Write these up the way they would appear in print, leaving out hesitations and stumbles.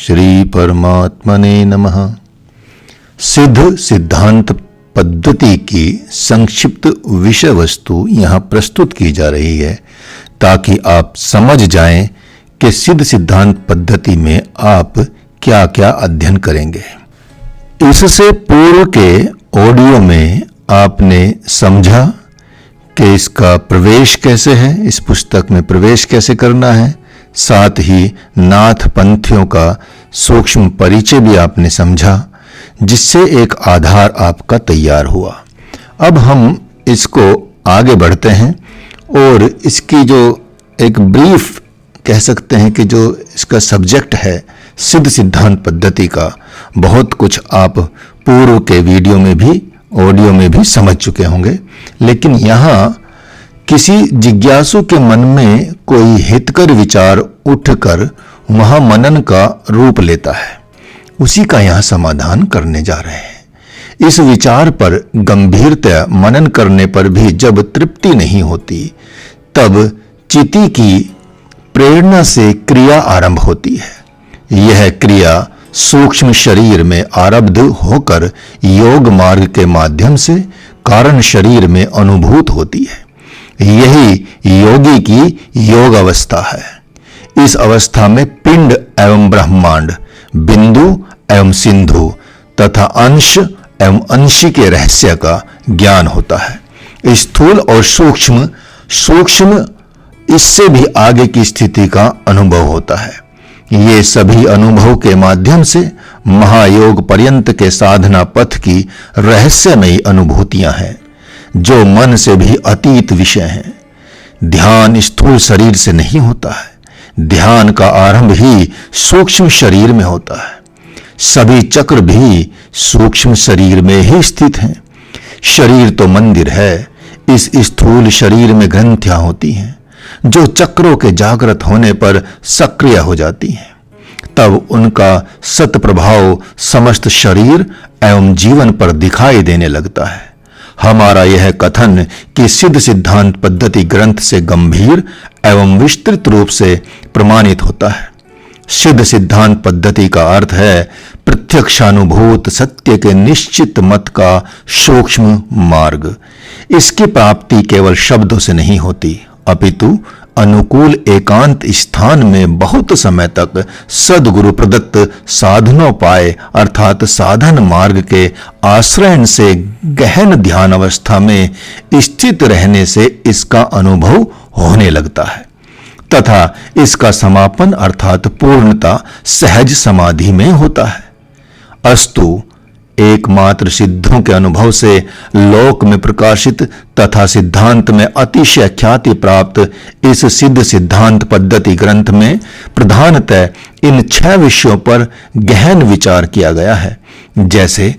श्री परमात्मने नमः। सिद्ध सिद्धांत पद्धति की संक्षिप्त विषय वस्तु यहाँ प्रस्तुत की जा रही है ताकि आप समझ जाएं कि सिद्ध सिद्धांत पद्धति में आप क्या क्या अध्ययन करेंगे। इससे पूर्व के ऑडियो में आपने समझा कि इसका प्रवेश कैसे है, इस पुस्तक में प्रवेश कैसे करना है, साथ ही नाथ पंथियों का सूक्ष्म परिचय भी आपने समझा, जिससे एक आधार आपका तैयार हुआ। अब हम इसको आगे बढ़ते हैं और इसकी जो एक ब्रीफ कह सकते हैं कि जो इसका सब्जेक्ट है सिद्ध सिद्धांत पद्धति का, बहुत कुछ आप पूर्व के वीडियो में भी ऑडियो में भी समझ चुके होंगे, लेकिन यहाँ किसी जिज्ञासु के मन में कोई हितकर विचार उठकर वहाँ मनन का रूप लेता है, उसी का यहाँ समाधान करने जा रहे हैं। इस विचार पर गंभीरतया मनन करने पर भी जब तृप्ति नहीं होती, तब चिति की प्रेरणा से क्रिया आरंभ होती है। यह क्रिया सूक्ष्म शरीर में आरब्ध होकर योग मार्ग के माध्यम से कारण शरीर में अनुभूत होती है। यही योगी की योग अवस्था है। इस अवस्था में पिंड एवं ब्रह्मांड, बिंदु एवं सिंधु तथा अंश एवं अंशी के रहस्य का ज्ञान होता है। स्थूल और सूक्ष्म इससे भी आगे की स्थिति का अनुभव होता है। ये सभी अनुभव के माध्यम से महायोग पर्यंत के साधना पथ की रहस्यमयी अनुभूतियां हैं, जो मन से भी अतीत विषय हैं। ध्यान स्थूल शरीर से नहीं होता है, ध्यान का आरंभ ही सूक्ष्म शरीर में होता है। सभी चक्र भी सूक्ष्म शरीर में ही स्थित हैं। शरीर तो मंदिर है, इस स्थूल शरीर में ग्रंथियां होती हैं जो चक्रों के जागृत होने पर सक्रिय हो जाती हैं। तब उनका सत प्रभाव समस्त शरीर एवं जीवन पर दिखाई देने लगता है। हमारा यह कथन कि सिद्ध सिद्धांत पद्धति ग्रंथ से गंभीर एवं विस्तृत रूप से प्रमाणित होता है। सिद्ध सिद्धांत पद्धति का अर्थ है प्रत्यक्षानुभूत सत्य के निश्चित मत का सूक्ष्म मार्ग। इसकी प्राप्ति केवल शब्दों से नहीं होती, अपितु अनुकूल एकांत स्थान में बहुत समय तक सद्गुरु प्रदत्त साधनोपाय अर्थात साधन मार्ग के आश्रयन से गहन ध्यान अवस्था में स्थित रहने से इसका अनुभव होने लगता है तथा इसका समापन अर्थात पूर्णता सहज समाधि में होता है। अस्तु एकमात्र सिद्धों के अनुभव से लोक में प्रकाशित तथा सिद्धांत में अतिशय ख्याति प्राप्त इस सिद्ध सिद्धांत पद्धति ग्रंथ में प्रधानतः इन 6 विषयों पर गहन विचार किया गया है, जैसे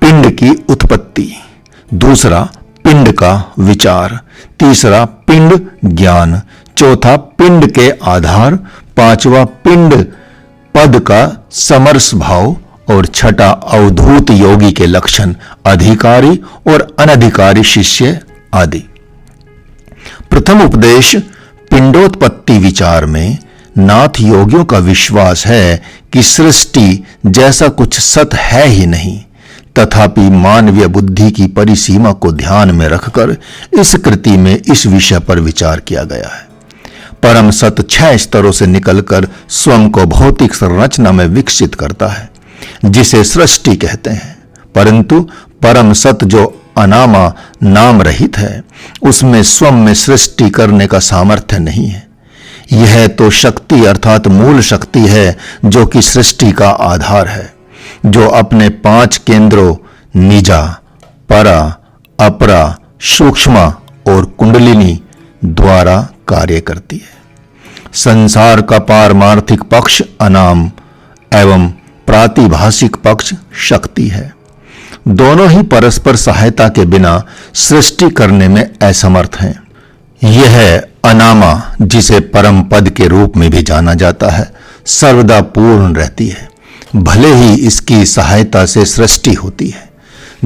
पिंड की उत्पत्ति, दूसरा पिंड का विचार, तीसरा पिंड ज्ञान, चौथा पिंड के आधार, पांचवा पिंड पद का समरस भाव और छठा अवधूत योगी के लक्षण, अधिकारी और अनधिकारी शिष्य आदि। प्रथम उपदेश पिंडोत्पत्ति विचार में नाथ योगियों का विश्वास है कि सृष्टि जैसा कुछ सत है ही नहीं, तथापि मानवीय बुद्धि की परिसीमा को ध्यान में रखकर इस कृति में इस विषय पर विचार किया गया है। परम सत 6 स्तरों से निकलकर स्वयं को भौतिक संरचना में विकसित करता है, जिसे सृष्टि कहते हैं, परंतु परम सत जो अनामा नाम रहित है, उसमें स्वयं में सृष्टि करने का सामर्थ्य नहीं है। यह तो शक्ति अर्थात मूल शक्ति है जो कि सृष्टि का आधार है, जो अपने 5 केंद्रों निजा, परा, अपरा, सूक्ष्मा और कुंडलिनी द्वारा कार्य करती है। संसार का पारमार्थिक पक्ष अनाम एवं प्रातिभाषिक पक्ष शक्ति है। दोनों ही परस्पर सहायता के बिना सृष्टि करने में असमर्थ हैं। यह अनामा, जिसे परम पद के रूप में भी जाना जाता है, सर्वदा पूर्ण रहती है, भले ही इसकी सहायता से सृष्टि होती है।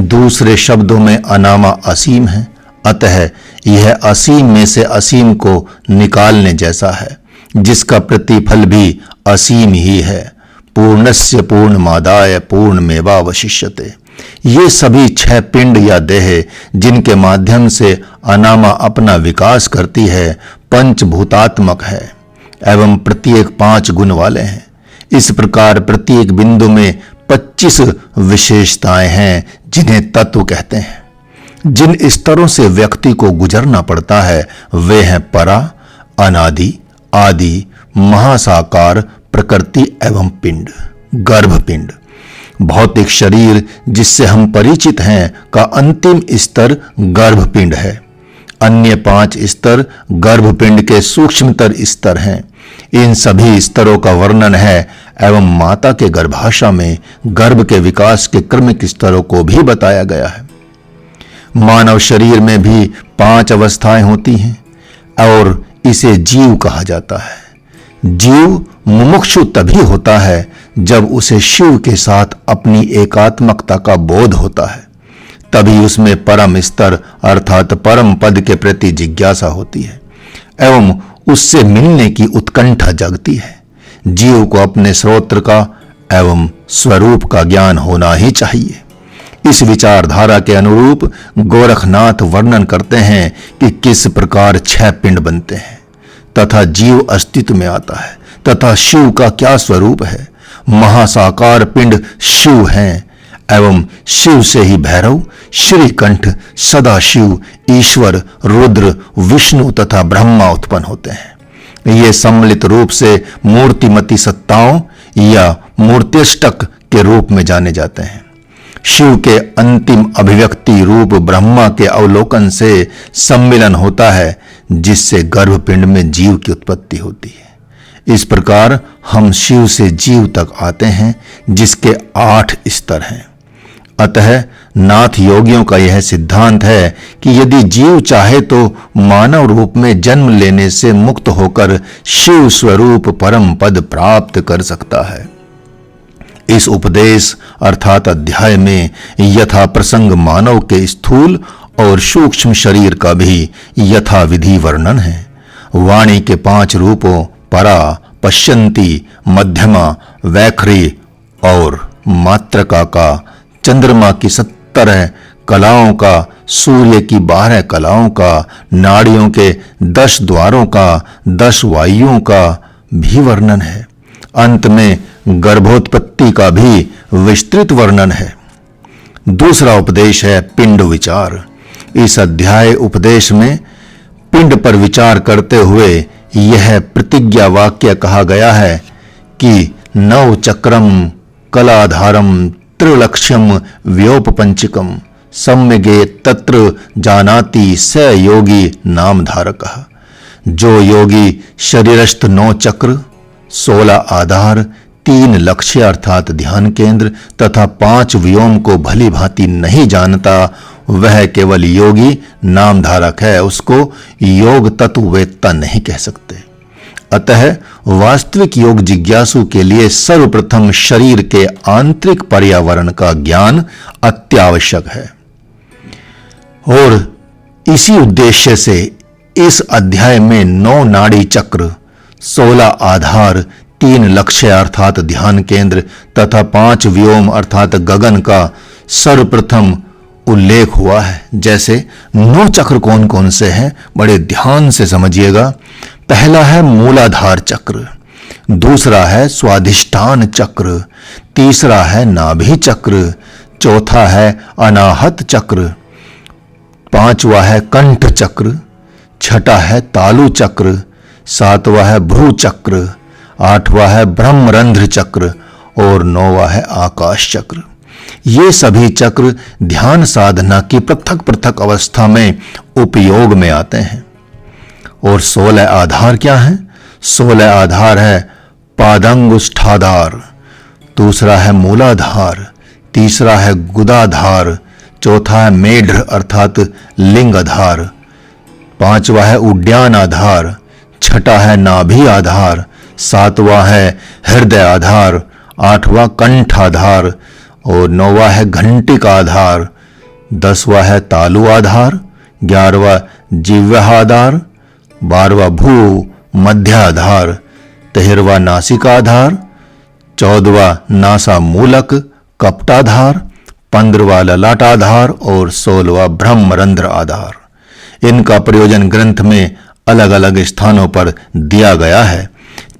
दूसरे शब्दों में अनामा असीम है, अतः यह असीम में से असीम को निकालने जैसा है, जिसका प्रतिफल भी असीम ही है। पूर्णस्य पूर्णमादाय पूर्णमेवावशिष्यते। ये सभी 6 पिंड या देह जिनके माध्यम से अनामा अपना विकास करती है, पंचभूतात्मक है एवं प्रत्येक 5 गुण वाले हैं। इस प्रकार प्रत्येक बिंदु में 25 विशेषताएं हैं जिन्हें तत्व कहते हैं। जिन स्तरों से व्यक्ति को गुजरना पड़ता है वे हैं परा, अनादि, आदि, महासाकार, प्रकृति एवं पिंड। गर्भपिंड, भौतिक शरीर जिससे हम परिचित हैं का अंतिम स्तर गर्भपिंड है। अन्य 5 स्तर गर्भपिंड के सूक्ष्मतर स्तर हैं। इन सभी स्तरों का वर्णन है एवं माता के गर्भाशय में गर्भ के विकास के क्रमिक स्तरों को भी बताया गया है। मानव शरीर में भी 5 अवस्थाएं होती हैं और इसे जीव कहा जाता है। जीव मुमुक्षु तभी होता है जब उसे शिव के साथ अपनी एकात्मकता का बोध होता है, तभी उसमें परम स्तर अर्थात परम पद के प्रति जिज्ञासा होती है एवं उससे मिलने की उत्कंठा जगती है। जीव को अपने स्रोत्र का एवं स्वरूप का ज्ञान होना ही चाहिए। इस विचारधारा के अनुरूप गोरखनाथ वर्णन करते हैं कि किस प्रकार 6 पिंड बनते हैं तथा जीव अस्तित्व में आता है तथा शिव का क्या स्वरूप है। महासाकार पिंड शिव हैं एवं शिव से ही भैरव, श्रीकंठ, सदाशिव, ईश्वर, रुद्र, विष्णु तथा ब्रह्मा उत्पन्न होते हैं। ये सम्मिलित रूप से मूर्तिमती सत्ताओं या मूर्त्यष्टक के रूप में जाने जाते हैं। शिव के अंतिम अभिव्यक्ति रूप ब्रह्मा के अवलोकन से सम्मिलन होता है जिससे गर्भपिंड में जीव की उत्पत्ति होती है। इस प्रकार हम शिव से जीव तक आते हैं जिसके 8 स्तर हैं। अतः नाथ योगियों का यह सिद्धांत है कि यदि जीव चाहे तो मानव रूप में जन्म लेने से मुक्त होकर शिव स्वरूप परम पद प्राप्त कर सकता है। इस उपदेश अर्थात अध्याय में यथा प्रसंग मानव के स्थूल और सूक्ष्म शरीर का भी यथा विधि वर्णन है। वाणी के 5 रूपों परा, पश्यंती, मध्यमा, वैखरी और मात्रका का, चंद्रमा की 17 कलाओं का, सूर्य की 12 कलाओं का, नाड़ियों के 10 द्वारों का, 10 वायुओं का भी वर्णन है। अंत में गर्भोत्पत्ति का भी विस्तृत वर्णन है। दूसरा उपदेश है पिंड विचार। इस अध्याय उपदेश में पिंड पर विचार करते हुए यह प्रतिज्ञा वाक्य कहा गया है कि नव चक्रम कलाधारम त्रिलक्ष्यम व्योपपंचिकम सम्यगे तत्र जानाति स योगी नामधारकः। जो योगी शरीरस्थ 9 चक्र, 16 आधार, 3 लक्ष्य अर्थात ध्यान केंद्र तथा 5 व्योम को भली भांति नहीं जानता वह केवल योगी नामधारक है, उसको योग तत्ववेत्ता नहीं कह सकते। अतः वास्तविक योग जिज्ञासु के लिए सर्वप्रथम शरीर के आंतरिक पर्यावरण का ज्ञान अत्यावश्यक है और इसी उद्देश्य से इस अध्याय में 9 नाड़ी चक्र, 16 आधार, 3 लक्ष्य अर्थात ध्यान केंद्र तथा 5 व्योम अर्थात गगन का सर्वप्रथम उल्लेख हुआ है। जैसे 9 चक्र कौन कौन से हैं, बड़े ध्यान से समझिएगा। पहला है मूलाधार चक्र, दूसरा है स्वाधिष्ठान चक्र, तीसरा है नाभि चक्र, चौथा है अनाहत चक्र, 5वां है कंठ चक्र, 6ठा है तालु चक्र, 7वां है भ्रू चक्र, 8वां है ब्रह्मरंध्र चक्र और 9वां है आकाश चक्र। ये सभी चक्र ध्यान साधना की पृथक पृथक अवस्था में उपयोग में आते हैं। और 16 आधार क्या है? 16 आधार है पादंगुष्ठाधार, दूसरा है मूलाधार, तीसरा है गुदाधार, चौथा है मेढ्र अर्थात लिंग आधार, 5वां है उड्डयन आधार, 6ठा है नाभि आधार, 7वां है हृदय आधार, 8वां कंठ आधार और 9वां है घंटिका आधार, 10वां है तालु आधार, 11वां जिह्वाधार, 12वां भू मध्य आधार, 13वां नासिका आधार, 14वां नासा मूलक कपटाधार, 15वां ललाटाधार और 16वां ब्रह्मरंध्र आधार। इनका प्रयोजन ग्रंथ में अलग अलग स्थानों पर दिया गया है।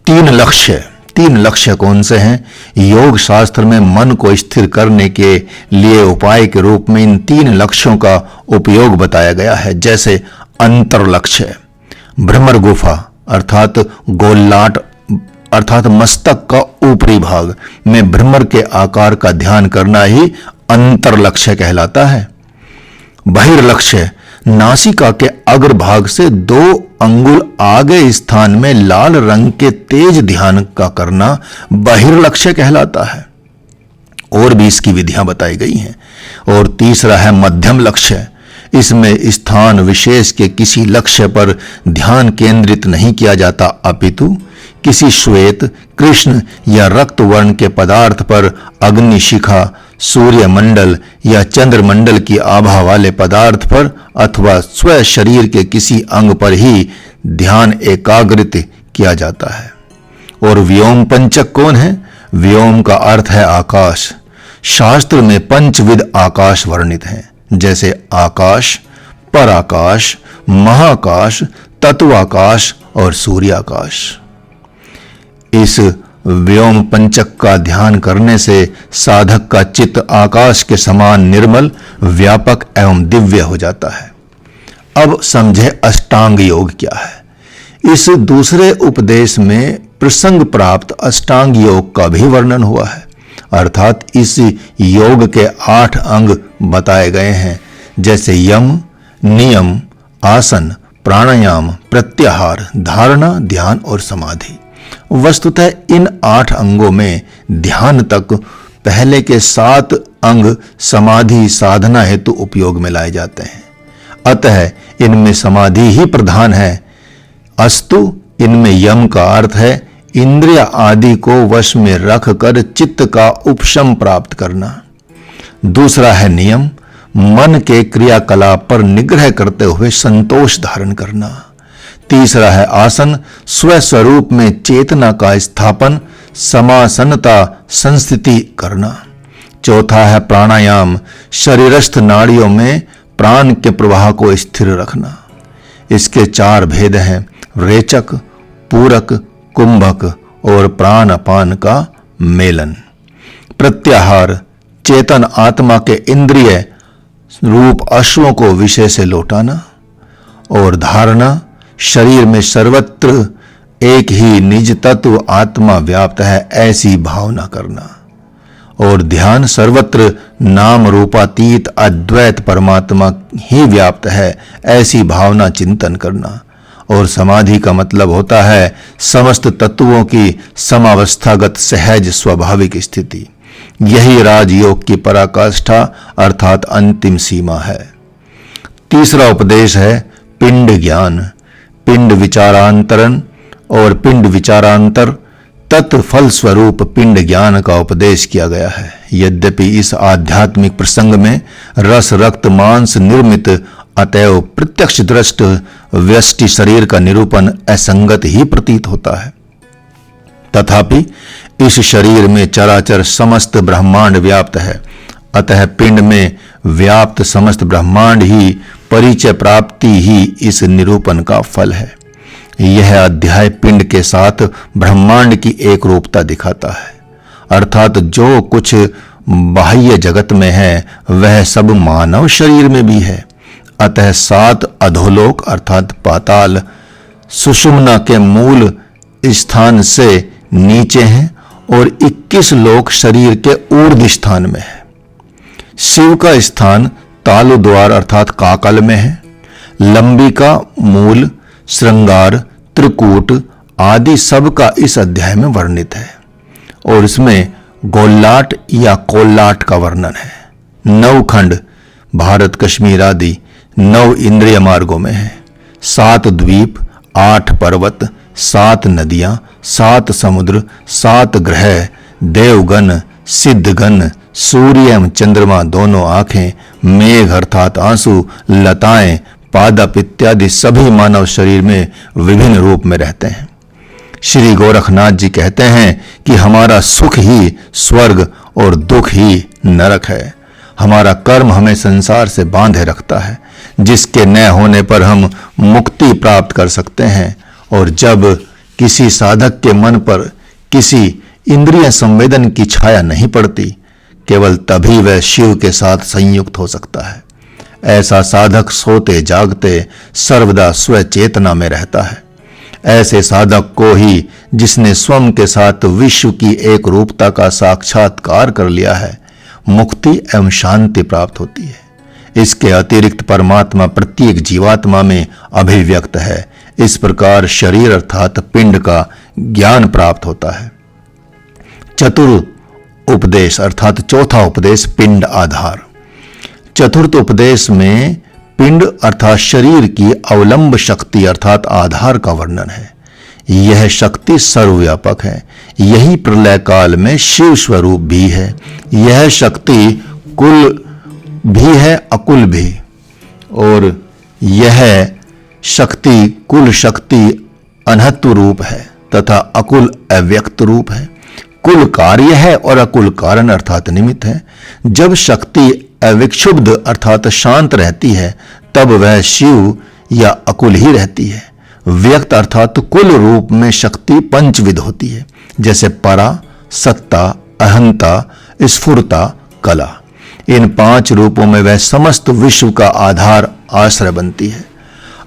तीन लक्ष्य कौन से हैं? योग शास्त्र में मन को स्थिर करने के लिए उपाय के रूप में इन 3 लक्ष्यों का उपयोग बताया गया है। जैसे अंतर लक्ष्य, भ्रमर गुफा अर्थात गोलाट अर्थात मस्तक का ऊपरी भाग में भ्रमर के आकार का ध्यान करना ही अंतर लक्ष्य कहलाता है। बहिर्लक्ष्य, नासिका के अग्रभाग से 2 अंगुल आगे स्थान में लाल रंग के तेज ध्यान का करना बहिर्लक्ष्य कहलाता है। और भी इसकी विधियां बताई गई हैं। और तीसरा है मध्यम लक्ष्य। इसमें स्थान विशेष के किसी लक्ष्य पर ध्यान केंद्रित नहीं किया जाता, अपितु किसी श्वेत, कृष्ण या रक्त वर्ण के पदार्थ पर, अग्नि शिखा, सूर्य मंडल या चंद्र मंडल की आभा वाले पदार्थ पर अथवा स्व शरीर के किसी अंग पर ही ध्यान एकाग्रित किया जाता है। और व्योम पंचक कौन है? व्योम का अर्थ है आकाश। शास्त्र में 5 विध आकाश वर्णित हैं, जैसे आकाश, पराकाश, महाकाश, तत्वाकाश और सूर्याकाश। इस व्योम पंचक का ध्यान करने से साधक का चित्त आकाश के समान निर्मल, व्यापक एवं दिव्य हो जाता है। अब समझे अष्टांग योग क्या है। इस दूसरे उपदेश में प्रसंग प्राप्त अष्टांग योग का भी वर्णन हुआ है, अर्थात इस योग के 8 अंग बताए गए हैं, जैसे यम, नियम, आसन, प्राणायाम, प्रत्याहार, धारणा, ध्यान और समाधि। वस्तुतः इन 8 अंगों में ध्यान तक पहले के 7 अंग समाधि साधना हेतु उपयोग में लाए जाते हैं। अतः इनमें समाधि ही प्रधान है। अस्तु इनमें यम का अर्थ है इंद्रिय आदि को वश में रखकर चित्त का उपशम प्राप्त करना। दूसरा है नियम, मन के क्रियाकलाप पर निग्रह करते हुए संतोष धारण करना। तीसरा है आसन, स्वस्वरूप में चेतना का स्थापन, समासनता संस्थिति करना। चौथा है प्राणायाम, शरीरस्थ नाड़ियों में प्राण के प्रवाह को स्थिर रखना। इसके 4 भेद हैं, रेचक, पूरक, कुंभक और प्राण अपान का मेलन। प्रत्याहार, चेतन आत्मा के इंद्रिय रूप अश्वों को विषय से लौटाना। और धारणा, शरीर में सर्वत्र एक ही निज तत्व आत्मा व्याप्त है ऐसी भावना करना। और ध्यान, सर्वत्र नाम रूपातीत अद्वैत परमात्मा ही व्याप्त है ऐसी भावना चिंतन करना। और समाधि का मतलब होता है समस्त तत्वों की समावस्थागत सहज स्वाभाविक स्थिति। यही राजयोग की पराकाष्ठा अर्थात अंतिम सीमा है। तीसरा उपदेश है पिंड ज्ञान, पिंड विचारांतरण और पिंड विचारांतर तत्फल स्वरूप पिंड ज्ञान का उपदेश किया गया है। यद्यपि इस आध्यात्मिक प्रसंग में रस, रक्त, मांस निर्मित अतएव प्रत्यक्ष दृष्ट व्यष्टि शरीर का निरूपण असंगत ही प्रतीत होता है, तथापि इस शरीर में चराचर समस्त ब्रह्मांड व्याप्त है। अतः पिंड में व्याप्त समस्त ब्रह्मांड ही परिचय प्राप्ति ही इस निरूपण का फल है। यह अध्याय पिंड के साथ ब्रह्मांड की एक रूपता दिखाता है, अर्थात जो कुछ बाह्य जगत में है वह सब मानव शरीर में भी है। अतः 7 अधोलोक अर्थात पाताल सुषुम्ना के मूल स्थान से नीचे हैं और 21 लोक शरीर के ऊर्ध्व स्थान में है। शिव का स्थान तालु द्वार अर्थात काकल में है। लंबिका, मूल, श्रृंगार, त्रिकूट आदि सब का इस अध्याय में वर्णित है और इसमें गोलाट या कोलाट का वर्णन है। 9 खंड भारत, कश्मीर आदि 9 इंद्रिय मार्गों में है। 7 द्वीप, 8 पर्वत, 7 नदियां, 7 समुद्र, 7 ग्रह, देवगण, सिद्धगण, सूर्य एवं चंद्रमा दोनों आंखें, मेघ अर्थात आंसू, लताएं, पादप इत्यादि सभी मानव शरीर में विभिन्न रूप में रहते हैं। श्री गोरखनाथ जी कहते हैं कि हमारा सुख ही स्वर्ग और दुख ही नरक है। हमारा कर्म हमें संसार से बांधे रखता है, जिसके न होने पर हम मुक्ति प्राप्त कर सकते हैं। और जब किसी साधक के मन पर किसी इंद्रिय संवेदन की छाया नहीं पड़ती, केवल तभी वह शिव के साथ संयुक्त हो सकता है। ऐसा साधक सोते जागते सर्वदा स्वचेतना में रहता है। ऐसे साधक को ही, जिसने स्वयं के साथ विश्व की एक रूपता का साक्षात्कार कर लिया है, मुक्ति एवं शांति प्राप्त होती है। इसके अतिरिक्त परमात्मा प्रत्येक जीवात्मा में अभिव्यक्त है। इस प्रकार शरीर अर्थात पिंड का ज्ञान प्राप्त होता है। चतुर्थ उपदेश अर्थात चौथा उपदेश पिंड आधार। चतुर्थ उपदेश में पिंड अर्थात शरीर की अवलंब शक्ति अर्थात आधार का वर्णन है। यह शक्ति सर्वव्यापक है। यही प्रलय काल में शिव स्वरूप भी है। यह शक्ति कुल भी है, अकुल भी। और यह शक्ति कुल शक्ति अनहत्व रूप है तथा अकुल अव्यक्त रूप है। कुल कार्य है और अकुल कारण अर्थात निमित्त है। जब शक्ति अविक्षुब्ध अर्थात शांत रहती है, तब वह शिव या अकुल ही रहती है। व्यक्त अर्थात कुल रूप में शक्ति पंचविध होती है, जैसे परा, सत्ता, अहंता, स्फुरता, कला। इन 5 रूपों में वह समस्त विश्व का आधार आश्रय बनती है।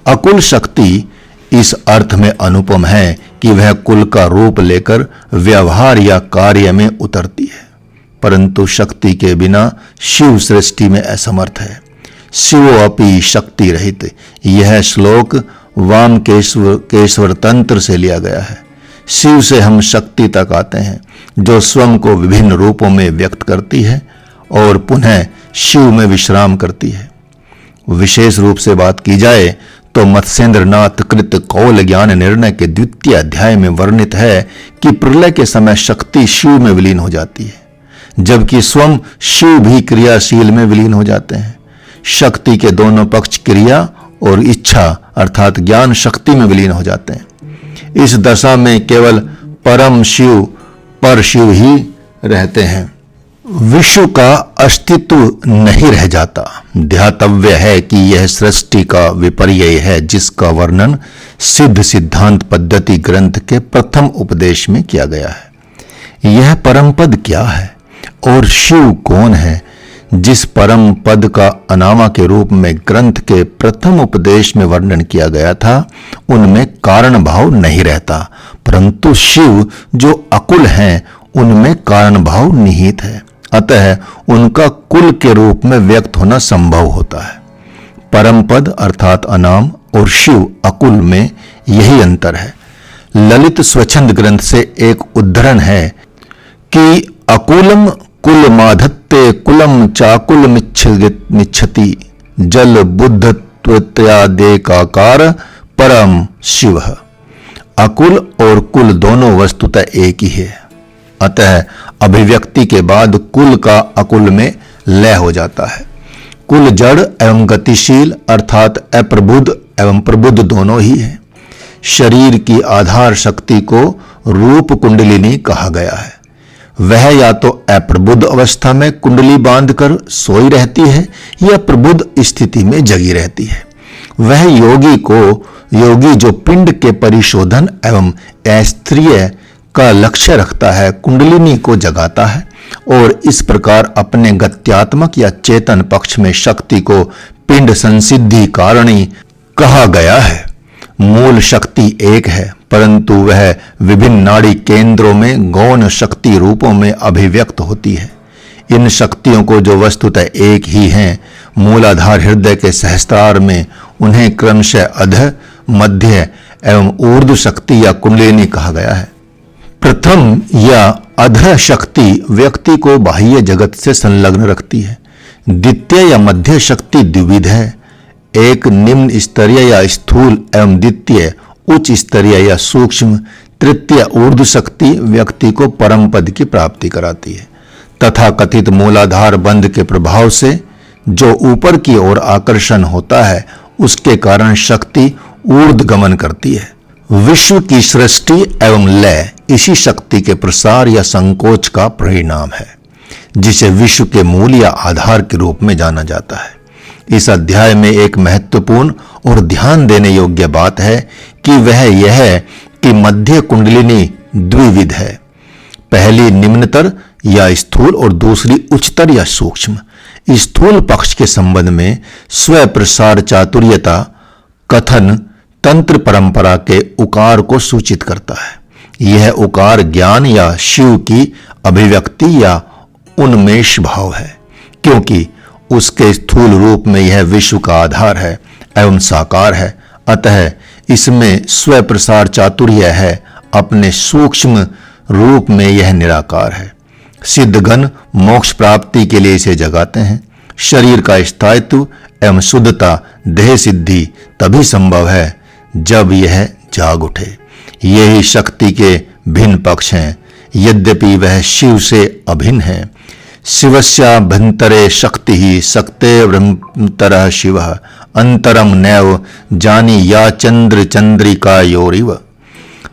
अकुल शक्ति इस अर्थ में अनुपम है कि वह कुल का रूप लेकर व्यवहार या कार्य में उतरती है, परंतु शक्ति के बिना शिव सृष्टि में असमर्थ है। शिवो अपि शक्ति रहित, यह श्लोक वामकेश्वर तंत्र से लिया गया है। शिव से हम शक्ति तक आते हैं, जो स्वयं को विभिन्न रूपों में व्यक्त करती है और पुनः शिव में विश्राम करती है। विशेष रूप से बात की जाए तो मत्स्येंद्रनाथ कृत कौल ज्ञान निर्णय के 2वें अध्याय में वर्णित है कि प्रलय के समय शक्ति शिव में विलीन हो जाती है, जबकि स्वयं शिव भी क्रियाशील में विलीन हो जाते हैं। शक्ति के दोनों पक्ष क्रिया और इच्छा अर्थात ज्ञान शक्ति में विलीन हो जाते हैं। इस दशा में केवल परम शिव पर शिव ही रहते हैं। विश्व का अस्तित्व नहीं रह जाता। ध्यातव्य है कि यह सृष्टि का विपर्यय है, जिसका वर्णन सिद्ध सिद्धांत पद्धति ग्रंथ के प्रथम उपदेश में किया गया है। यह परम पद क्या है और शिव कौन है? जिस परम पद का अनामा के रूप में ग्रंथ के प्रथम उपदेश में वर्णन किया गया था, उनमें कारण भाव नहीं रहता, परंतु शिव जो अकुल हैं, उनमें कारण भाव निहित है। अतः उनका कुल के रूप में व्यक्त होना संभव होता है। परम पद अर्थात अनाम और शिव अकुल में यही अंतर है। ललित स्वच्छंद ग्रंथ से एक उद्धरण है कि अकुलम कुल माधत्ते कुलम चाकुल मिच्छति जल बुद्धत्वत्यादेकाकार परम शिव। अकुल और कुल दोनों वस्तुतः एक ही है। अतः अभिव्यक्ति के बाद कुल का अकुल में लय हो जाता है। कुल जड़ एवं गतिशील अर्थात अप्रबुद्ध एवं प्रबुद्ध दोनों ही है। शरीर की आधार शक्ति को रूप कुंडलिनी कहा गया है। वह या तो अप्रबुद्ध अवस्था में कुंडली बांधकर सोई रहती है या प्रबुद्ध स्थिति में जगी रहती है। वह योगी जो पिंड के परिशोधन एवं ऐस्त्रीय का लक्ष्य रखता है, कुंडलिनी को जगाता है और इस प्रकार अपने गत्यात्मक या चेतन पक्ष में शक्ति को पिंड संसिद्धि कारिणी कहा गया है। मूल शक्ति एक है, परंतु वह विभिन्न नाड़ी केंद्रों में गौण शक्ति रूपों में अभिव्यक्त होती है। इन शक्तियों को जो वस्तुतः एक ही हैं, मूलाधार हृदय के सहस्त्रार में उन्हें क्रमशः अध, मध्य एवं ऊर्ध्व शक्ति या कुंडलिनी कहा गया है। प्रथम या अध शक्ति व्यक्ति को बाह्य जगत से संलग्न रखती है। द्वितीय या मध्य शक्ति द्विविध है, एक निम्न स्तरीय या स्थूल एवं द्वितीय उच्च स्तरीय या सूक्ष्म। तृतीय ऊर्ध्व शक्ति व्यक्ति को परम पद की प्राप्ति कराती है। तथा कथित मूलाधार बंध के प्रभाव से जो ऊपर की ओर आकर्षण होता है, उसके कारण शक्ति ऊर्ध्व गमन करती है। विश्व की सृष्टि एवं लय इसी शक्ति के प्रसार या संकोच का परिणाम है, जिसे विश्व के मूल या आधार के रूप में जाना जाता है। इस अध्याय में एक महत्वपूर्ण और ध्यान देने योग्य बात है कि वह यह है कि मध्य कुंडलिनी द्विविध है, पहली निम्नतर या स्थूल और दूसरी उच्चतर या सूक्ष्म। स्थूल पक्ष के संबंध में स्व प्रसार चातुर्यता कथन तंत्र परंपरा के उकार को सूचित करता है। यह उकार ज्ञान या शिव की अभिव्यक्ति या उन्मेष भाव है, क्योंकि उसके स्थूल रूप में यह विश्व का आधार है एवं साकार है। अतः इसमें स्व प्रसार चातुर्य है, अपने सूक्ष्म रूप में यह निराकार है। सिद्धगण मोक्ष प्राप्ति के लिए इसे जगाते हैं। शरीर का स्थायित्व एवं शुद्धता देह सिद्धि तभी संभव है जब यह जाग उठे। यही शक्ति के भिन्न पक्ष हैं, यद्यपि वह शिव से अभिन्न है। शिवस्याभ्यंतरे शक्ति ही शक्तेरंतरः शिवः अंतरम नैव जानी या चंद्र चंद्रिकायोरिव।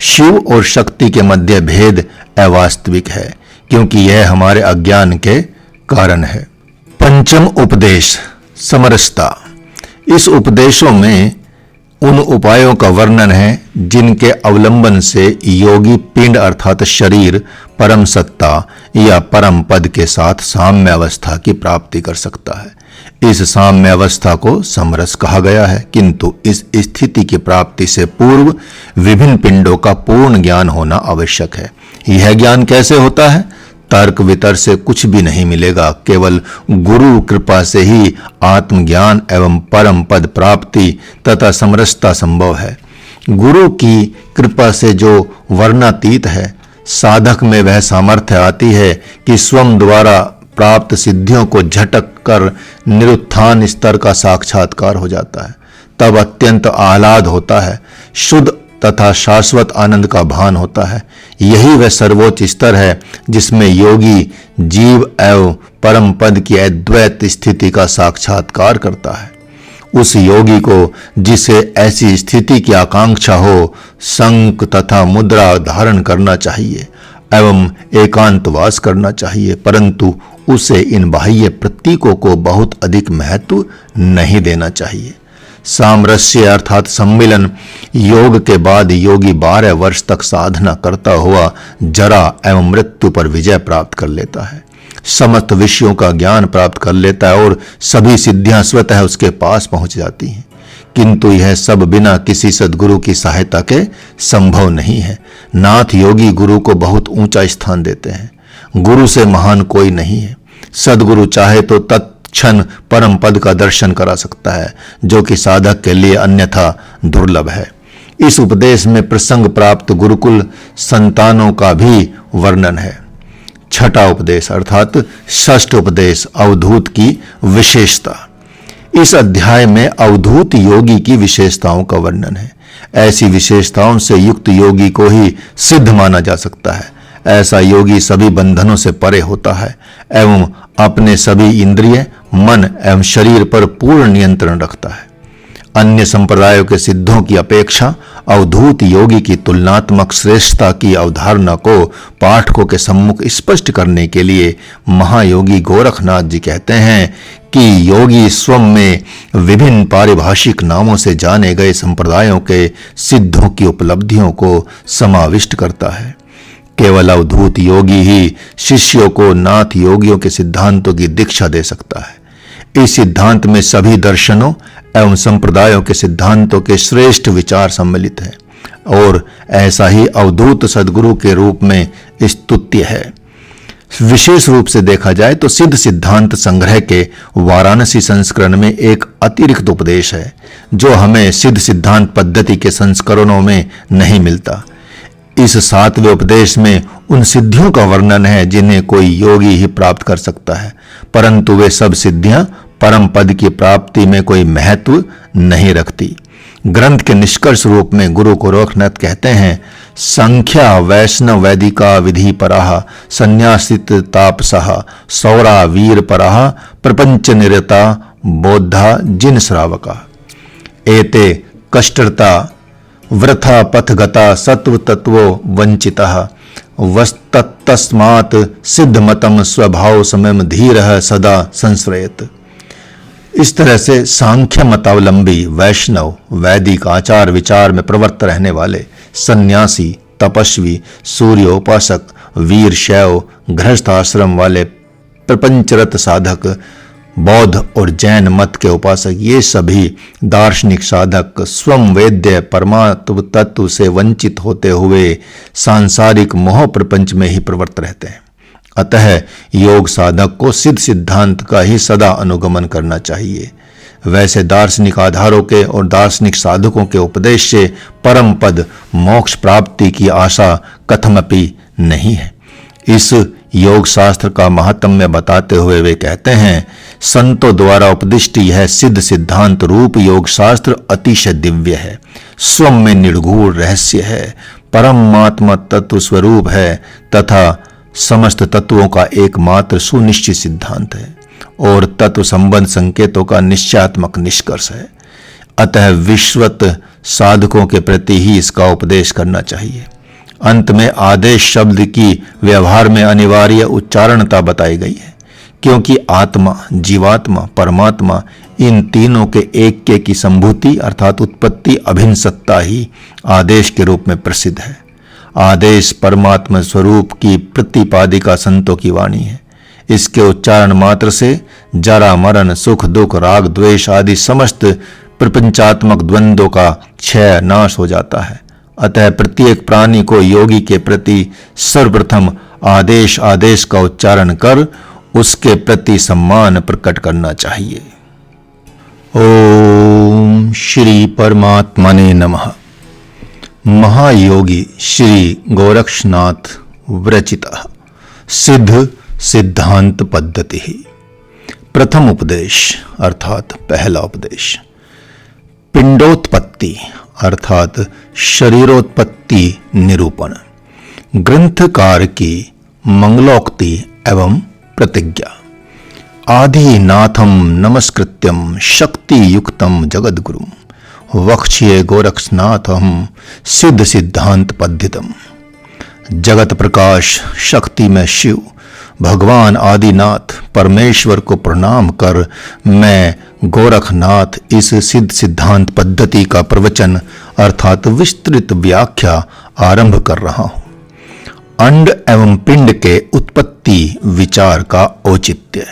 शिव और शक्ति के मध्य भेद अवास्तविक है, क्योंकि यह हमारे अज्ञान के कारण है। पंचम उपदेश समरसता। इस उपदेशों में उन उपायों का वर्णन है जिनके अवलंबन से योगी पिंड अर्थात शरीर परम सत्ता या परम पद के साथ साम्य अवस्था की प्राप्ति कर सकता है। इस साम्य अवस्था को समरस कहा गया है, किंतु इस स्थिति की प्राप्ति से पूर्व विभिन्न पिंडों का पूर्ण ज्ञान होना आवश्यक है। यह ज्ञान कैसे होता है? तर्क वितर्क से कुछ भी नहीं मिलेगा, केवल गुरु कृपा से ही आत्मज्ञान एवं परम पद प्राप्ति तथा समरसता संभव है। गुरु की कृपा से जो वर्णातीत है, साधक में वह सामर्थ्य आती है कि स्वयं द्वारा प्राप्त सिद्धियों को झटक कर निरुत्थान स्तर का साक्षात्कार हो जाता है। तब अत्यंत आह्लाद होता है, शुद्ध तथा शाश्वत आनंद का भान होता है। यही वह सर्वोच्च स्तर है जिसमें योगी जीव एवं परम पद की अद्वैत स्थिति का साक्षात्कार करता है। उस योगी को जिसे ऐसी स्थिति की आकांक्षा हो, शंख तथा मुद्रा धारण करना चाहिए एवं एकांतवास करना चाहिए, परंतु उसे इन बाह्य प्रतीकों को बहुत अधिक महत्व नहीं देना चाहिए। सामरस्य अर्थात सम्मिलन योग के बाद योगी 12 वर्ष तक साधना करता हुआ जरा एवं मृत्यु पर विजय प्राप्त कर लेता है, समस्त विषयों का ज्ञान प्राप्त कर लेता है और सभी सिद्धियां स्वतः उसके पास पहुंच जाती हैं। किंतु यह सब बिना किसी सद्गुरु की सहायता के संभव नहीं है। नाथ योगी गुरु को बहुत ऊंचा स्थान देते हैं। गुरु से महान कोई नहीं है। सद्गुरु चाहे तो तत्क्षण परम पद का दर्शन करा सकता है, जो कि साधक के लिए अन्यथा दुर्लभ है। इस उपदेश में प्रसंग प्राप्त गुरुकुल संतानों का भी वर्णन है। छठा उपदेश अर्थात षष्ठ उपदेश अवधूत की विशेषता। इस अध्याय में अवधूत योगी की विशेषताओं का वर्णन है। ऐसी विशेषताओं से युक्त योगी को ही सिद्ध माना जा सकता है। ऐसा योगी सभी बंधनों से परे होता है एवं अपने सभी इंद्रिय, मन एवं शरीर पर पूर्ण नियंत्रण रखता है। अन्य संप्रदायों के सिद्धों की अपेक्षा अवधूत योगी की तुलनात्मक श्रेष्ठता की अवधारणा को पाठकों के सम्मुख स्पष्ट करने के लिए महायोगी गोरखनाथ जी कहते हैं कि योगी स्वयं में विभिन्न पारिभाषिक नामों से जाने गए संप्रदायों के सिद्धों की उपलब्धियों को समाविष्ट करता है। केवल अवधूत योगी ही शिष्यों को नाथ योगियों के सिद्धांतों की दीक्षा दे सकता है। इस सिद्धांत में सभी दर्शनों एवं संप्रदायों के सिद्धांतों के श्रेष्ठ विचार सम्मिलित है और ऐसा ही अवधूत सद्गुरु के रूप में स्तुत्य है। विशेष रूप से देखा जाए तो सिद्ध सिद्धांत संग्रह के वाराणसी संस्करण में एक अतिरिक्त उपदेश है जो हमें सिद्ध सिद्धांत पद्धति के संस्करणों में नहीं मिलता। इस 7वें उपदेश में उन सिद्धियों का वर्णन है जिन्हें कोई योगी ही प्राप्त कर सकता है, परंतु वे सब सिद्धियां परम पद की प्राप्ति में कोई महत्व नहीं रखती। ग्रंथ के निष्कर्ष रूप में गुरु गोरखनाथ कहते हैं, संख्या वैष्णव वैदिका विधि पराः संन्यासित तापसः सौरा वीर पराः प्रपंच निरता बौद्धा जिन श्रावका एते कष्टरता वृथा पथगता सत्व तत्वो वंचितः वस्तत्तस्मात् सिद्धमतम स्वभाव समयम धीरः सदा संश्रयत। इस तरह से सांख्य मतावलंबी वैष्णव, वैदिक आचार विचार में प्रवृत्त रहने वाले सन्यासी, तपस्वी, सूर्योपासक, वीर शैव, गृहस्थ आश्रम वाले, प्रपंचरत साधक, बौद्ध और जैन मत के उपासक, ये सभी दार्शनिक साधक स्वयं वेद्य परमात्म तत्व से वंचित होते हुए सांसारिक मोह प्रपंच में ही प्रवृत्त रहते हैं। अतः योग साधक को सिद्ध सिद्धांत का ही सदा अनुगमन करना चाहिए। वैसे दार्शनिक आधारों के और दार्शनिक साधकों के उपदेश से परम पद मोक्ष प्राप्ति की आशा कथमपि नहीं है। इस योग शास्त्र का महात्म्य बताते हुए वे कहते हैं, संतों द्वारा उपदिष्ट यह सिद्ध सिद्धांत रूप योग शास्त्र अतिशय दिव्य है, स्वयं में निर्गुण रहस्य है, परमात्मा तत्व स्वरूप है तथा समस्त तत्वों का एकमात्र सुनिश्चित सिद्धांत है और तत्व संबंध संकेतों का निश्चयात्मक निष्कर्ष है। अतः विश्वत साधकों के प्रति ही इसका उपदेश करना चाहिए। अंत में आदेश शब्द की व्यवहार में अनिवार्य उच्चारणता बताई गई है, क्योंकि आत्मा, जीवात्मा, परमात्मा इन तीनों के ऐक्य की संभूति अर्थात उत्पत्ति अभिन्न सत्ता ही आदेश के रूप में प्रसिद्ध है। आदेश परमात्मा स्वरूप की प्रतिपादिका संतों की वाणी है। इसके उच्चारण मात्र से जरा मरण, सुख दुख, राग द्वेष आदि समस्त प्रपंचात्मक द्वंद्वों का क्षय नाश हो जाता है। अतः प्रत्येक प्राणी को योगी के प्रति सर्वप्रथम आदेश आदेश का उच्चारण कर उसके प्रति सम्मान प्रकट करना चाहिए। ओम श्री परमात्मने नमः। महायोगी श्री गोरक्षनाथ विरचितः सिद्ध सिद्धांत पद्धति। प्रथम उपदेश अर्थात पहला उपदेश, पिंडोत्पत्ति अर्थात शरीरोत्पत्ति निरूपण। ग्रंथकार की मंगलोक्ति एवं प्रतिज्ञा। आदिनाथम नमस्कृत्यम शक्ति युक्तम जगद्गुरुम वक्ष्ये गोरक्षनाथम सिद्ध सिद्धांत पद्धितम। जगत प्रकाश शक्ति में शिव भगवान आदिनाथ परमेश्वर को प्रणाम कर मैं गोरखनाथ इस सिद्ध सिद्धांत पद्धति का प्रवचन अर्थात विस्तृत व्याख्या आरंभ कर रहा हूं। अंड एवं पिंड के उत्पत्ति विचार का औचित्य।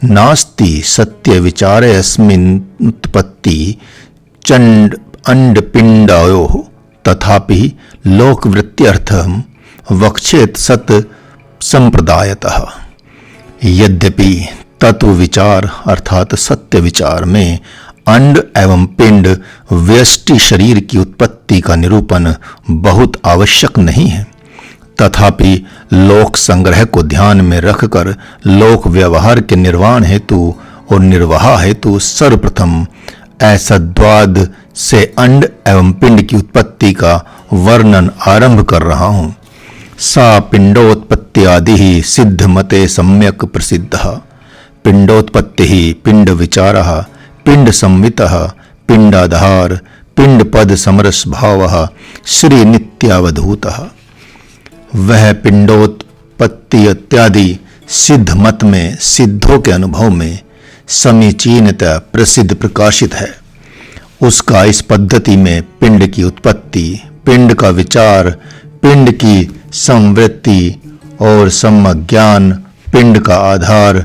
नास्ति सत्य विचारे अस्मिन् उत्पत्ति चंड अंड पिंडयोः तथापि लोकवृत्त्यर्थं वक्ष्येत सत संप्रदायतः। यद्यपि तत्व विचार अर्थात सत्य विचार में अंड एवं पिंड व्यष्टि शरीर की उत्पत्ति का निरूपण बहुत आवश्यक नहीं है, तथापि लोक संग्रह को ध्यान में रखकर लोक व्यवहार के निर्वाण हेतु और निर्वाह हेतु सर्वप्रथम ऐसद्वाद से अंड एवं पिंड की उत्पत्ति का वर्णन आरंभ कर रहा हूं। सा पिंडोत्पत्ति आदि ही सिद्ध मते सम्यक प्रसिद्धः। पिंडोत्पत्ति ही पिंड विचारः, पिंड संवितः, पिंडाधार, पिंड पद समरस भावः श्री नित्यावधूतः। वह पिंडोत्पत्ति इत्यादि सिद्ध मत में सिद्धों के अनुभव में समीचीनतः प्रसिद्ध प्रकाशित है। उसका इस पद्धति में पिंड की उत्पत्ति, पिंड का विचार, पिंड की संवृत्ति और सम्यक ज्ञान, पिंड का आधार,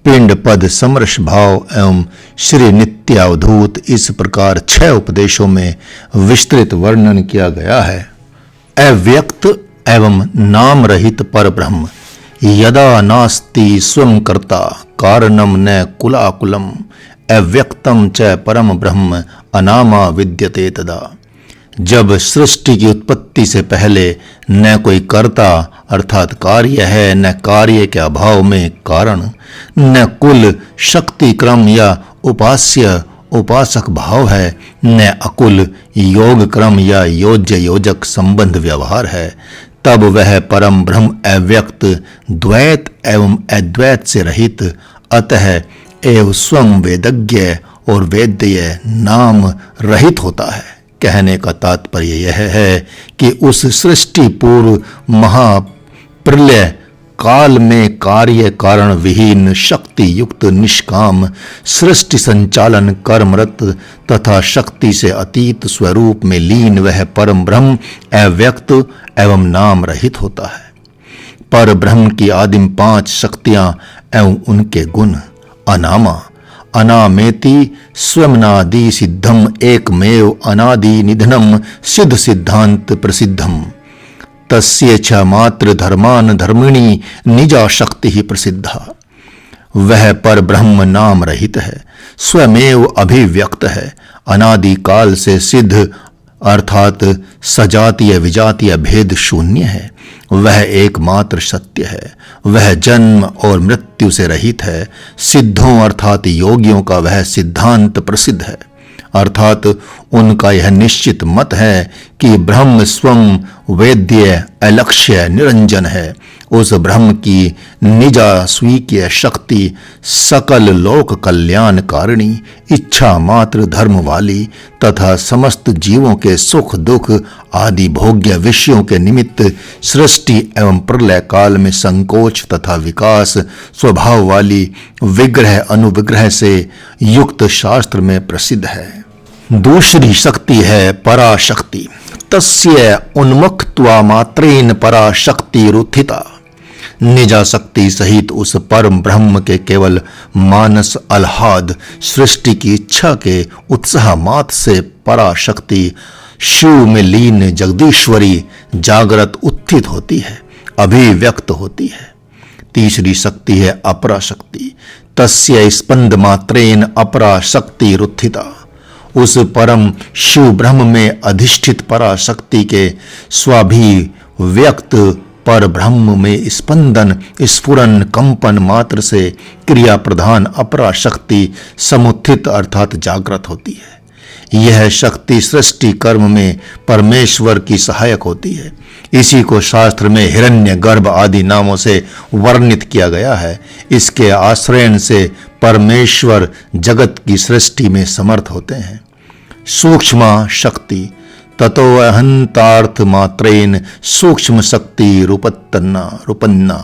पिंड पद समरस भाव एवं श्री नित्यावधूत, इस प्रकार 6 उपदेशों में विस्तृत वर्णन किया गया है। अव्यक्त एवं नाम रहित पर ब्रह्म यदा नास्ति स्वयं कर्ता कारणम न कुलाकुलम अव्यक्तम च परम ब्रह्म अनामा विद्यते तदा। जब सृष्टि की उत्पत्ति से पहले न कोई कर्ता अर्थात कार्य है, न कार्य के अभाव में कारण, न कुल शक्ति क्रम या उपास्य उपासक भाव है, न अकुल योग क्रम या योज्य योजक संबंध व्यवहार है, तब वह परम ब्रह्म अव्यक्त द्वैत एवं अद्वैत से रहित अतः एवं स्वयं वेदज्ञ और वेद्य नाम रहित होता है। कहने का तात्पर्य यह है कि उस सृष्टि पूर्व महाप्रलय काल में कार्य कारण विहीन शक्ति युक्त निष्काम सृष्टि संचालन कर्मरत तथा शक्ति से अतीत स्वरूप में लीन वह परम ब्रह्म अव्यक्त एवं नाम रहित होता है। पर ब्रह्म की आदिम 5 शक्तियां एवं उनके गुण अनामा अनामेति स्वमनादि सिद्धम एकमेव अनादि निधनम सिद्ध सिद्धांत प्रसिद्धम तस्य च मात्र धर्मान धर्मिणी निजा शक्ति ही प्रसिद्धा। वह पर ब्रह्म नाम रहित है, स्वमेव अभिव्यक्त है, अनादि काल से सिद्ध अर्थात सजातीय विजातीय भेद शून्य है। वह एकमात्र सत्य है, वह जन्म और मृत्यु से रहित है। सिद्धों अर्थात योगियों का वह सिद्धांत प्रसिद्ध है, अर्थात उनका यह निश्चित मत है कि ब्रह्म स्वयं वेद्य अलक्ष्य निरंजन है। उस ब्रह्म की निजा स्वीकीय शक्ति सकल लोक कल्याण कारिणी, इच्छा मात्र धर्म वाली तथा समस्त जीवों के सुख दुख आदि भोग्य विषयों के निमित्त सृष्टि एवं प्रलय काल में संकोच तथा विकास स्वभाव वाली विग्रह अनुविग्रह से युक्त शास्त्र में प्रसिद्ध है। दूसरी शक्ति है पराशक्ति। तस्य उन्मुक्त्वा मात्रेन पराशक्ति रुत्थिता। निजा शक्ति सहित उस परम ब्रह्म के केवल मानस आह्लाद सृष्टि की इच्छा के उत्साह मात्र से पराशक्ति शिव में लीन जगदीश्वरी जागृत उत्थित होती है, अभिव्यक्त होती है। तीसरी शक्ति है अपरा शक्ति। तस्य स्पंद मात्रेन अपरा शक्ति रुत्थिता। उस परम शिव ब्रह्म में अधिष्ठित पराशक्ति के स्वाभिव्यक्त पर ब्रह्म में स्पंदन स्फुरन कंपन मात्र से क्रिया प्रधान अपरा शक्ति समुत्थित अर्थात जागृत होती है। यह शक्ति सृष्टि कर्म में परमेश्वर की सहायक होती है। इसी को शास्त्र में हिरण्य गर्भ आदि नामों से वर्णित किया गया है। इसके आश्रयन से परमेश्वर जगत की सृष्टि में समर्थ होते हैं। सूक्ष्म शक्ति ततो अहंतार्थ मात्रेन सूक्ष्म शक्ति रूपन्ना।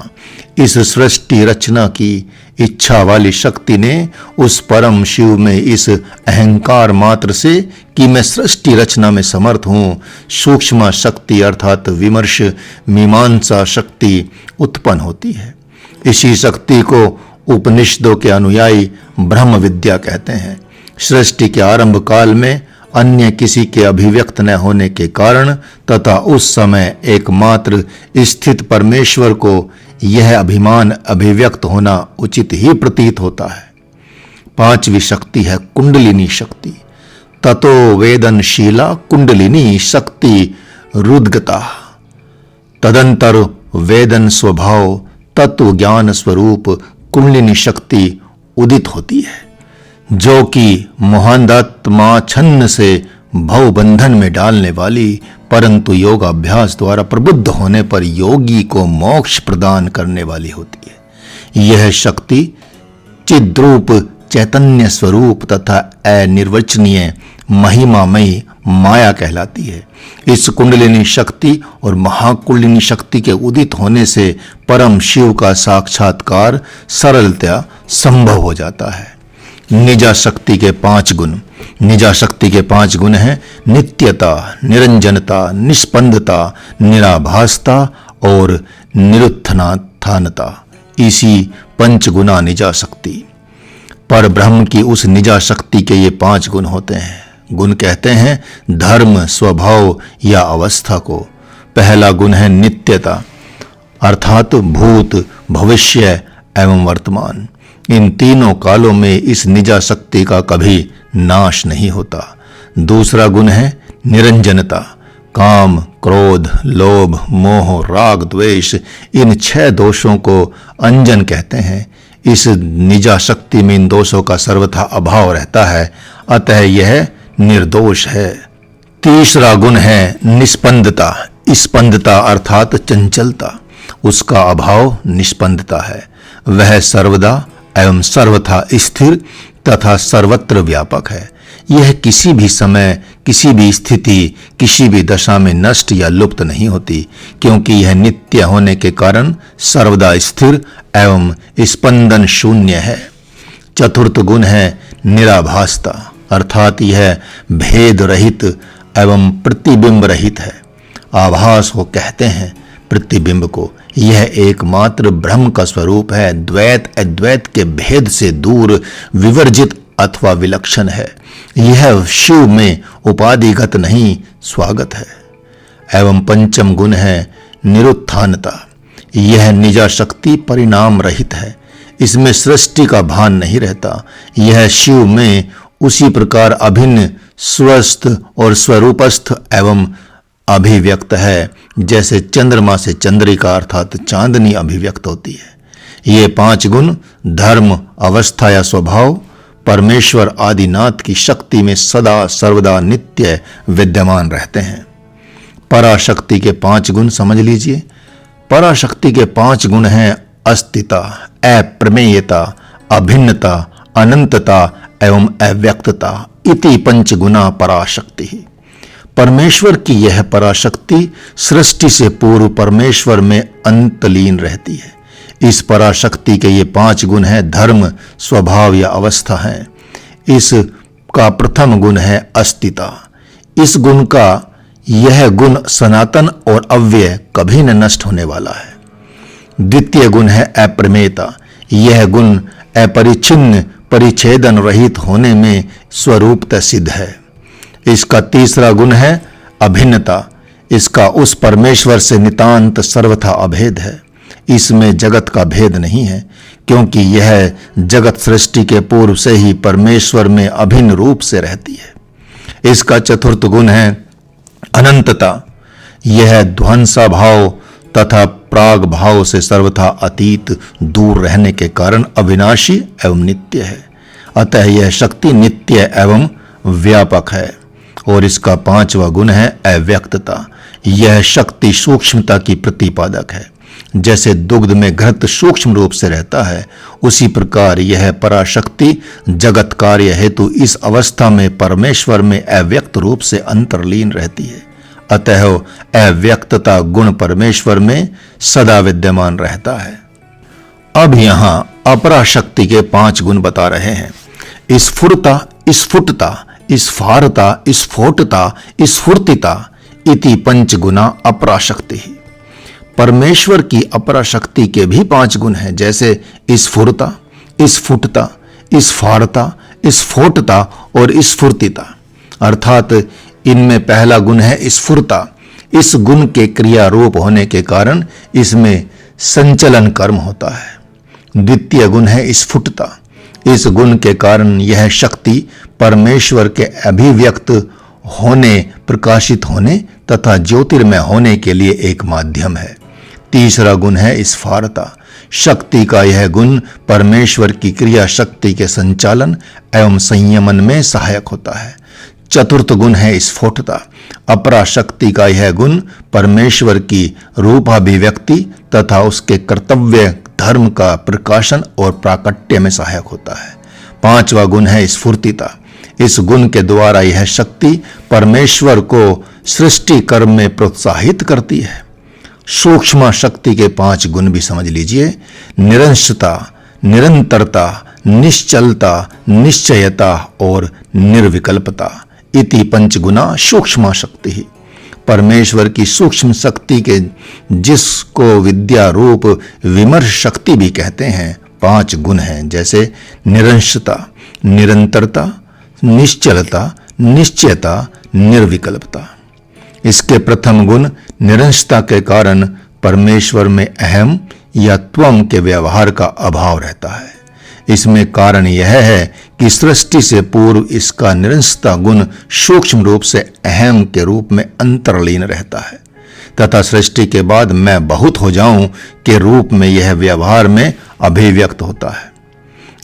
इस सृष्टि रचना की इच्छा वाली शक्ति ने उस परम शिव में इस अहंकार मात्र से कि मैं सृष्टि रचना में समर्थ हूँ सूक्ष्म शक्ति अर्थात विमर्श मीमांसा शक्ति उत्पन्न होती है। इसी शक्ति को उपनिषदों के अनुयायी ब्रह्म विद्या कहते हैं। सृष्टि के आरंभ काल में अन्य किसी के अभिव्यक्त न होने के कारण तथा उस समय एकमात्र स्थित परमेश्वर को यह अभिमान अभिव्यक्त होना उचित ही प्रतीत होता है। पांचवी शक्ति है कुंडलिनी शक्ति। ततो वेदनशीला कुंडलिनी शक्ति रुद्गता। तदंतर वेदन स्वभाव तत्व ज्ञान स्वरूप कुंडलिनी शक्ति उदित होती है, जो कि मोहांधात्मा छन्न से भव बंधन में डालने वाली परंतु योग अभ्यास द्वारा प्रबुद्ध होने पर योगी को मोक्ष प्रदान करने वाली होती है। यह शक्ति चिद्रूप चैतन्य स्वरूप तथा अनिर्वचनीय महिमामयी माया कहलाती है। इस कुंडलिनी शक्ति और महाकुंडलिनी शक्ति के उदित होने से परम शिव का साक्षात्कार सरलतया संभव हो जाता है। निजा शक्ति के 5 गुण। निजा शक्ति के 5 गुण हैं नित्यता, निरंजनता, निष्पंदता, निराभासता और निरुत्थानता। इसी 5 गुना निजा शक्ति। पर ब्रह्म की उस निजा शक्ति के ये 5 गुण होते हैं। गुण कहते हैं धर्म, स्वभाव या अवस्था को। पहला गुण है नित्यता अर्थात भूत, भविष्य एवं वर्तमान। इन तीनों कालों में इस निजा शक्ति का कभी नाश नहीं होता। दूसरा गुण है निरंजनता। काम, क्रोध, लोभ, मोह, राग, द्वेष इन 6 दोषों को अंजन कहते हैं। इस निजा शक्ति में इन दोषों का सर्वथा अभाव रहता है, अतः यह निर्दोष है। तीसरा गुण है निष्पंदता। स्पंदता अर्थात चंचलता। उसका अभाव निष्पंदता है। वह सर्वदा एवं सर्वथा स्थिर तथा सर्वत्र व्यापक है। यह किसी भी समय, किसी भी स्थिति, किसी भी दशा में नष्ट या लुप्त नहीं होती, क्योंकि यह नित्य होने के कारण सर्वदा स्थिर एवं स्पंदन शून्य है। चतुर्थ गुण है निराभासता, अर्थात यह भेद रहित एवं प्रतिबिंब रहित है। आभास को कहते हैं प्रतिबिंब को। यह एकमात्र ब्रह्म का स्वरूप है, द्वैत अद्वैत के भेद से दूर, विवर्जित अथवा विलक्षण है। यह शिव में उपाधिगत नहीं, स्वागत है। एवं पंचम गुण है निरुत्थानता। यह निजा शक्ति परिणाम रहित है, इसमें सृष्टि का भान नहीं रहता। यह शिव में उसी प्रकार अभिन्न, स्वस्थ और स्वरूपस्थ एवं अभिव्यक्त है जैसे चंद्रमा से चंद्रिका अर्थात चांदनी अभिव्यक्त होती है। ये 5 गुण धर्म, अवस्था या स्वभाव परमेश्वर आदिनाथ की शक्ति में सदा सर्वदा नित्य विद्यमान रहते हैं। पराशक्ति के 5 गुण समझ लीजिए। पराशक्ति के 5 गुण हैं अस्तिता, अप्रमेयता, अभिन्नता, अनंतता एवं अव्यक्तता। इति 5 गुना पराशक्ति। परमेश्वर की यह पराशक्ति सृष्टि से पूर्व परमेश्वर में अंतलीन रहती है। इस पराशक्ति के ये 5 गुण हैं धर्म, स्वभाव या अवस्था है। इसका प्रथम गुण है अस्तिता। इस गुण का यह गुण सनातन और अव्यय, कभी न नष्ट होने वाला है। द्वितीय गुण है अप्रमेयता। यह गुण अपरिच्छिन्न, परिच्छेदन रहित होने में स्वरूपतः सिद्ध है। इसका तीसरा गुण है अभिन्नता। इसका उस परमेश्वर से नितांत सर्वथा अभेद है। इसमें जगत का भेद नहीं है, क्योंकि यह जगत सृष्टि के पूर्व से ही परमेश्वर में अभिन्न रूप से रहती है। इसका चतुर्थ गुण है अनंतता। यह ध्वंसा भाव तथा प्राग भाव से सर्वथा अतीत, दूर रहने के कारण अविनाशी एवं नित्य है। अतः यह शक्ति नित्य एवं व्यापक है। और इसका 5वां गुण है अव्यक्तता। यह शक्ति सूक्ष्मता की प्रतिपादक है। जैसे दुग्ध में घृत सूक्ष्म रूप से रहता है, उसी प्रकार यह पराशक्ति जगत कार्य हेतु इस अवस्था में परमेश्वर में अव्यक्त रूप से अंतर्लीन रहती है। अतः अव्यक्तता गुण परमेश्वर में सदा विद्यमान रहता है। अब यहां अपराशक्ति के 5 गुण बता रहे हैं। स्फुरता, स्फुटता, स्फारता, स्फोटता, स्फूर्तिता इति 5 गुना अपराशक्ति। परमेश्वर की अपराशक्ति के भी 5 गुण हैं, जैसे स्फुरता, स्फुटता, स्फारता, स्फोटता और स्फूर्तिता। अर्थात इनमें पहला गुण है स्फुरता। इस गुण के क्रिया रूप होने के कारण इसमें संचलन कर्म होता है। द्वितीय गुण है स्फुटता। इस गुण के कारण यह शक्ति परमेश्वर के अभिव्यक्त होने, प्रकाशित होने तथा ज्योतिर्मय होने के लिए एक माध्यम है। तीसरा गुण है स्फारता। शक्ति का यह गुण परमेश्वर की क्रिया शक्ति के संचालन एवं संयमन में सहायक होता है। चतुर्थ गुण है स्फोटता। अपराशक्ति का यह गुण परमेश्वर की रूपाभिव्यक्ति तथा उसके कर्तव्य धर्म का प्रकाशन और प्राकट्य में सहायक होता है। 5वां गुण है स्फूर्तिता। इस गुण के द्वारा यह शक्ति परमेश्वर को सृष्टि कर्म में प्रोत्साहित करती है। सूक्ष्म शक्ति के 5 गुण भी समझ लीजिए। निरंशता, निरंतरता, निश्चलता, निश्चयता और निर्विकल्पता इति 5 गुना सूक्ष्म शक्ति। परमेश्वर की सूक्ष्म शक्ति के जिसको विद्या रूप विमर्श शक्ति भी कहते हैं 5 गुण हैं, जैसे निरंशता, निरंतरता, निश्चलता, निश्चयता, निर्विकल्पता। इसके प्रथम गुण निरंशता के कारण परमेश्वर में अहम या त्वम के व्यवहार का अभाव रहता है। इसमें कारण यह है कि सृष्टि से पूर्व इसका निरंशता गुण सूक्ष्म रूप से अहम के रूप में अंतर्लीन रहता है तथा सृष्टि के बाद मैं बहुत हो जाऊं के रूप में यह व्यवहार में अभिव्यक्त होता है।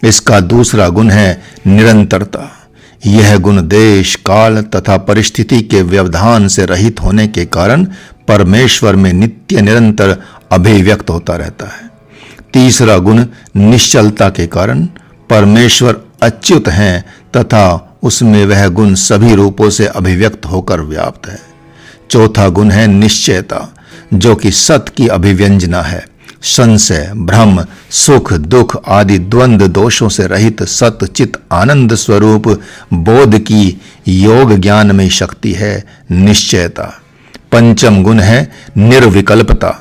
इसका दूसरा गुण है निरंतरता। यह गुण देश, काल तथा परिस्थिति के व्यवधान से रहित होने के कारण परमेश्वर में नित्य निरंतर अभिव्यक्त होता रहता है। तीसरा गुण निश्चलता के कारण परमेश्वर अच्युत हैं तथा उसमें वह गुण सभी रूपों से अभिव्यक्त होकर व्याप्त है। चौथा गुण है निश्चयता, जो कि सत की अभिव्यंजना है। संशय, भ्रम, सुख, दुख आदि द्वंद्व दोषों से रहित सत चित आनंद स्वरूप बोध की योग ज्ञान में शक्ति है निश्चयता। पंचम गुण है निर्विकल्पता,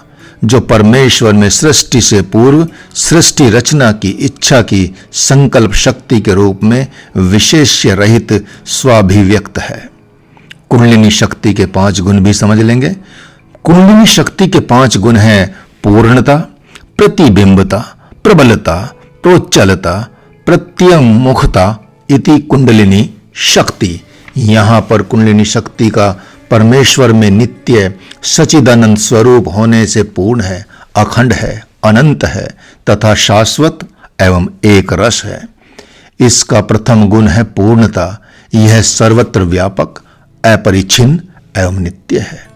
जो परमेश्वर में सृष्टि से पूर्व सृष्टि रचना की इच्छा की संकल्प शक्ति के रूप में विशेष्य रहित स्वाभिव्यक्त है। कुंडलिनी शक्ति के 5 गुण भी समझ लेंगे। कुंडलिनी शक्ति के 5 गुण हैं पूर्णता, प्रतिबिंबता, प्रबलता, प्रोच्चलता, प्रत्यंमुखता इति कुंडलिनी शक्ति। यहां पर कुंडलिनी शक्ति का परमेश्वर में नित्य सचिदानंद स्वरूप होने से पूर्ण है, अखंड है, अनंत है तथा शाश्वत एवं एक रस है। इसका प्रथम गुण है पूर्णता। यह सर्वत्र व्यापक, अपरिच्छिन्न एवं नित्य है।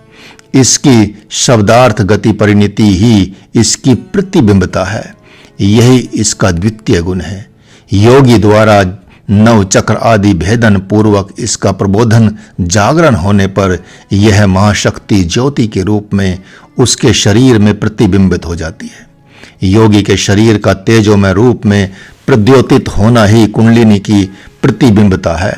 इसकी शब्दार्थ गति परिणति ही इसकी प्रतिबिंबता है। यही इसका द्वितीय गुण है। योगी द्वारा नव चक्र आदि भेदन पूर्वक इसका प्रबोधन जागरण होने पर यह महाशक्ति ज्योति के रूप में उसके शरीर में प्रतिबिंबित हो जाती है। योगी के शरीर का तेजोमय रूप में प्रद्योतित होना ही कुंडलिनी की प्रतिबिंबता है।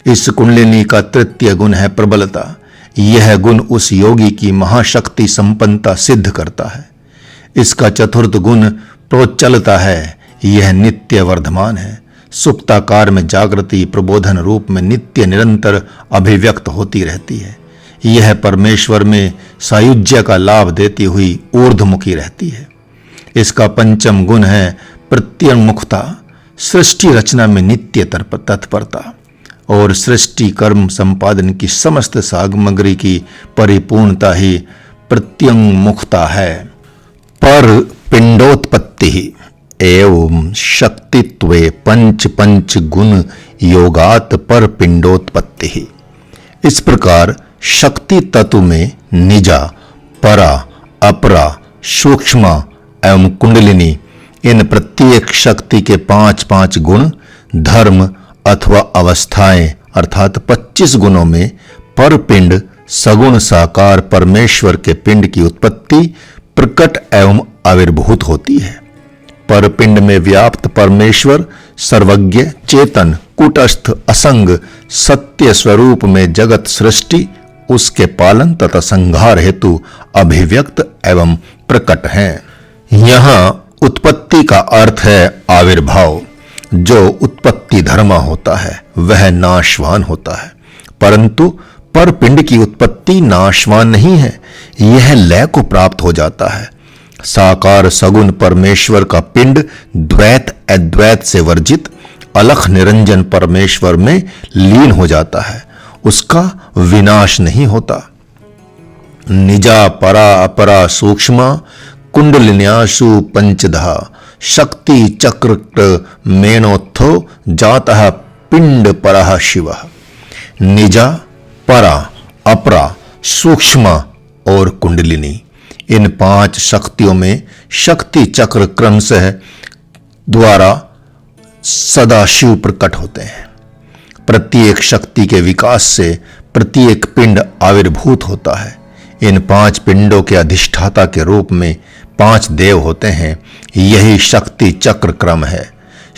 इस कुंडलिनी का तृतीय गुण है प्रबलता। यह गुण उस योगी की महाशक्ति संपन्नता सिद्ध करता है। इसका चतुर्थ गुण प्रोच्चलता है। यह नित्य वर्धमान है। सुप्ताकार में जागृति प्रबोधन रूप में नित्य निरंतर अभिव्यक्त होती रहती है। यह परमेश्वर में सायुज्य का लाभ देती हुई ऊर्ध्वमुखी रहती है। इसका पंचम गुण है प्रत्यंमुखता। सृष्टि रचना में नित्य तत्परता और सृष्टि कर्म संपादन की समस्त सामग्री की परिपूर्णता ही प्रत्यंमुखता है। पर पिंडोत्पत्ति एवं शक्तित्वे पंच गुण योगात पर पिंडोत्पत्ति। इस प्रकार शक्ति तत्व में निजा, परा, अपरा, सूक्ष्म एवं कुंडलिनी इन प्रत्येक शक्ति के 5 गुण, धर्म अथवा अवस्थाएं अर्थात 25 गुणों में पर पिंड सगुण साकार परमेश्वर के पिंड की उत्पत्ति प्रकट एवं आविर्भूत होती है। पर पिंड में व्याप्त परमेश्वर सर्वज्ञ, चेतन, कूटस्थ, असंग, सत्य स्वरूप में जगत सृष्टि उसके पालन तथा संहार हेतु अभिव्यक्त एवं प्रकट हैं। यहां उत्पत्ति का अर्थ है आविर्भाव। जो उत्पत्ति धर्म होता है वह नाशवान होता है, परंतु पर पिंड की उत्पत्ति नाशवान नहीं है। यह लय को प्राप्त हो जाता है। साकार सगुण परमेश्वर का पिंड द्वैत अद्वैत से वर्जित अलख निरंजन परमेश्वर में लीन हो जाता है। उसका विनाश नहीं होता। निजा, परा, अपरा, सूक्ष्म कुंडलिन्यासु पंचधा शक्ति चक्र मेनोत्थो जातः पिंड परः शिवः। निजा, परा, अपरा, सूक्ष्म और कुंडलिनी इन 5 शक्तियों में शक्ति चक्र क्रमशः द्वारा सदा शिव प्रकट होते हैं। प्रत्येक शक्ति के विकास से प्रत्येक पिंड आविर्भूत होता है। इन 5 पिंडों के अधिष्ठाता के रूप में 5 देव होते हैं। यही शक्ति चक्र क्रम है।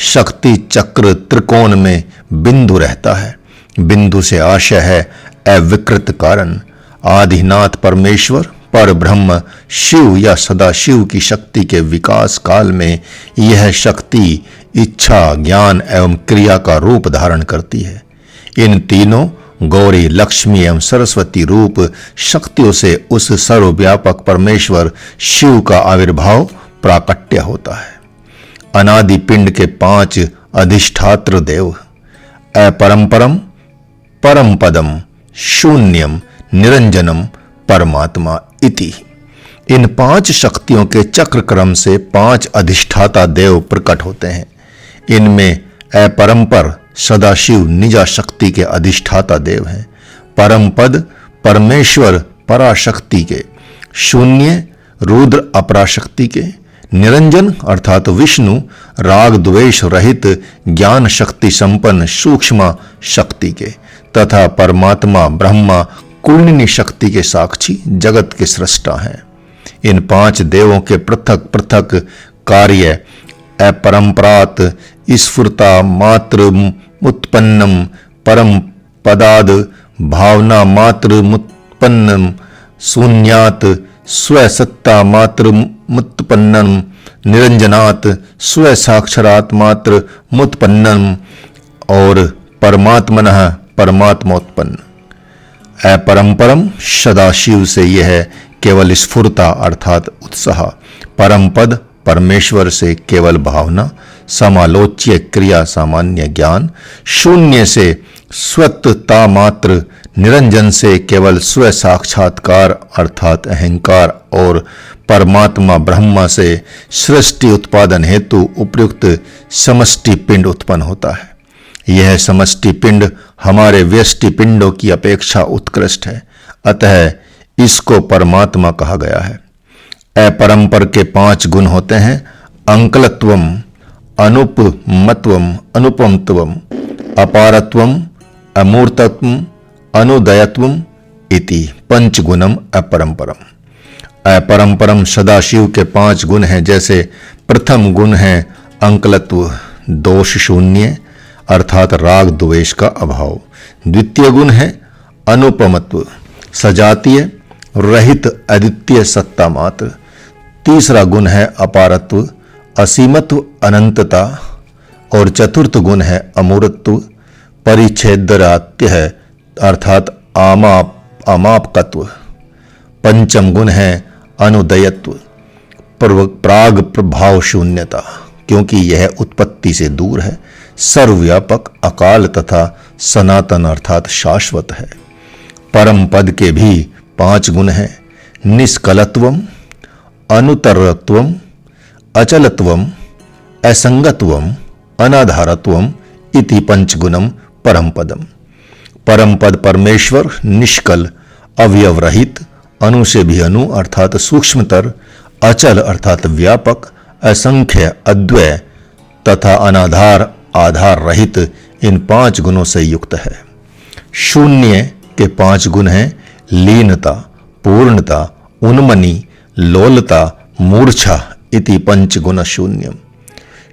शक्ति चक्र त्रिकोण में बिंदु रहता है। बिंदु से आशय है अविकृत कारण। आदिनाथ परमेश्वर पर ब्रह्म शिव या सदाशिव की शक्ति के विकास काल में यह शक्ति इच्छा, ज्ञान एवं क्रिया का रूप धारण करती है। इन तीनों गौरी, लक्ष्मी एवं सरस्वती रूप शक्तियों से उस सर्वव्यापक परमेश्वर शिव का आविर्भाव प्राकट्य होता है। अनादि पिंड के 5 अधिष्ठात्र देव अपरंपरम, परम पदम, शून्यम, निरंजनम, परमात्मा इति। इन 5 शक्तियों के चक्र क्रम से 5 अधिष्ठाता देव प्रकट होते हैं। इनमें अपरंपर सदाशिव निजा शक्ति के अधिष्ठाता देव हैं। परम पद परमेश्वर पराशक्ति के, शून्य रुद्र अपराशक्ति के, निरंजन अर्थात विष्णु राग द्वेष रहित ज्ञान शक्ति संपन्न सूक्ष्म शक्ति के तथा परमात्मा ब्रह्मा कुंडलिनी शक्ति के साक्षी जगत के सृष्टा हैं। इन 5 देवों के पृथक पृथक कार्य अपरंपरात स्फुरता मात्र उत्पन्नम परम पदाद भावना मात्र मुत्पन्नम शून्यात स्वसत्ता मात्र मुत्पन्नम निरंजनात् स्व साक्षरात् मात्र मुत्पन्नम और परमात्मनः परमात्मोत्पन्न। अपरंपरम सदाशिव से यह केवल स्फुरता अर्थात उत्साह, परम पद परमेश्वर से केवल भावना, समालोच्य क्रिया सामान्य ज्ञान, शून्य से स्वतता मात्र, निरंजन से केवल स्व साक्षात्कार अर्थात अहंकार और परमात्मा ब्रह्मा से सृष्टि उत्पादन हेतु उपयुक्त समष्टि पिंड उत्पन्न होता है। यह समष्टि पिंड हमारे व्यष्टि पिंडों की अपेक्षा उत्कृष्ट है, अतः इसको परमात्मा कहा गया है। अपरंपर के 5 गुण होते हैं अंकलत्वम, अनुपमत्वम, अनुपमत्वम, अपारत्वम, अमूर्तत्वम, अनुदयत्वम इति पंचगुणम अपरंपरम। अपरंपरम सदाशिव के 5 गुण हैं। जैसे प्रथम गुण है अंकलत्व, दोष शून्य अर्थात राग द्वेष का अभाव। द्वितीय गुण है अनुपमत्व, सजातीय रहित अद्वितीय सत्ता मात्र। तीसरा गुण है अपारत्व, असीमत्व अनंतता। और चतुर्थ गुण है अमूर्तत्व, परिच्छेदरात्य है अर्थात अमापकत्व। पंचम गुण है अनुदयत्व, प्राग प्रभाव शून्यता, क्योंकि यह उत्पत्ति से दूर है, सर्वव्यापक, अकाल तथा सनातन अर्थात शाश्वत है। परम पद के भी 5 गुण हैं निष्कलत्वम, अनुतरत्वम, अचलत्वम, असंगत्वम, अनाधारत्वम इति पंचगुणम परम पदम। परम पद परमेश्वर निष्कल, अवयव रहित, अणु से भी अणु अर्थात सूक्ष्मतर, अचल अर्थात व्यापक, असंख्य अद्वय तथा अनाधार आधार रहित इन 5 गुणों से युक्त है। शून्य के 5 गुण हैं लीनता, पूर्णता, उन्मनी, लोलता, मूर्छा इति पंचगुण शून्यम।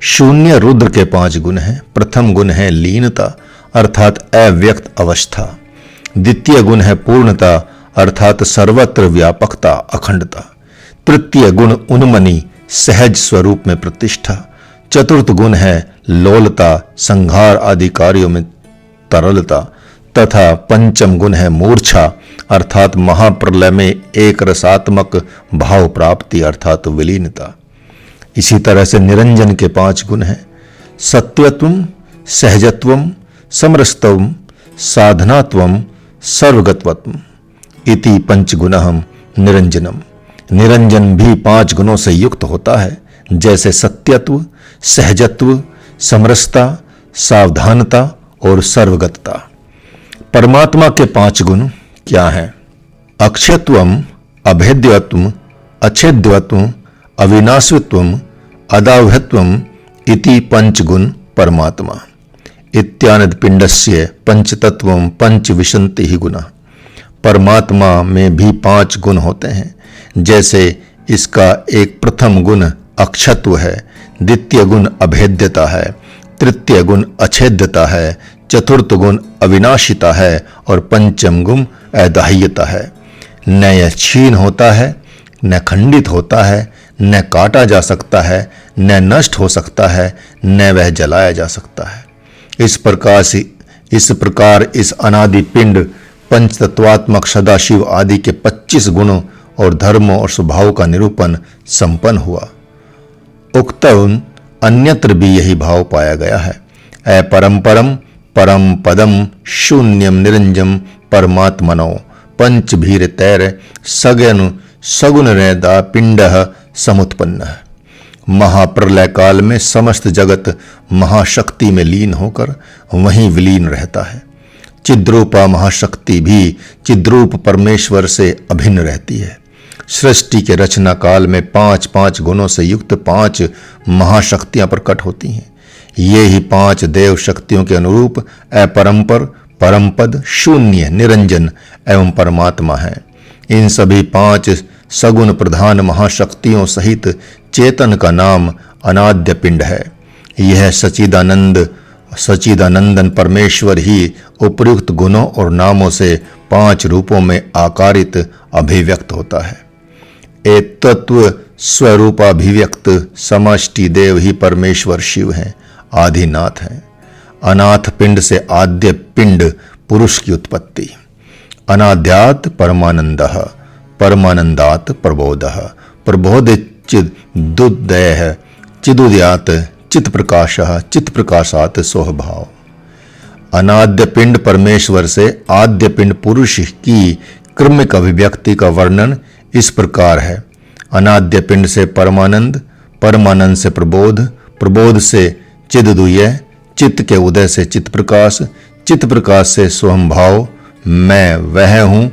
शून्य रुद्र के 5 गुण हैं। प्रथम गुण है लीनता अर्थात अव्यक्त अवस्था। द्वितीय गुण है पूर्णता अर्थात सर्वत्र व्यापकता, अखंडता। तृतीय गुण उन्मनी, सहज स्वरूप में प्रतिष्ठा। चतुर्थ गुण है लोलता, संहार आदि कार्यों में तरलता। तथा पंचम गुण है मूर्छा अर्थात महाप्रलय में एक रसात्मक भाव प्राप्ति अर्थात विलीनता। इसी तरह से निरंजन के 5 गुण हैं सत्यत्वम, सहजत्वम, समरसत्वम, साधनात्वम, सर्वगतत्वम इति पंचगुणहम निरंजनम। निरंजन भी 5 गुणों से युक्त होता है, जैसे सत्यत्व, सहजत्व, समरसता, सावधानता और सर्वगतता। परमात्मा के 5 गुण क्या हैं? अक्षयत्वम, अभेद्यत्वम, अच्छेद्यत्वम, अविनाशित्वम, अदाव्यत्वम इति पंचगुण परमात्मा। इत्यानद पिंडस्य पंचतत्वम पंचविंशति ही गुणा। परमात्मा में भी 5 गुण होते हैं। जैसे इसका एक प्रथम गुण अक्षत्व है, द्वितीय गुण अभेद्यता है, तृतीय गुण अछेद्यता है, चतुर्थ गुण अविनाशिता है और पंचम गुण अदाह्यता है। न यह क्षीण होता है, न खंडित होता है, न काटा जा सकता है, न नष्ट हो सकता है, न वह जलाया जा सकता है। इस प्रकार इस अनादि पिंड पंचतत्वात्मक सदाशिव आदि के 25 गुणों और धर्मों और स्वभाव का निरूपण संपन्न हुआ। उक्तम अन्यत्र भी यही भाव पाया गया है। अपरंपरम परम पदम शून्यम निरंजम परमात्मनो पंचभीर तैर सगन सगुण रेदा पिंड समुत्पन्न। महाप्रलय काल में समस्त जगत महाशक्ति में लीन होकर वहीं विलीन रहता है। चिद्रूपा महाशक्ति भी चिद्रूप परमेश्वर से अभिन्न रहती है। सृष्टि के रचना काल में 5-5 गुणों से युक्त 5 महाशक्तियां प्रकट होती हैं। ये ही 5 देव शक्तियों के अनुरूप अपरंपर, परमपद, शून्य, निरंजन एवं परमात्मा है। इन सभी 5 सगुण प्रधान महाशक्तियों सहित चेतन का नाम अनाद्य पिंड है। यह सच्चिदानंदन परमेश्वर ही उपयुक्त गुणों और नामों से 5 रूपों में आकारित अभिव्यक्त होता है। एक तत्व स्वरूपाभिव्यक्त समष्टि देव ही परमेश्वर शिव हैं, आदिनाथ हैं। अनाथ पिंड से आद्य पिंड पुरुष की उत्पत्ति। अनाद्यात् परमानंदः, परमानंदात् प्रबोधः, प्रबोधित चिदुदयः, चिदुदयात् चित्त प्रकाशः, चित्त प्रकाशात् स्वभाव। अनाद्य पिंड परमेश्वर से आद्य पिंड पुरुष की क्रमिक अभिव्यक्ति का वर्णन इस प्रकार है। अनाद्य पिंड से परमानंद, परमानंद से प्रबोध, प्रबोध से चिदुदय, चित्त के उदय से चित्त प्रकाश, चित्त प्रकाश से स्वभाव, मैं वह हूं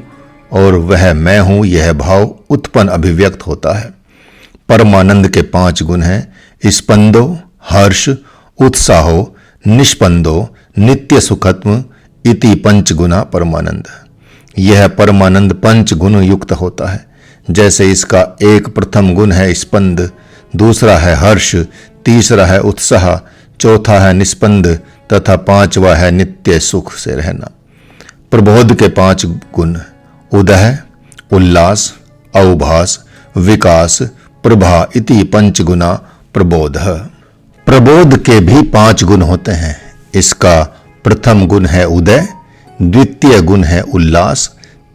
और वह मैं हूं, यह भाव उत्पन्न अभिव्यक्त होता है। परमानंद के 5 गुण हैं स्पंदो, हर्ष, उत्साहो, निष्पंदो, नित्य सुखत्व इति 5 गुना परमानंद। यह परमानंद 5 गुण युक्त होता है। जैसे इसका एक प्रथम गुण है स्पंद, दूसरा है हर्ष, तीसरा है उत्साह, चौथा है निष्पंद तथा 5वां है नित्य सुख से रहना। प्रबोध के 5 गुण उदय, उल्लास, अवभास, विकास, प्रभा इति 5 गुना प्रबोध। प्रबोध के भी 5 गुण होते हैं। इसका प्रथम गुण है उदय, द्वितीय गुण है उल्लास,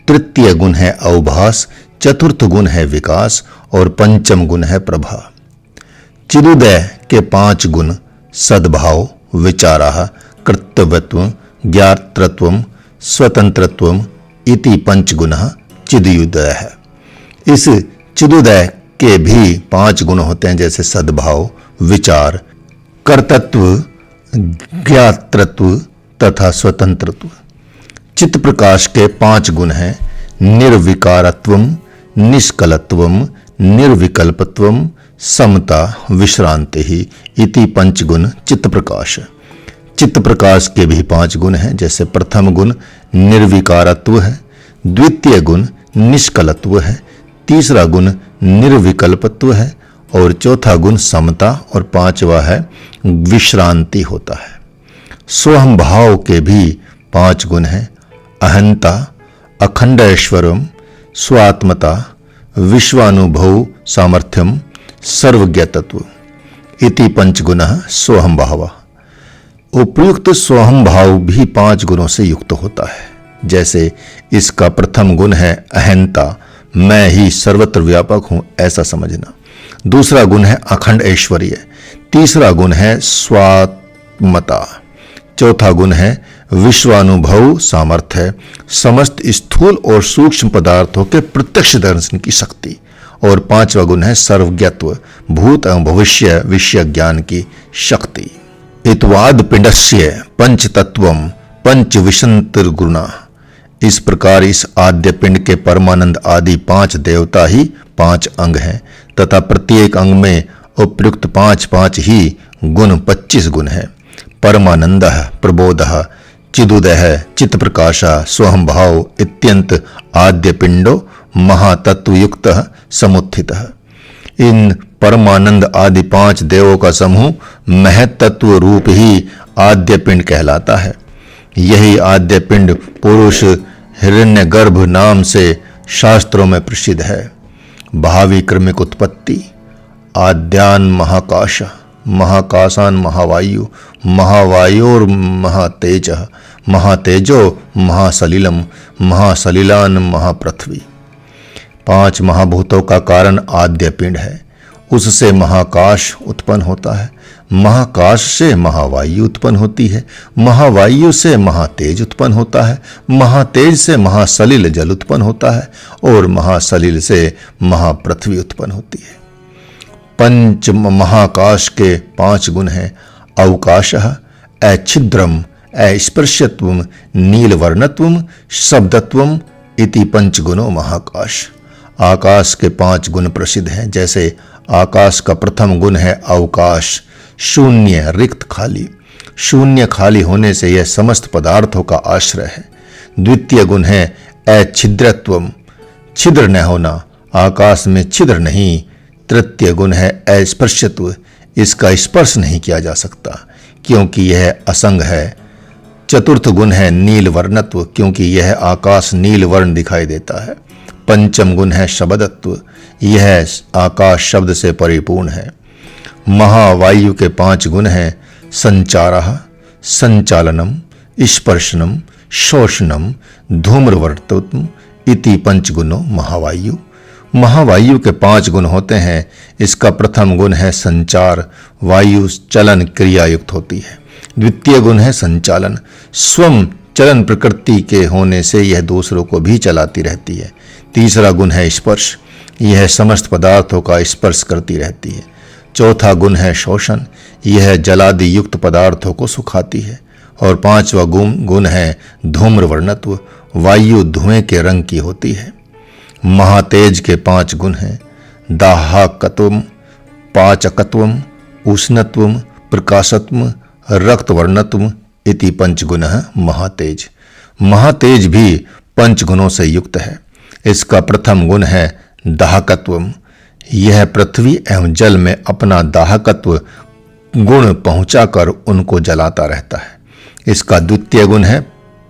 तृतीय गुण है अवभास, चतुर्थ गुण है विकास और पंचम गुण है प्रभा। चिदुदय के 5 गुण सद्भाव, विचारः, कर्तव्यत्व, ज्ञातृत्व, स्वतंत्रत्व इति 5 गुणः चिदुदय है। इस चिदुदय के भी 5 गुण होते हैं, जैसे सद्भाव, विचार, कर्तृत्व, ज्ञातृत्व तथा स्वतंत्रत्व। चित्त प्रकाश के 5 गुण हैं निर्विकारत्वम, निष्कलत्वम, निर्विकल्पत्वम, समता, विश्रांति ही इति 5 गुण चित्त प्रकाश। चित्त प्रकाश के भी 5 गुण हैं, जैसे प्रथम गुण निर्विकारत्व है, द्वितीय गुण निष्कलत्व है, तीसरा गुण निर्विकल्पत्व है और चौथा गुण समता और 5वां है विश्रांति होता है। स्वहम भाव के भी 5 गुण हैं अहंता, अखंड ऐश्वर्यम, स्वात्मता, विश्वानुभव सामर्थ्यम, सर्वज्ञतत्व इति 5 गुणः स्वहम भाव। उपयुक्त स्वहम भाव भी 5 गुणों से युक्त होता है। जैसे इसका प्रथम गुण है अहंता, मैं ही सर्वत्र व्यापक हूं ऐसा समझना। दूसरा गुण है अखंड ऐश्वर्य, तीसरा गुण है स्वात्मता, चौथा गुण है विश्वानुभव सामर्थ्य, समस्त स्थूल और सूक्ष्म पदार्थों के प्रत्यक्ष दर्शन की शक्ति और 5वां गुण है सर्वज्ञत्व, भूत एवं भविष्य विषय ज्ञान की शक्ति। इत्वाद पिंडस्य पंचतत्वम पंचविंशतिर् गुणा। इस प्रकार इस आद्य पिंड के परमानंद आदि 5 देवता ही 5 अंग हैं तथा प्रत्येक अंग में उपयुक्त 5-5 ही गुण 25 गुण हैं। परमानंदः, प्रबोधः, चिदुदयः, चित्त प्रकाशः, स्वहम भाव इत्यंत आद्य पिंडो महातत्वयुक्तः समुत्थितः। इन परमानंद आदि 5 देवों का समूह महतत्व रूप ही आद्य पिंड कहलाता है। यही आद्य पिंड पुरुष हिरण्यगर्भ नाम से शास्त्रों में प्रसिद्ध है। भावी क्रमिक उत्पत्ति आद्यान महाकाश, महाकाशान महावायु, महावायोर महातेज, महातेजो महासलिलम, महासलिलान महापृथ्वी। 5 महाभूतों का कारण आद्य पिंड है। उससे महाकाश उत्पन्न होता है, महाकाश से महावायु उत्पन्न होती है, महावायु से महातेज उत्पन्न होता है, महातेज से महासलिल जल उत्पन्न होता है और महासलिल से महापृथ्वी उत्पन्न होती है। पंच महाकाश के 5 गुण हैं अवकाशः, अच्छिद्रम, अस्पृश्यत्वम, नीलवर्णत्वम, शब्दत्वम इति 5 गुणो महाकाश। आकाश के 5 गुण प्रसिद्ध हैं। जैसे आकाश का प्रथम गुण है अवकाश, शून्य, रिक्त, खाली। शून्य खाली होने से यह समस्त पदार्थों का आश्रय है। द्वितीय गुण है अछिद्रत्वम, छिद्र न होना, आकाश में छिद्र नहीं। तृतीय गुण है अस्पर्शत्व, इसका स्पर्श नहीं किया जा सकता क्योंकि यह असंग है। चतुर्थ गुण है नील वर्णत्व, क्योंकि यह आकाश नील वर्ण दिखाई देता है। पंचम गुण है शब्दत्व, यह आकाश शब्द से परिपूर्ण है। महावायु के 5 गुण हैं संचारः, संचालनम, स्पर्शनम, शोषणम, धूम्रवर्तत्व इति 5 गुणों महावायु। महावायु के 5 गुण होते हैं। इसका प्रथम गुण है संचार, वायु चलन क्रिया युक्त होती है। द्वितीय गुण है संचालन, स्वयं चलन प्रकृति के होने से यह दूसरों को भी चलाती रहती है। तीसरा गुण है स्पर्श, यह समस्त पदार्थों का स्पर्श करती रहती है। चौथा गुण है शोषण, यह जलादि युक्त पदार्थों को सुखाती है। और 5वां गुण है धूम्रवर्णत्व, वायु धुएं के रंग की होती है। महातेज के 5 गुण हैं दाहकत्वम, पाचकत्वम, उष्णत्वम, प्रकाशत्वम, रक्तवर्णत्वम इति 5 गुणः महातेज। महातेज भी 5 गुणों से युक्त है। इसका प्रथम गुण है दाहकत्वम, यह पृथ्वी एवं जल में अपना दाहकत्व गुण पहुंचाकर उनको जलाता रहता है। इसका द्वितीय गुण है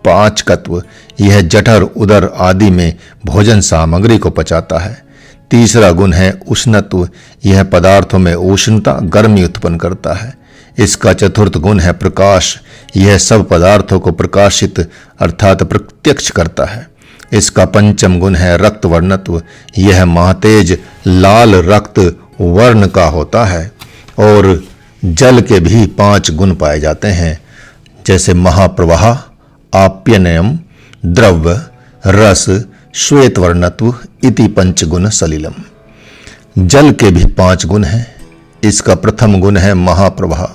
पाचकत्व, यह जठर, उदर आदि में भोजन सामग्री को पचाता है। तीसरा गुण है उष्णत्व, यह पदार्थों में उष्णता, गर्मी उत्पन्न करता है। इसका चतुर्थ गुण है प्रकाश, यह सब पदार्थों को प्रकाशित अर्थात प्रत्यक्ष करता है। इसका पंचम गुण है रक्त वर्णत्व, यह महातेज लाल रक्त वर्ण का होता है। और जल के भी 5 गुण पाए जाते हैं, जैसे महाप्रवाह, आप्यनयम, द्रव्य, रस, श्वेत वर्णत्व इति 5 गुण सलिलम। जल के भी 5 गुण हैं। इसका प्रथम गुण है महाप्रवाह,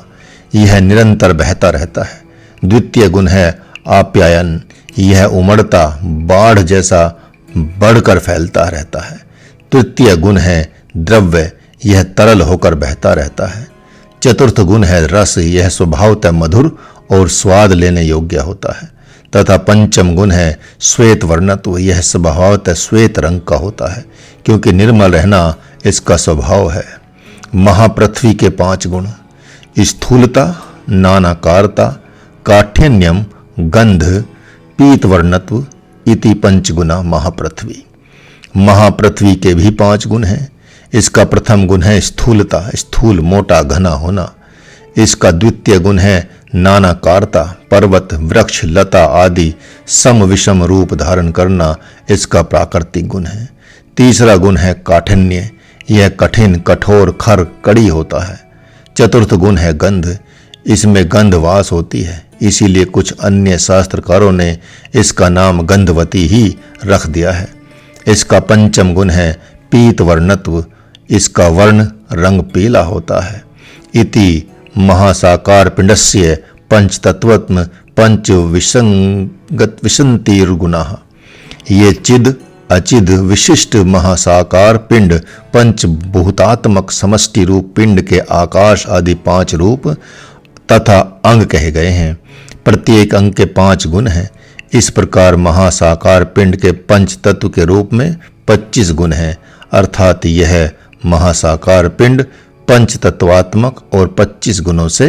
यह निरंतर बहता रहता है। द्वितीय गुण है आप्यायन, यह उमड़ता बाढ़ जैसा बढ़कर फैलता रहता है। तृतीय गुण है द्रव्य, यह तरल होकर बहता रहता है। चतुर्थ गुण है रस, यह स्वभावतः मधुर और स्वाद लेने योग्य होता है। तथा पंचम गुण है श्वेत वर्णत्व, यह स्वभावतः श्वेत रंग का होता है क्योंकि निर्मल रहना इसका स्वभाव है। महापृथ्वी के 5 गुण स्थूलता, नानाकारता, काठिन्यम, गंध, पीत वर्णत्व इति 5 गुना महापृथ्वी। महापृथ्वी के भी 5 गुण हैं। इसका प्रथम गुण है स्थूलता, स्थूल, मोटा, घना होना। इसका द्वितीय गुण है नानाकारता, पर्वत, वृक्ष, लता आदि सम विषम रूप धारण करना इसका प्राकृतिक गुण है। तीसरा गुण है काठिन्य, यह कठिन, कठोर, खर, कड़ी होता है। चतुर्थ गुण है गंध, इसमें गंध वास होती है, इसीलिए कुछ अन्य शास्त्रकारों ने इसका नाम गंधवती ही रख दिया है। इसका पंचम गुण है पीत वर्णत्व, इसका वर्ण रंग पीला होता है। इति महासाकार पिंडस्य पंचतत्वत्म पंच विसंतिर्गुणाः। ये चिद अचिद विशिष्ट महासाकार पिंड पंचभूतात्मक समष्टि रूप पिंड के आकाश आदि 5 रूप तथा अंग कहे गए हैं। प्रत्येक अंग के 5 गुण हैं। इस प्रकार महासाकार पिंड के पंच तत्व के रूप में 25 गुण हैं, अर्थात यह महासाकार पिंड पंच तत्वात्मक और 25 गुणों से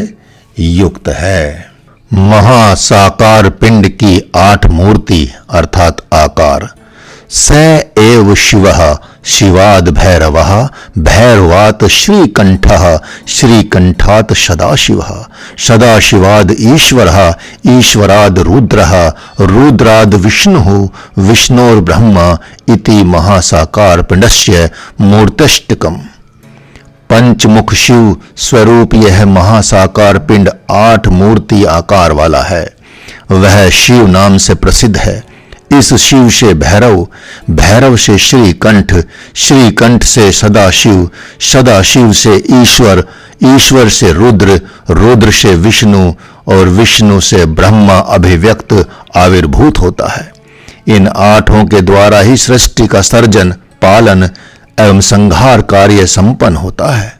युक्त है। महासाकार पिंड की 8 मूर्ति अर्थात आकार। स एव शिवः शिवाद भैरवः भैरवात् श्रीकंठः श्रीकंठात् सदाशिवः सदाशिवाद ईश्वरः ईश्वराद रुद्रः रुद्राद विष्णुः विष्णोर्ब्रह्मा इति महासाकार पिंडस्य मूर्तष्टकम्। पंचमुख शिव स्वरूप यह महासाकार पिंड 8 मूर्ति आकार वाला है। वह शिव नाम से प्रसिद्ध है। इस शिव से भैरव, भैरव से श्रीकंठ, श्रीकंठ से सदाशिव, सदाशिव से ईश्वर, ईश्वर से रुद्र, रुद्र से विष्णु और विष्णु से ब्रह्मा अभिव्यक्त आविर्भूत होता है। इन 8 के द्वारा ही सृष्टि का सर्जन पालन एवं संहार कार्य संपन्न होता है।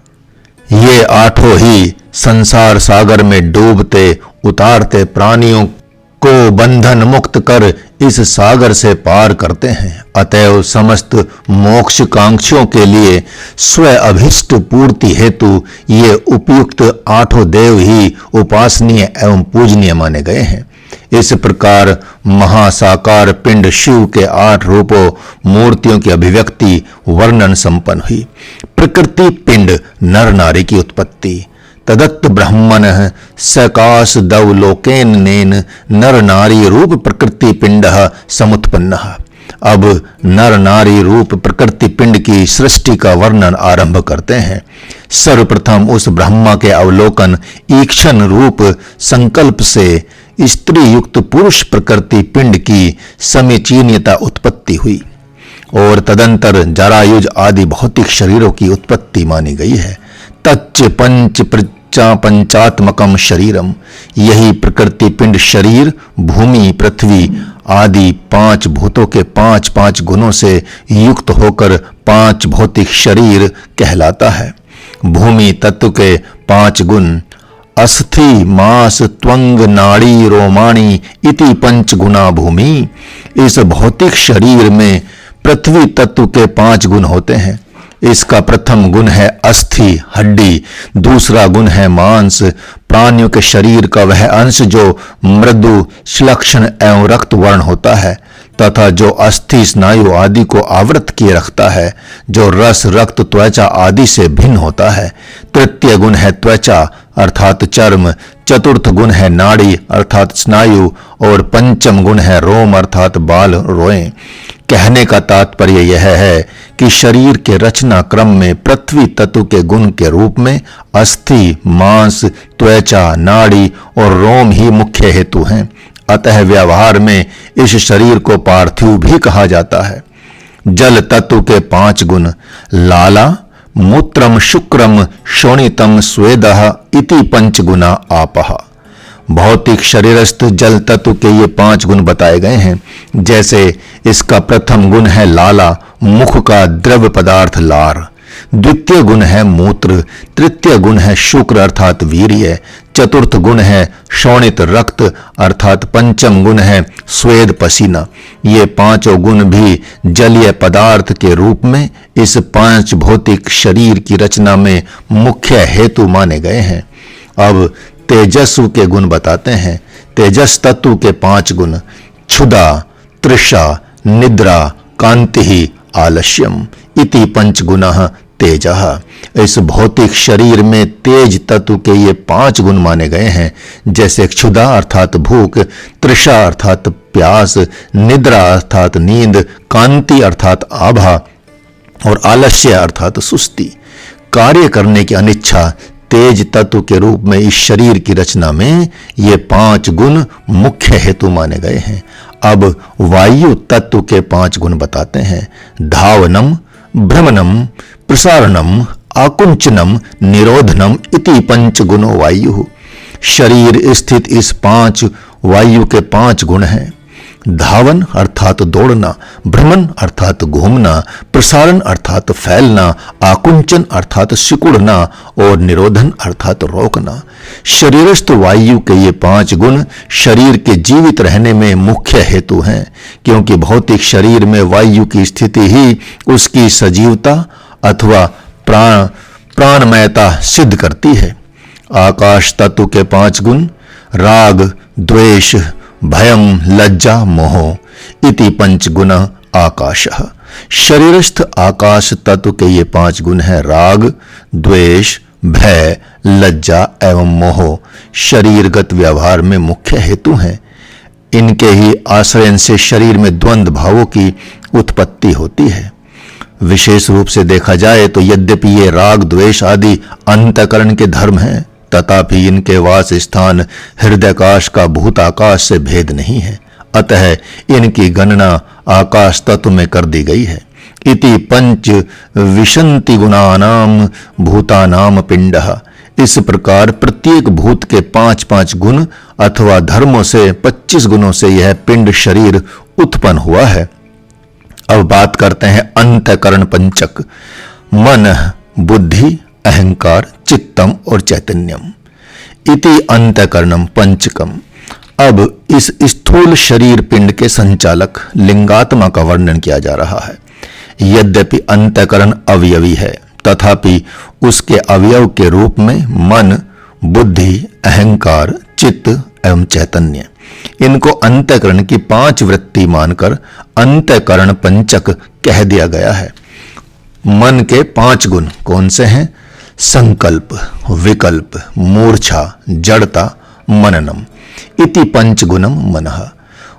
ये आठों ही संसार सागर में डूबते उतारते प्राणियों को बंधन मुक्त कर इस सागर से पार करते हैं। अतएव समस्त मोक्ष कांक्षियों के लिए स्व अभिष्ट पूर्ति हेतु ये उपयुक्त आठों देव ही उपासनीय एवं पूजनीय माने गए हैं। इस प्रकार महासाकार पिंड शिव के 8 रूपों मूर्तियों की अभिव्यक्ति वर्णन संपन्न हुई। प्रकृति पिंड नर नारी की उत्पत्ति। तदत्त ब्रह्मण सकाश दव लोकेन नेन नर नारी रूप प्रकृति पिंड समुत्पन्न। अब नर नारी रूप प्रकृति पिंड की सृष्टि का वर्णन आरंभ करते हैं। सर्वप्रथम उस ब्रह्मा के अवलोकन ईक्षण रूप संकल्प से स्त्री युक्त पुरुष प्रकृति पिंड की समीचीनता उत्पत्ति हुई और तदंतर जरायुज आदि भौतिक शरीरों की उत्पत्ति मानी गई है। तच्च पंच पंचात्मकम शरीरम, यही प्रकृति पिंड शरीर भूमि पृथ्वी आदि 5 भूतों के 5 गुणों से युक्त होकर 5 भौतिक शरीर कहलाता है। भूमि तत्व के 5 गुण अस्थि मास त्वंग नाड़ी रोमाणी इति 5 गुणा भूमि। इस भौतिक शरीर में पृथ्वी तत्व के 5 गुण होते हैं। इसका प्रथम गुण है अस्थि हड्डी, दूसरा गुण है मांस, प्राणियों के शरीर का वह अंश जो मृदु श्लक्षण एवं रक्त वर्ण होता है तथा जो अस्थि स्नायु आदि को आवृत किए रखता है, जो रस रक्त त्वचा आदि से भिन्न होता है। तृतीय गुण है त्वचा अर्थात चर्म, चतुर्थ गुण है नाड़ी अर्थात स्नायु और पंचम गुण है रोम अर्थात बाल रोएं। कहने का तात्पर्य यह है कि शरीर के रचना क्रम में पृथ्वी तत्व के गुण के रूप में अस्थि मांस त्वचा नाड़ी और रोम ही मुख्य हेतु हैं। अतः व्यवहार में इस शरीर को पार्थिव भी कहा जाता है। जल तत्व के 5 गुण लाला मूत्रम शुक्रम शोणितम स्वेदः इति 5 गुणा आपः। भौतिक शरीरस्थ जल तत्व के ये 5 गुण बताए गए हैं। जैसे इसका प्रथम गुण है लाला, मुख का द्रव्य पदार्थ लार। द्वितीय गुण है मूत्र, तृतीय गुण है शुक्र अर्थात वीर्य, चतुर्थ गुण है शोणित रक्त अर्थात पंचम गुण है स्वेद पसीना। ये 5 गुण भी जलीय पदार्थ के रूप में इस 5 भौतिक शरीर की रचना में मुख्य हेतु माने गए हैं। अब तेजस्व के गुण बताते हैं। तेजस तत्व के 5 गुण क्षुधा तृषा निद्रा कांति आलस्यम इति 5 गुणः तेजः। इस भौतिक शरीर में तेज तत्व के ये 5 गुण माने गए हैं। जैसे क्षुधा अर्थात भूख, तृषा अर्थात प्यास, निद्रा अर्थात नींद, कांति अर्थात आभा और आलस्य अर्थात सुस्ती। कार्य करने की अनिच्छा तेज तत्व के रूप में इस शरीर की रचना में ये 5 गुण मुख्य हेतु माने गए हैं। अब वायु तत्व के 5 गुण बताते हैं। धावनम भ्रमणम प्रसारणम आकुंचनम निरोधनम इति 5 गुणो वायु। शरीर स्थित इस 5 वायु के 5 गुण हैं। धावन अर्थात दौड़ना, भ्रमण अर्थात घूमना, प्रसारण अर्थात फैलना, आकुंचन अर्थात सिकुड़ना और निरोधन अर्थात रोकना। शरीरस्थ वायु के ये 5 गुण शरीर के जीवित रहने में मुख्य हेतु हैं, क्योंकि भौतिक शरीर में वायु की स्थिति ही उसकी सजीवता अथवा प्राणमयता सिद्ध करती है। आकाश तत्व के 5 गुण राग द्वेष भयम लज्जा मोह इति 5 गुण आकाशः। शरीरस्थ आकाश तत्व के ये 5 गुण हैं राग द्वेष भय लज्जा एवं मोह। शरीरगत व्यवहार में मुख्य हेतु हैं। इनके ही आश्रय से शरीर में द्वंद्व भावों की उत्पत्ति होती है। विशेष रूप से देखा जाए तो यद्यपि ये राग द्वेष आदि अंतःकरण के धर्म हैं, तथापि इनके वास स्थान हृदयाकाश का भूताकाश से भेद नहीं है। अतः इनकी गणना आकाश तत्व में कर दी गई है। इति 5 विशंति गुणानाम भूतानाम पिंडः। इस प्रकार प्रत्येक भूत के 5 गुण अथवा धर्मों से 25 गुणों से यह पिंड शरीर उत्पन्न हुआ है। अब बात करते हैं अंतःकरण पंचक, मन, बुद्धि, अहंकार, चित्तम और चैतन्यम। इति अंतःकरणम पंचकम। अब इस स्थूल शरीर पिंड के संचालक लिंगात्मा का वर्णन किया जा रहा है। यद्यपि अंतःकरण अवयवी है, तथापि उसके अवयव के रूप में मन, बुद्धि, अहंकार, चित्त एवं चैतन्य, इनको अंतःकरण की 5 वृत्ति मानकर अंतःकरण पंचक कह दिया गया है। मन के 5 गुण कौन से हैं? संकल्प, विकल्प, मूर्छा, जड़ता, मननम। इति पंचगुणम मनः।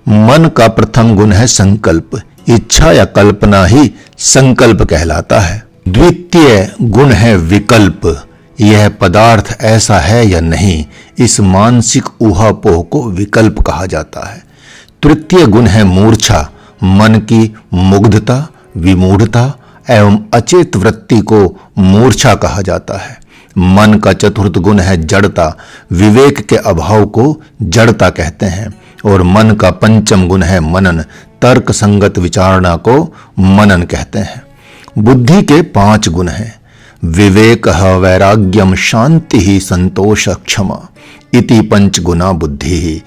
मन का प्रथम गुण है संकल्प। इच्छा या कल्पना ही संकल्प कहलाता है। द्वितीय गुण है विकल्प। यह पदार्थ ऐसा है या नहीं, इस मानसिक ऊहापोह को विकल्प कहा जाता है। तृतीय गुण है मूर्छा। मन की मुग्धता, विमूढ़ता एवं अचेत वृत्ति को मूर्छा कहा जाता है। मन का चतुर्थ गुण है जड़ता। विवेक के अभाव को जड़ता कहते हैं। और मन का पंचम गुण है मनन। तर्क संगत विचारणा को मनन कहते हैं। बुद्धि के 5 गुण हैं। विवेक, वैराग्यम, शांति ही, संतोष, क्षमा। इति पंचगुणा बुद्धि।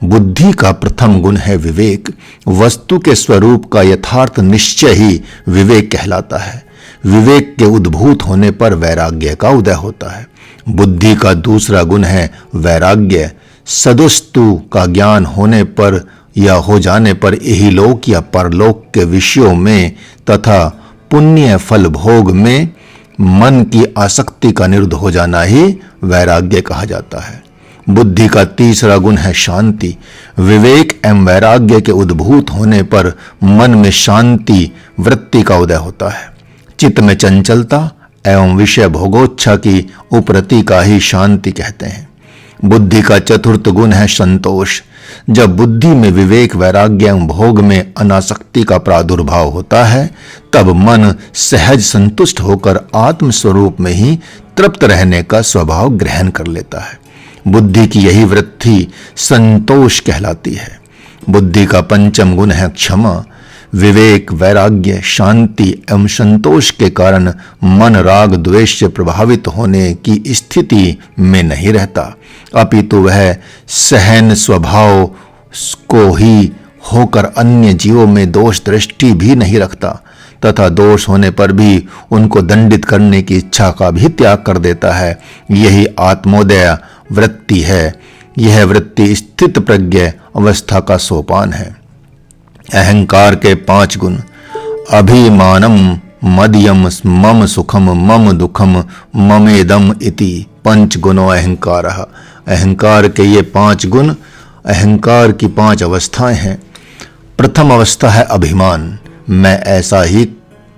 बुद्धि का प्रथम गुण है विवेक। वस्तु के स्वरूप का यथार्थ निश्चय ही विवेक कहलाता है। विवेक के उद्भूत होने पर वैराग्य का उदय होता है। बुद्धि का दूसरा गुण है वैराग्य। सदुस्तु का ज्ञान होने पर या हो जाने पर इहलोक या परलोक के विषयों में तथा पुण्य फल भोग में मन की आसक्ति का निरुद्ध हो जाना ही वैराग्य कहा जाता है। बुद्धि का तीसरा गुण है शांति। विवेक एवं वैराग्य के उद्भूत होने पर मन में शांति वृत्ति का उदय होता है। चित्त में चंचलता एवं विषय भोगोच्छा की उपरति का ही शांति कहते हैं। बुद्धि का चतुर्थ गुण है संतोष। जब बुद्धि में विवेक, वैराग्य एवं भोग में अनासक्ति का प्रादुर्भाव होता है, तब मन सहज संतुष्ट होकर आत्म स्वरूप में ही तृप्त रहने का स्वभाव ग्रहण कर लेता है। बुद्धि की यही वृत्ति संतोष कहलाती है। बुद्धि का पंचम गुण है क्षमा। विवेक, वैराग्य, शांति एवं संतोष के कारण मन राग द्वेष से प्रभावित होने की स्थिति में नहीं रहता, अपितु वह सहन स्वभाव को ही होकर अन्य जीवों में दोष दृष्टि भी नहीं रखता तथा दोष होने पर भी उनको दंडित करने की इच्छा का भी त्याग कर देता है। यही आत्मोदय वृत्ति है। यह वृत्ति स्थित प्रज्ञ अवस्था का सोपान है। अहंकार के 5 गुण, अभिमानम, मदयम, मम सुखम, मम दुखम, ममेदम इति पंचगुणो अहंकारः। अहंकार के ये 5 गुण अहंकार की 5 अवस्थाएं हैं। प्रथम अवस्था है अभिमान। मैं ऐसा ही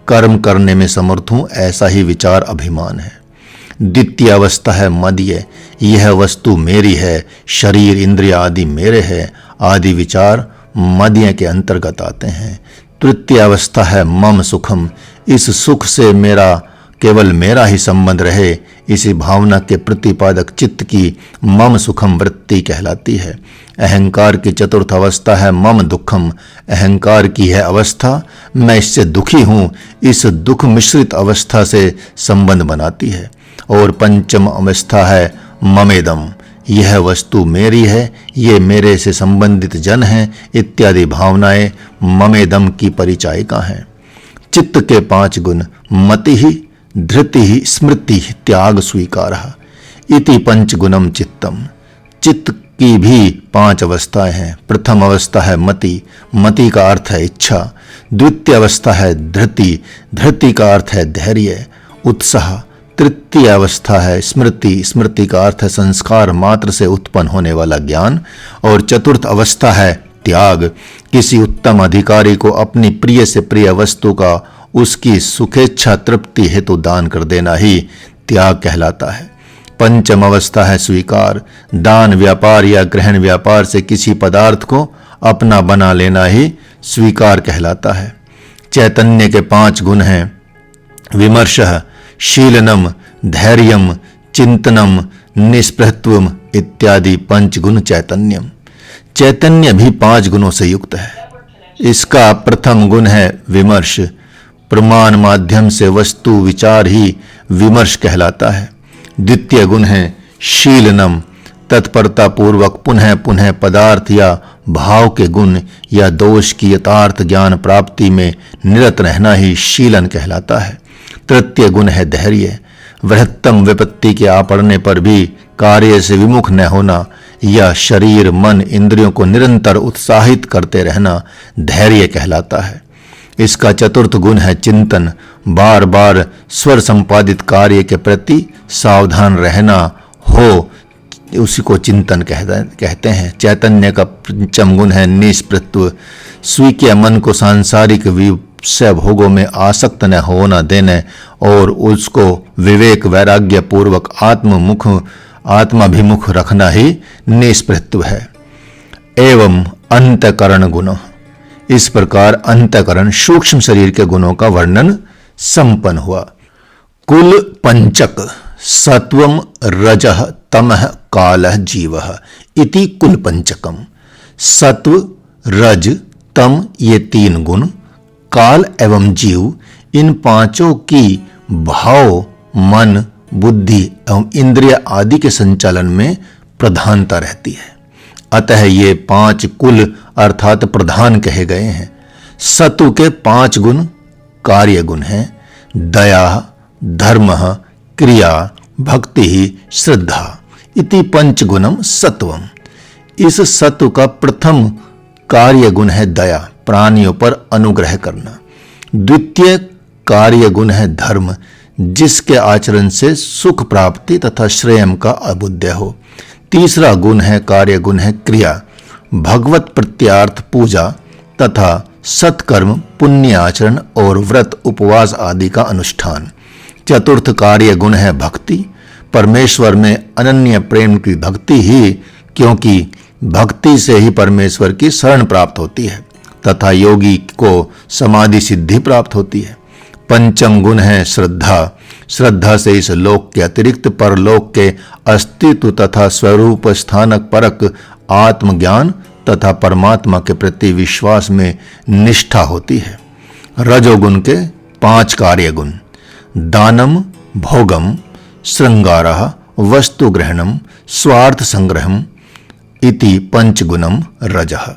कर्म करने में समर्थ हूं, ऐसा ही विचार अभिमान है। द्वितीय अवस्था है मदीय। यह वस्तु मेरी है, शरीर इंद्रिय आदि मेरे है, आदि विचार मदीय के अंतर्गत आते हैं। तृतीय अवस्था है मम सुखम। इस सुख से मेरा केवल मेरा ही संबंध रहे, इसी भावना के प्रतिपादक चित्त की मम सुखम वृत्ति कहलाती है। अहंकार की चतुर्थ अवस्था है मम दुखम। अहंकार की है अवस्था मैं इससे दुखी हूँ, इस दुख मिश्रित अवस्था से संबंध बनाती है। और पंचम अवस्था है ममेदम। यह वस्तु मेरी है, ये मेरे से संबंधित जन हैं, इत्यादि भावनाएं ममेदम की परिचायिका हैं। चित्त के 5 गुण, मति ही, धृति ही, स्मृति ही, त्याग स्वीकारः इति पंचगुणम चित्तम। चित्त की भी 5 अवस्थाएं हैं। प्रथम अवस्था है मति। मति का अर्थ है इच्छा। द्वितीय अवस्था है धृति। धृति का अर्थ है धैर्य, उत्साह। तृतीय अवस्था है स्मृति। स्मृति का अर्थ है संस्कार मात्र से उत्पन्न होने वाला ज्ञान। और चतुर्थ अवस्था है त्याग। किसी उत्तम अधिकारी को अपनी प्रिय से प्रिय वस्तु का उसकी सुखेच्छा तृप्ति हेतु दान कर देना ही त्याग कहलाता है। पंचम अवस्था है स्वीकार। दान व्यापार या ग्रहण व्यापार से किसी पदार्थ को अपना बना लेना ही स्वीकार कहलाता है। चैतन्य के 5 गुण हैं विमर्शः, शीलनम, धैर्यम, चिंतनम, निस्पृहत्वम इत्यादि पंचगुण चैतन्यम। चैतन्य भी 5 गुणों से युक्त है। इसका प्रथम गुण है विमर्श। प्रमाण माध्यम से वस्तु विचार ही विमर्श कहलाता है। द्वितीय गुण है शीलनम। तत्परता पूर्वक पुनः पुनः पदार्थ या भाव के गुण या दोष की यथार्थ ज्ञान प्राप्ति में निरत रहना ही शीलन कहलाता है। तृतीय गुण है धैर्य। वृहत्तम विपत्ति के आ पड़ने पर भी कार्य से विमुख न होना या शरीर मन इंद्रियों को निरंतर उत्साहित करते रहना धैर्य कहलाता है। इसका चतुर्थ गुण है चिंतन। बार बार स्वर संपादित कार्य के प्रति सावधान रहना हो, उसी को चिंतन कहते हैं। चैतन्य का पंचम गुण है निष्पृत्व। स्वीय मन को सांसारिक विषय भोगों में आसक्त न होना देने और उसको विवेक वैराग्य पूर्वक आत्माभिमुख रखना ही निष्पृत्व है। एवं अंतकरण गुण। इस प्रकार अंतकरण सूक्ष्म शरीर के गुणों का वर्णन संपन्न हुआ। कुल पंचक सत्वम रजः तमः कालः जीवः इति कुल पंचकम। सत्व रज तम ये तीन गुण, काल एवं जीव, इन पांचों की भाव मन बुद्धि एवं इंद्रिय आदि के संचालन में प्रधानता रहती है। अतः ये पांच कुल अर्थात प्रधान कहे गए हैं। सत्व के पांच गुण कार्य गुण हैं। दया धर्म क्रिया भक्ति श्रद्धा इति पंचगुणम सत्वम। इस सत्व का प्रथम कार्य गुण है दया, प्राणियों पर अनुग्रह करना। द्वितीय कार्य गुण है धर्म, जिसके आचरण से सुख प्राप्ति तथा श्रेयम का अबुद्धय हो। तीसरा गुण है कार्य गुण है क्रिया, भगवत प्रत्यार्थ पूजा तथा सत्कर्म पुण्य आचरण और व्रत उपवास आदि का अनुष्ठान। चतुर्थ कार्य गुण है भक्ति, परमेश्वर में अनन्य प्रेम की भक्ति ही, क्योंकि भक्ति से ही परमेश्वर की शरण प्राप्त होती है तथा योगी को समाधि सिद्धि प्राप्त होती है। पंचम गुण है श्रद्धा, श्रद्धा से इस लोक के अतिरिक्त परलोक के अस्तित्व तथा स्वरूप स्थानक परक आत्मज्ञान तथा परमात्मा के प्रति विश्वास में निष्ठा होती है। रजोगुण के पांच कार्य गुण, दानम भोगम श्रृंगारः वस्तु ग्रहणम स्वार्थ संग्रहम इति पंचगुणम रजः।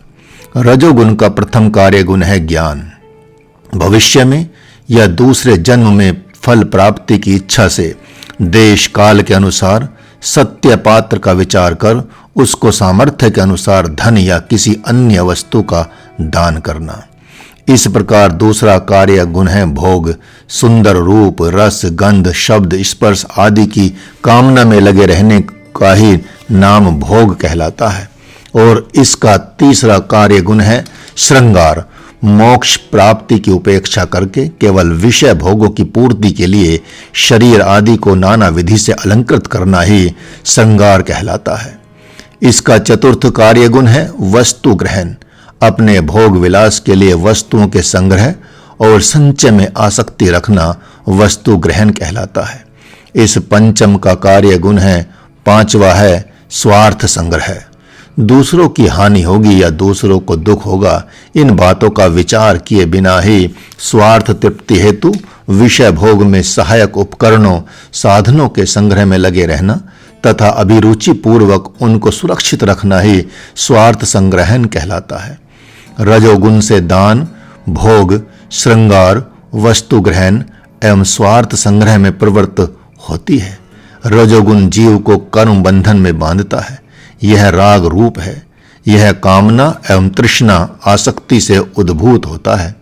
रजोगुण का प्रथम कार्य गुण है ज्ञान। भविष्य में या दूसरे जन्म में फल प्राप्ति की इच्छा से देश काल के अनुसार सत्य पात्र का विचार कर उसको सामर्थ्य के अनुसार धन या किसी अन्य वस्तु का दान करना। इस प्रकार दूसरा कार्य गुण है भोग, सुंदर रूप रस गंध शब्द स्पर्श आदि की कामना में लगे रहने का ही नाम भोग कहलाता है। और इसका तीसरा कार्य गुण है श्रृंगार, मोक्ष प्राप्ति की उपेक्षा करके केवल विषय भोगों की पूर्ति के लिए शरीर आदि को नाना विधि से अलंकृत करना ही श्रृंगार कहलाता है। इसका चतुर्थ कार्य गुण है वस्तु ग्रहण, अपने भोग विलास के लिए वस्तुओं के संग्रह और संचय में आसक्ति रखना वस्तु ग्रहण कहलाता है। इस पंचम का कार्य गुण है पांचवा है स्वार्थ संग्रह। दूसरों की हानि होगी या दूसरों को दुख होगा, इन बातों का विचार किए बिना ही स्वार्थ तृप्ति हेतु विषय भोग में सहायक उपकरणों साधनों के संग्रह में लगे रहना तथा अभिरुचि पूर्वक उनको सुरक्षित रखना ही स्वार्थ संग्रहण कहलाता है। रजोगुण से दान भोग श्रृंगार वस्तु ग्रहण एवं स्वार्थ संग्रह में प्रवृत्त होती है। रजोगुण जीव को कर्म बंधन में बांधता है। यह राग रूप है। यह कामना एवं तृष्णा आसक्ति से उद्भूत होता है।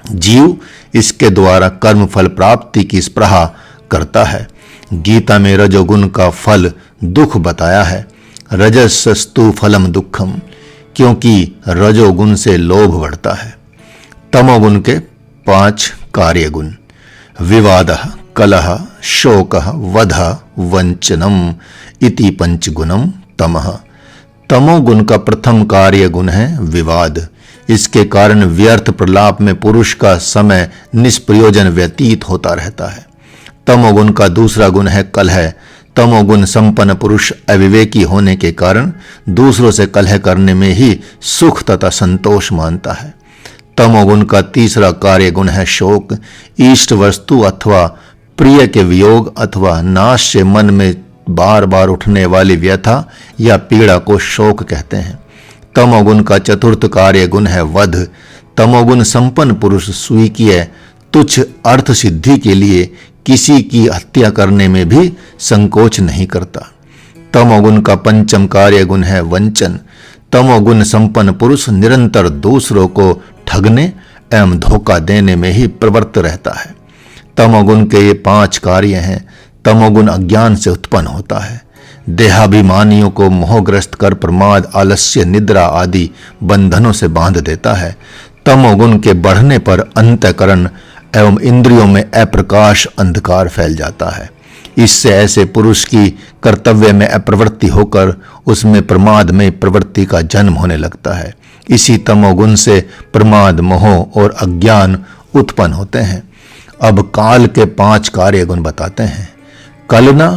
जीव इसके द्वारा कर्म फल प्राप्ति की स्पृहा करता है। गीता में रजोगुण का फल दुख बताया है। रजसस्तु फलम दुखम, क्योंकि रजोगुण से लोभ बढ़ता है। तमोगुण के पांच कार्य गुण, विवादः कलह शोकः वधः वंचनम इति पंचगुणम तमः। तमोगुण का प्रथम कार्य गुण है विवाद। इसके कारण व्यर्थ प्रलाप में पुरुष का समय निष्प्रयोजन व्यतीत होता रहता है। तमोगुण का दूसरा गुण है कलह। तमोगुण संपन्न पुरुष अविवेकी होने के कारण दूसरों से कलह करने में ही सुख तथा संतोष मानता है। तमोगुण का तीसरा कार्य गुण है शोक। इष्ट वस्तु अथवा प्रिय के वियोग अथवा नाश से मन में बार बार उठने वाली व्यथा या पीड़ा को शोक कहते हैं। तमोगुण का चतुर्थ कार्य गुण है वध। तमोगुण संपन्न पुरुष स्वीकीय तुच्छ अर्थ सिद्धि के लिए किसी की हत्या करने में भी संकोच नहीं करता। तमोगुण का पंचम कार्य गुण है वंचन। तमोगुण संपन्न पुरुष निरंतर दूसरों को ठगने एवं धोखा देने में ही प्रवृत्त रहता है। तमोगुण के ये 5 कार्य हैं। तमोगुण अज्ञान से उत्पन्न होता है। देहाभिमानियों को मोहग्रस्त कर प्रमाद, आलस्य, निद्रा आदि बंधनों से बांध देता है। तमोगुण के बढ़ने पर अंतःकरण एवं इंद्रियों में अप्रकाश अंधकार फैल जाता है। इससे ऐसे पुरुष की कर्तव्य में अप्रवृत्ति होकर उसमें प्रमाद में प्रवृत्ति का जन्म होने लगता है। इसी तमोगुण से प्रमाद, मोह और अज्ञान उत्पन्न होते हैं। अब काल के 5 कार्य गुण बताते हैं। कलना,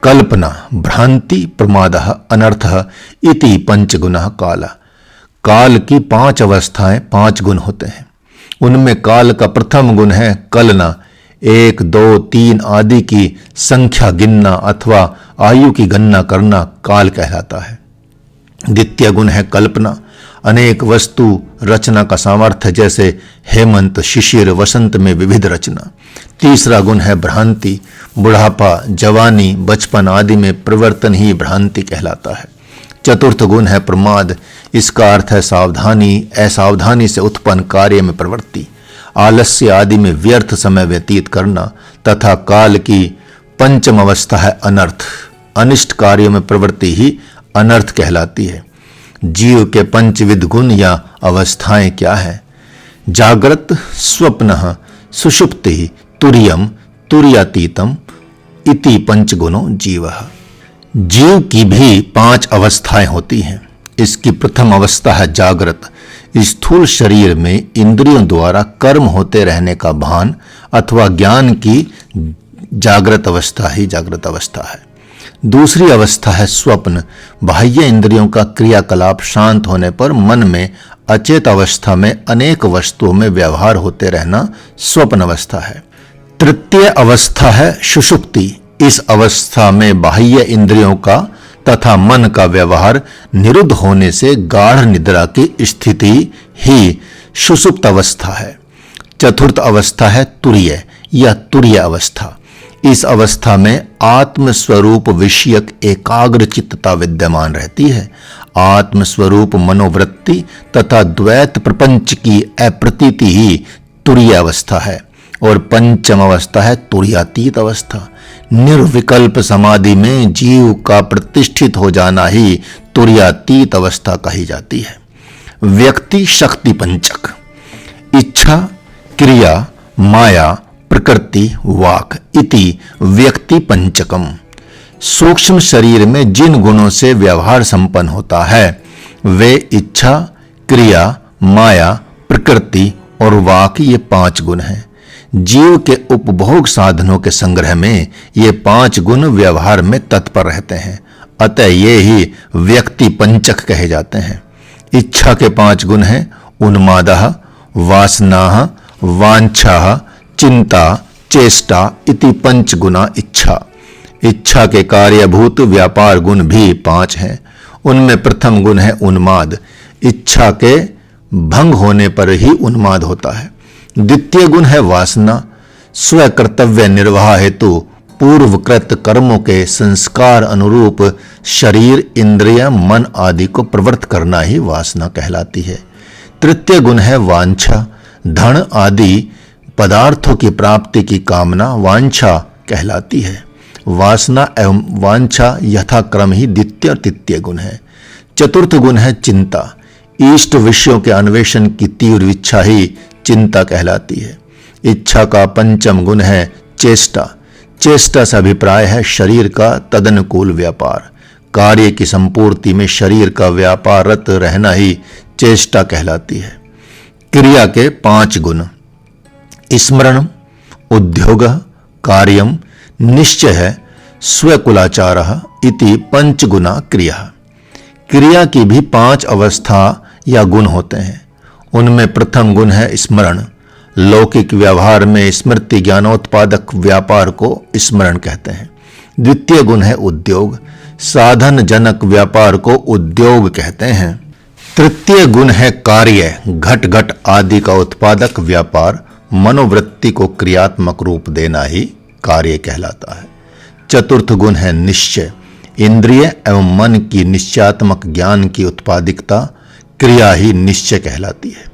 कल्पना, भ्रांति, प्रमादः, अनर्थः इति 5 गुणः काला। काल की 5 अवस्थाएं, 5 गुण होते हैं। उनमें काल का प्रथम गुण है कलना। 1, 2, 3 आदि की संख्या गिनना अथवा आयु की गणना करना काल कहलाता है। द्वितीय गुण है कल्पना। अनेक वस्तु रचना का सामर्थ्य, जैसे हेमंत, शिशिर, वसंत में विविध रचना। तीसरा गुण है भ्रांति। बुढ़ापा, जवानी, बचपन आदि में प्रवर्तन ही भ्रांति कहलाता है। चतुर्थ गुण है प्रमाद। इसका अर्थ है सावधानी, असावधानी से उत्पन्न कार्य में प्रवृत्ति, आलस्य आदि में व्यर्थ समय व्यतीत करना। तथा काल की पंचम अवस्था है अनर्थ। अनिष्ट कार्यों में प्रवृत्ति ही अनर्थ कहलाती है। जीव के 5 विध गुण या अवस्थाएं क्या है? जागृत, स्वप्नः, सुषुप्ति, तुर्यम, तुर्यातीतम इति 5 गुणों जीवः। जीव की भी 5 अवस्थाएं होती हैं। इसकी प्रथम अवस्था है जागृत। स्थूल शरीर में इंद्रियों द्वारा कर्म होते रहने का भान अथवा ज्ञान की जागृत अवस्था ही जागृत अवस्था है। दूसरी अवस्था है स्वप्न। बाह्य इंद्रियों का क्रियाकलाप शांत होने पर मन में अचेत अवस्था में अनेक वस्तुओं में व्यवहार होते रहना स्वप्न अवस्था है। तृतीय अवस्था है सुषुप्ति। इस अवस्था में बाह्य इंद्रियों का तथा मन का व्यवहार निरुद्ध होने से गाढ़ निद्रा की स्थिति ही सुषुप्त अवस्था है। चतुर्थ अवस्था है तुर्य या तुर्य अवस्था। इस अवस्था में आत्म स्वरूप विषयक एकाग्र चित्तता विद्यमान रहती है। आत्म स्वरूप मनोवृत्ति तथा द्वैत प्रपंच की अप्रतीति ही तुर्य अवस्था है। और पंचम अवस्था है तुर्यातीत अवस्था। निर्विकल्प समाधि में जीव का प्रतिष्ठित हो जाना ही तुर्यातीत अवस्था कही जाती है। व्यक्ति शक्ति पंचक, इच्छा, क्रिया, माया, प्रकृति, वाक इति व्यक्ति पंचकम। सूक्ष्म शरीर में जिन गुणों से व्यवहार संपन्न होता है वे इच्छा, क्रिया, माया, प्रकृति और वाक, ये 5 गुण हैं। जीव के उपभोग साधनों के संग्रह में ये 5 गुण व्यवहार में तत्पर रहते हैं। अतः ये ही व्यक्ति पंचक कहे जाते हैं। इच्छा के 5 गुण हैं उन्मादः, वासनाः, वांछा, चिंता, चेष्टा इति 5 गुणा इच्छा। इच्छा के कार्यभूत व्यापार गुण भी 5 हैं। उनमें प्रथम गुण है उन्माद। इच्छा के भंग होने पर ही उन्माद होता है। द्वितीय गुण है वासना। स्व कर्तव्य निर्वाह हेतु पूर्वकृत कर्मों के संस्कार अनुरूप शरीर, इंद्रिय, मन आदि को प्रवृत्त करना ही वासना कहलाती है। तृतीय गुण है वांछा। धन आदि पदार्थों की प्राप्ति की कामना वांछा कहलाती है। वासना एवं वांछा यथाक्रम ही द्वितीय और तृतीय गुण है। चतुर्थ गुण है चिंता। इष्ट विषयों के अन्वेषण की तीव्र इच्छा ही चिंता कहलाती है। इच्छा का पंचम गुण है चेष्टा। चेष्टा से अभिप्राय है शरीर का तदनुकूल व्यापार। कार्य की संपूर्ति में शरीर का व्यापाररत रहना ही चेष्टा कहलाती है। क्रिया के 5 गुण स्मरण, उद्योग, कार्यम, निश्चय, स्वकुलाचारः इति 5 गुणा क्रिया। क्रिया की भी 5 अवस्था या गुण होते हैं। उनमें प्रथम गुण है स्मरण। लौकिक व्यवहार में स्मृति ज्ञानोत्पादक व्यापार को स्मरण कहते हैं। द्वितीय गुण है उद्योग। साधन जनक व्यापार को उद्योग कहते हैं। तृतीय गुण है कार्य। घट घट आदि का उत्पादक व्यापार, मनोवृत्ति को क्रियात्मक रूप देना ही कार्य कहलाता है। चतुर्थ गुण है निश्चय। इंद्रिय एवं मन की निश्चयात्मक ज्ञान की उत्पादिकता क्रिया ही निश्चय कहलाती है।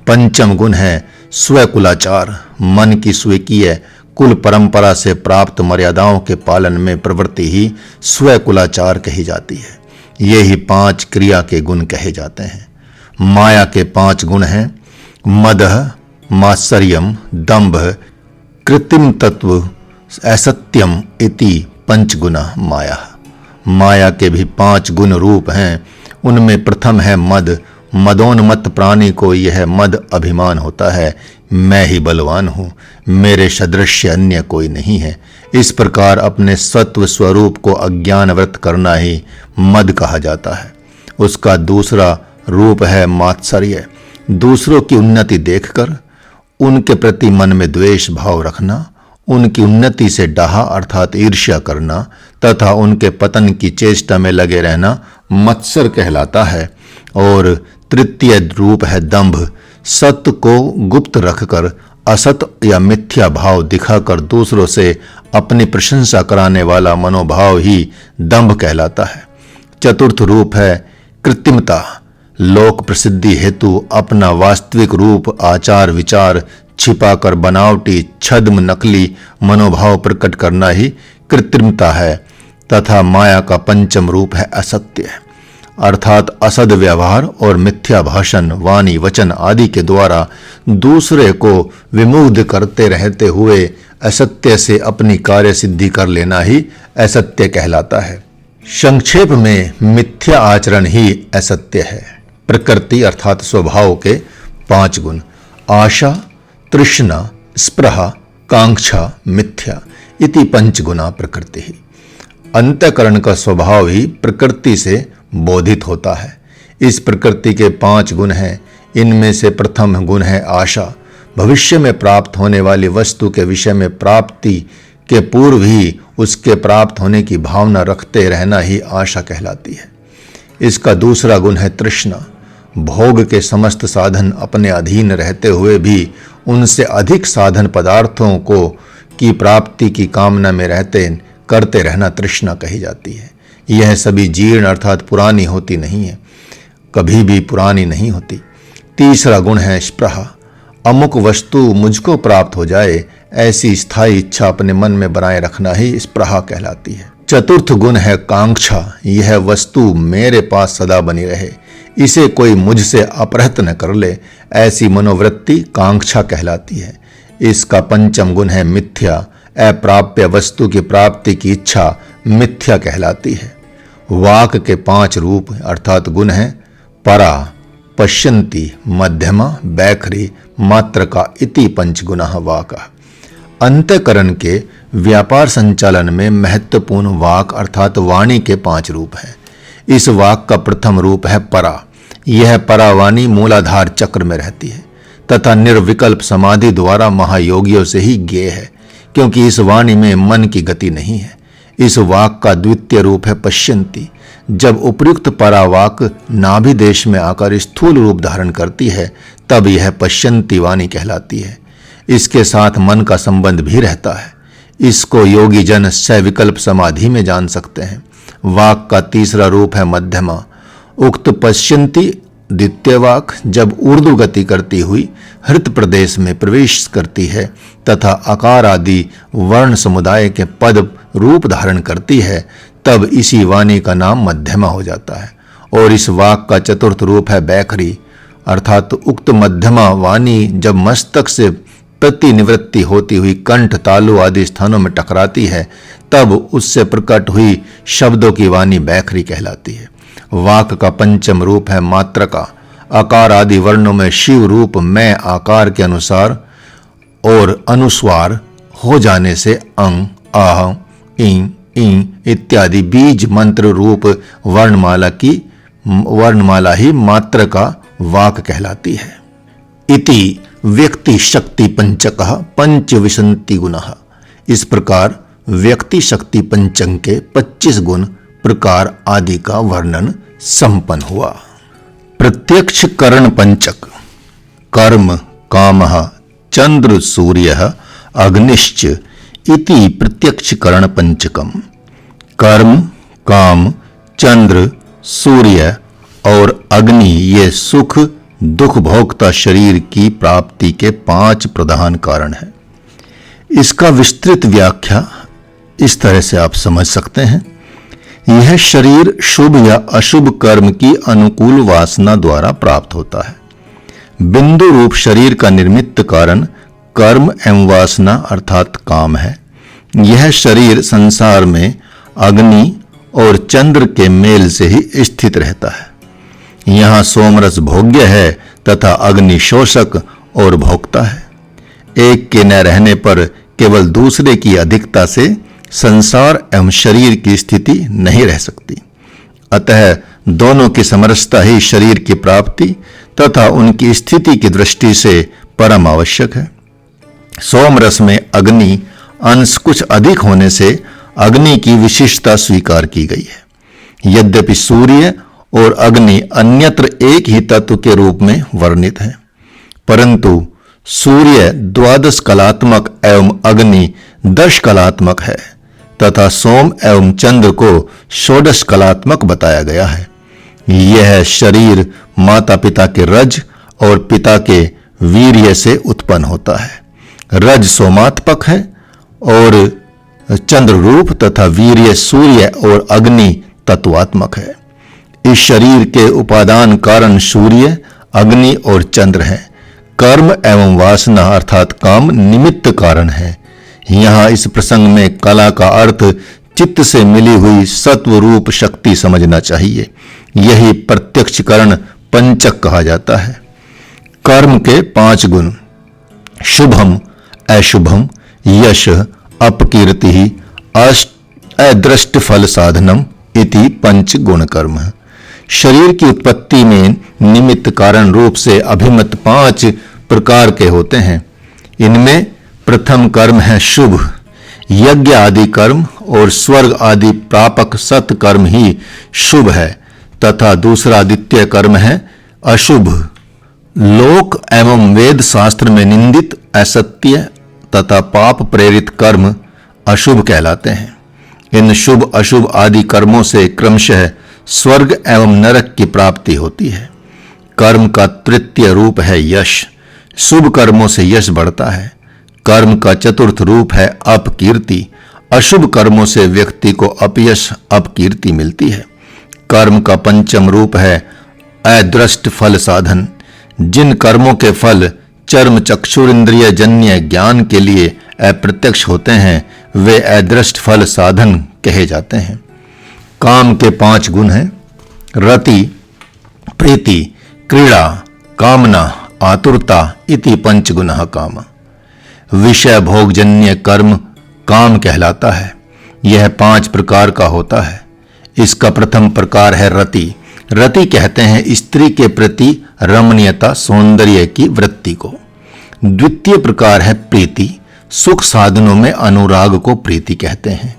पंचम गुण है स्वकुलाचार। मन की स्वीकीय कुल परंपरा से प्राप्त मर्यादाओं के पालन में प्रवृत्ति ही स्वकुलाचार कही जाती है। ये ही 5 क्रिया के गुण कहे जाते हैं। माया के 5 गुण हैं मदः, मात्सर्यम, दंभ, कृत्रिम तत्व, असत्यम इति पंचगुना माया। माया के भी 5 गुण रूप हैं। उनमें प्रथम है मद। मदोन्मत्त प्राणी को यह मद अभिमान होता है, मैं ही बलवान हूँ, मेरे सदृश अन्य कोई नहीं है। इस प्रकार अपने सत्व स्वरूप को अज्ञानवृत करना ही मद कहा जाता है। उसका दूसरा रूप है मात्सर्य। दूसरों की उन्नति देखकर उनके प्रति मन में द्वेष भाव रखना, उनकी उन्नति से डाहा अर्थात ईर्ष्या करना तथा उनके पतन की चेष्टा में लगे रहना मत्सर कहलाता है। और तृतीय रूप है दंभ। सत्य को गुप्त रखकर असत या मिथ्या भाव दिखाकर दूसरों से अपनी प्रशंसा कराने वाला मनोभाव ही दंभ कहलाता है। चतुर्थ रूप है कृत्रिमता। लोक प्रसिद्धि हेतु अपना वास्तविक रूप आचार विचार छिपाकर बनावटी छद्म नकली मनोभाव प्रकट करना ही कृत्रिमता है। तथा माया का पंचम रूप है असत्य, अर्थात असद व्यवहार और मिथ्या भाषण वाणी वचन आदि के द्वारा दूसरे को विमुग्ध करते रहते हुए असत्य से अपनी कार्य सिद्धि कर लेना ही असत्य कहलाता है। संक्षेप में मिथ्या आचरण ही असत्य है। प्रकृति अर्थात स्वभाव के 5 गुण आशा, तृष्णा, स्पृहा, कांक्षा, मिथ्या इति पंचगुना प्रकृति ही। अंतःकरण का स्वभाव ही प्रकृति से बोधित होता है। इस प्रकृति के 5 गुण हैं। इनमें से प्रथम गुण है आशा। भविष्य में प्राप्त होने वाली वस्तु के विषय में प्राप्ति के पूर्व ही उसके प्राप्त होने की भावना रखते रहना ही आशा कहलाती है। इसका दूसरा गुण है तृष्णा। भोग के समस्त साधन अपने अधीन रहते हुए भी उनसे अधिक साधन पदार्थों को की प्राप्ति की कामना में रहते करते रहना तृष्णा कही जाती है। यह सभी जीर्ण अर्थात पुरानी होती नहीं है, कभी भी पुरानी नहीं होती। तीसरा गुण है स्पृहा। अमुक वस्तु मुझको प्राप्त हो जाए ऐसी स्थायी इच्छा अपने मन में बनाए रखना ही स्पृहा कहलाती है। चतुर्थ गुण है कांक्षा। यह वस्तु मेरे पास सदा बनी रहे, इसे कोई मुझसे अपहृत न कर ले, ऐसी मनोवृत्ति कांक्षा कहलाती है। इसका पंचम गुण है मिथ्या। अप्राप्य वस्तु की प्राप्ति की इच्छा मिथ्या कहलाती है। वाक के 5 रूप अर्थात गुण हैं परा, पश्यन्ति, मध्यमा, बैखरी, मात्रका इति पंचगुना वाका। अंतःकरण के व्यापार संचालन में महत्वपूर्ण वाक अर्थात वाणी के 5 रूप हैं। इस वाक का प्रथम रूप है परा। यह परावाणी मूलाधार चक्र में रहती है तथा निर्विकल्प समाधि द्वारा महायोगियों से ही ज्ञेय है, क्योंकि इस वाणी में मन की गति नहीं है। इस वाक का द्वितीय रूप है पश्यन्ति। जब उपयुक्त परावाक नाभि देश में आकर स्थूल रूप धारण करती है तब यह पश्यन्ति वाणी कहलाती है। इसके साथ मन का संबंध भी रहता है। इसको योगी जन सविकल्प समाधि में जान सकते हैं। वाक का तीसरा रूप है मध्यमा। उक्त पश्यन्ति द्वितीय वाक जब ऊर्ध्व गति करती हुई हृत प्रदेश में प्रवेश करती है तथा आकार आदि वर्ण समुदाय के पद रूप धारण करती है तब इसी वाणी का नाम मध्यमा हो जाता है। और इस वाक का चतुर्थ रूप है बैखरी, अर्थात उक्त मध्यमा वाणी जब मस्तक से प्रतिनिवृत्ति होती हुई कंठ, तालु आदि स्थानों में टकराती है तब उससे प्रकट हुई शब्दों की वाणी बैखरी कहलाती है। वाक का पंचम रूप है मात्रका। आकार आदि वर्णों में शिव रूप मैं आकार के अनुसार और अनुस्वार हो जाने से अंग, आह, ईं, ईं इत्यादि बीज मंत्र रूप वर्णमाला ही मात्र का वाक कहलाती है। इति व्यक्ति शक्ति पंचकः पंचविंशति गुणः। इस प्रकार व्यक्ति शक्ति पंचक के 25 गुण प्रकार आदि का वर्णन संपन्न हुआ। प्रत्यक्ष करण पंचक कर्म कामः चंद्र सूर्यः अग्निश्च इति प्रत्यक्ष करण पंचकम। कर्म काम चंद्र सूर्य और अग्नि ये सुख दुख भोक्ता शरीर की प्राप्ति के 5 प्रधान कारण हैं। इसका विस्तृत व्याख्या इस तरह से आप समझ सकते हैं। यह शरीर शुभ या अशुभ कर्म की अनुकूल वासना द्वारा प्राप्त होता है। बिंदु रूप शरीर का निमित्त कारण कर्म एवं वासना अर्थात काम है। यह शरीर संसार में अग्नि और चंद्र के मेल से ही स्थित रहता है। यहाँ सोमरस भोग्य है तथा अग्नि शोषक और भोक्ता है। एक के न रहने पर केवल दूसरे की अधिकता से संसार एवं शरीर की स्थिति नहीं रह सकती। अतः दोनों की समरसता ही शरीर की प्राप्ति तथा उनकी स्थिति की दृष्टि से परम आवश्यक है। सोमरस में अग्नि अंश कुछ अधिक होने से अग्नि की विशिष्टता स्वीकार की गई है। यद्यपि सूर्य और अग्नि अन्यत्र एक ही तत्व के रूप में वर्णित है, परंतु सूर्य 12 कलात्मक एवं अग्नि 10 कलात्मक है तथा सोम एवं चंद्र को 16 कलात्मक बताया गया है। यह शरीर माता पिता के रज और पिता के वीर्य से उत्पन्न होता है। रज सोमात्मक है और चंद्र रूप तथा वीर्य सूर्य और अग्नि तत्वात्मक है। इस शरीर के उपादान कारण सूर्य अग्नि और चंद्र हैं। कर्म एवं वासना अर्थात काम निमित्त कारण है। यहाँ इस प्रसंग में कला का अर्थ चित्त से मिली हुई सत्व रूप शक्ति समझना चाहिए। यही प्रत्यक्षकरण पंचक कहा जाता है। कर्म के 5 गुण शुभम अशुभम यश अपकीर्ति अदृष्ट फल साधनम इति 5 गुण कर्म। शरीर की उत्पत्ति में निमित्त कारण रूप से अभिमत 5 प्रकार के होते हैं। इनमें प्रथम कर्म है शुभ। यज्ञ आदि कर्म और स्वर्ग आदि प्रापक सत कर्म ही शुभ है तथा दूसरा द्वितीय कर्म है अशुभ। लोक एवं वेद शास्त्र में निंदित असत्य तथा पाप प्रेरित कर्म अशुभ कहलाते हैं। इन शुभ अशुभ आदि कर्मों से क्रमशः स्वर्ग एवं नरक की प्राप्ति होती है। कर्म का तृतीय रूप है यश। शुभ कर्मों से यश बढ़ता है। कर्म का चतुर्थ रूप है अपकीर्ति। अशुभ कर्मों से व्यक्ति को अपयश अपकीर्ति मिलती है। कर्म का पंचम रूप है अदृष्ट फल साधन। जिन कर्मों के फल चर्म चक्षुरिंद्रिय जन्य ज्ञान के लिए अप्रत्यक्ष होते हैं वे अदृष्ट फल साधन कहे जाते हैं। काम के 5 गुण हैं रति प्रीति क्रीड़ा कामना आतुरता इति 5 गुणः काम। विषय भोगजन्य कर्म काम कहलाता है। यह 5 प्रकार का होता है। इसका प्रथम प्रकार है रति। रति कहते हैं स्त्री के प्रति रमणीयता सौंदर्य की वृत्ति को। द्वितीय प्रकार है प्रीति। सुख साधनों में अनुराग को प्रीति कहते हैं।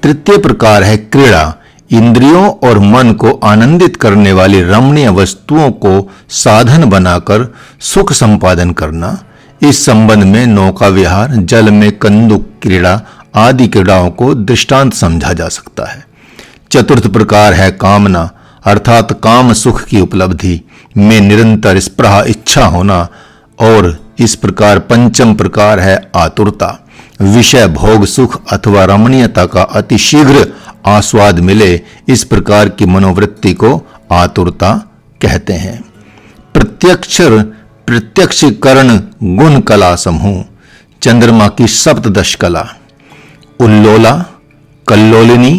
तृतीय प्रकार है क्रीड़ा। इंद्रियों और मन को आनंदित करने वाली रमणीय वस्तुओं को साधन बनाकर सुख संपादन करना। इस संबंध में नौका विहार जल में कंदुक क्रीड़ा आदि क्रीड़ाओं को दृष्टांत समझा जा सकता है। चतुर्थ प्रकार है कामना अर्थात काम सुख की उपलब्धि में निरंतर स्पृहा इच्छा होना। और इस प्रकार पंचम प्रकार है आतुरता। विषय भोग सुख अथवा रमणीयता का अतिशीघ्र आस्वाद मिले इस प्रकार की मनोवृत्ति को आतुरता कहते हैं। प्रत्यक्षकरण गुण कला समूह चंद्रमा की सप्तदश कला उल्लोला कल्लोलिनी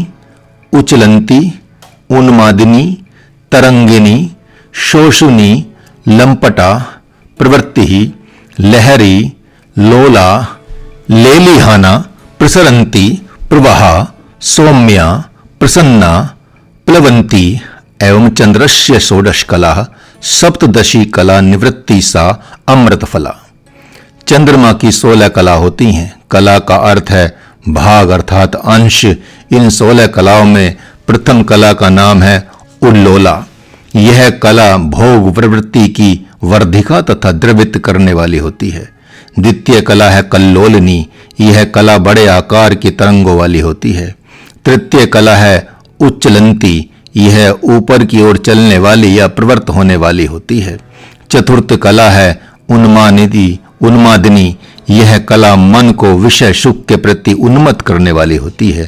उचलंती उन्मादिनी तरंगिनी शोषुनी लंपटा प्रवृत्ति लहरी लोला लेलिहाना प्रसरंती प्रवाहा सौम्या प्रसन्ना प्लवंती एवं चंद्रस्य षोडश कला सप्तदशी कला निवृत्ति सा अमृत फला। चंद्रमा की 16 कला होती हैं। कला का अर्थ है भाग अर्थात अंश। इन 16 कलाओं में प्रथम कला का नाम है उल्लोला। यह कला भोग प्रवृत्ति की वर्धिका तथा द्रवित करने वाली होती है। द्वितीय कला है कल्लोलनी। यह कला बड़े आकार की तरंगों वाली होती है। तृतीय कला है उच्चलंती। यह ऊपर की ओर चलने वाली या प्रवृत्त होने वाली होती है। चतुर्थ कला है उन्मादिनी। यह कला मन को विषय सुख के प्रति उन्मत्त करने वाली होती है।